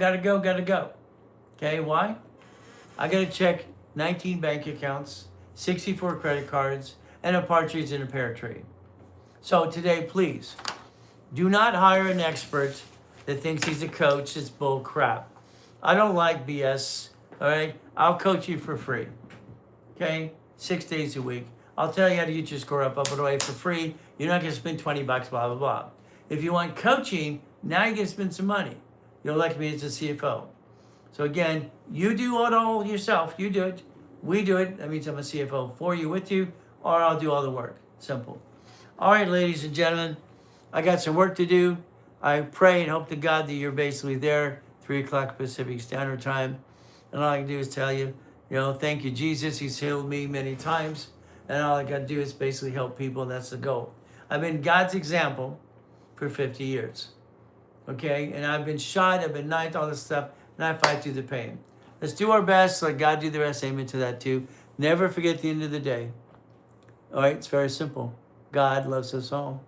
S1: Okay, why? I gotta check 19 bank accounts, 64 credit cards, and a partridge in a pear tree. So today, please, do not hire an expert that thinks he's a coach. It's bull crap. I don't like BS, all right? I'll coach you for free, okay? 6 days a week. I'll tell you how to get your score up and away for free. You're not gonna spend 20 bucks, blah, blah, blah. If you want coaching, now you're gonna spend some money. You'll elect me as a CFO. So again, you do it all yourself. You do it. We do it. That means I'm a CFO for you, with you, or I'll do all the work. Simple. All right, ladies and gentlemen, I got some work to do. I pray and hope to God that you're basically there, 3 o'clock Pacific Standard Time. And all I can do is tell you, thank you, Jesus. He's healed me many times. And all I got to do is basically help people, and that's the goal. I've been God's example for 50 years. Okay? And I've been shot, I've been knifed, all this stuff, and I fight through the pain. Let's do our best. Let God do the rest. Amen to that too. Never forget the end of the day. All right? It's very simple. God loves us all.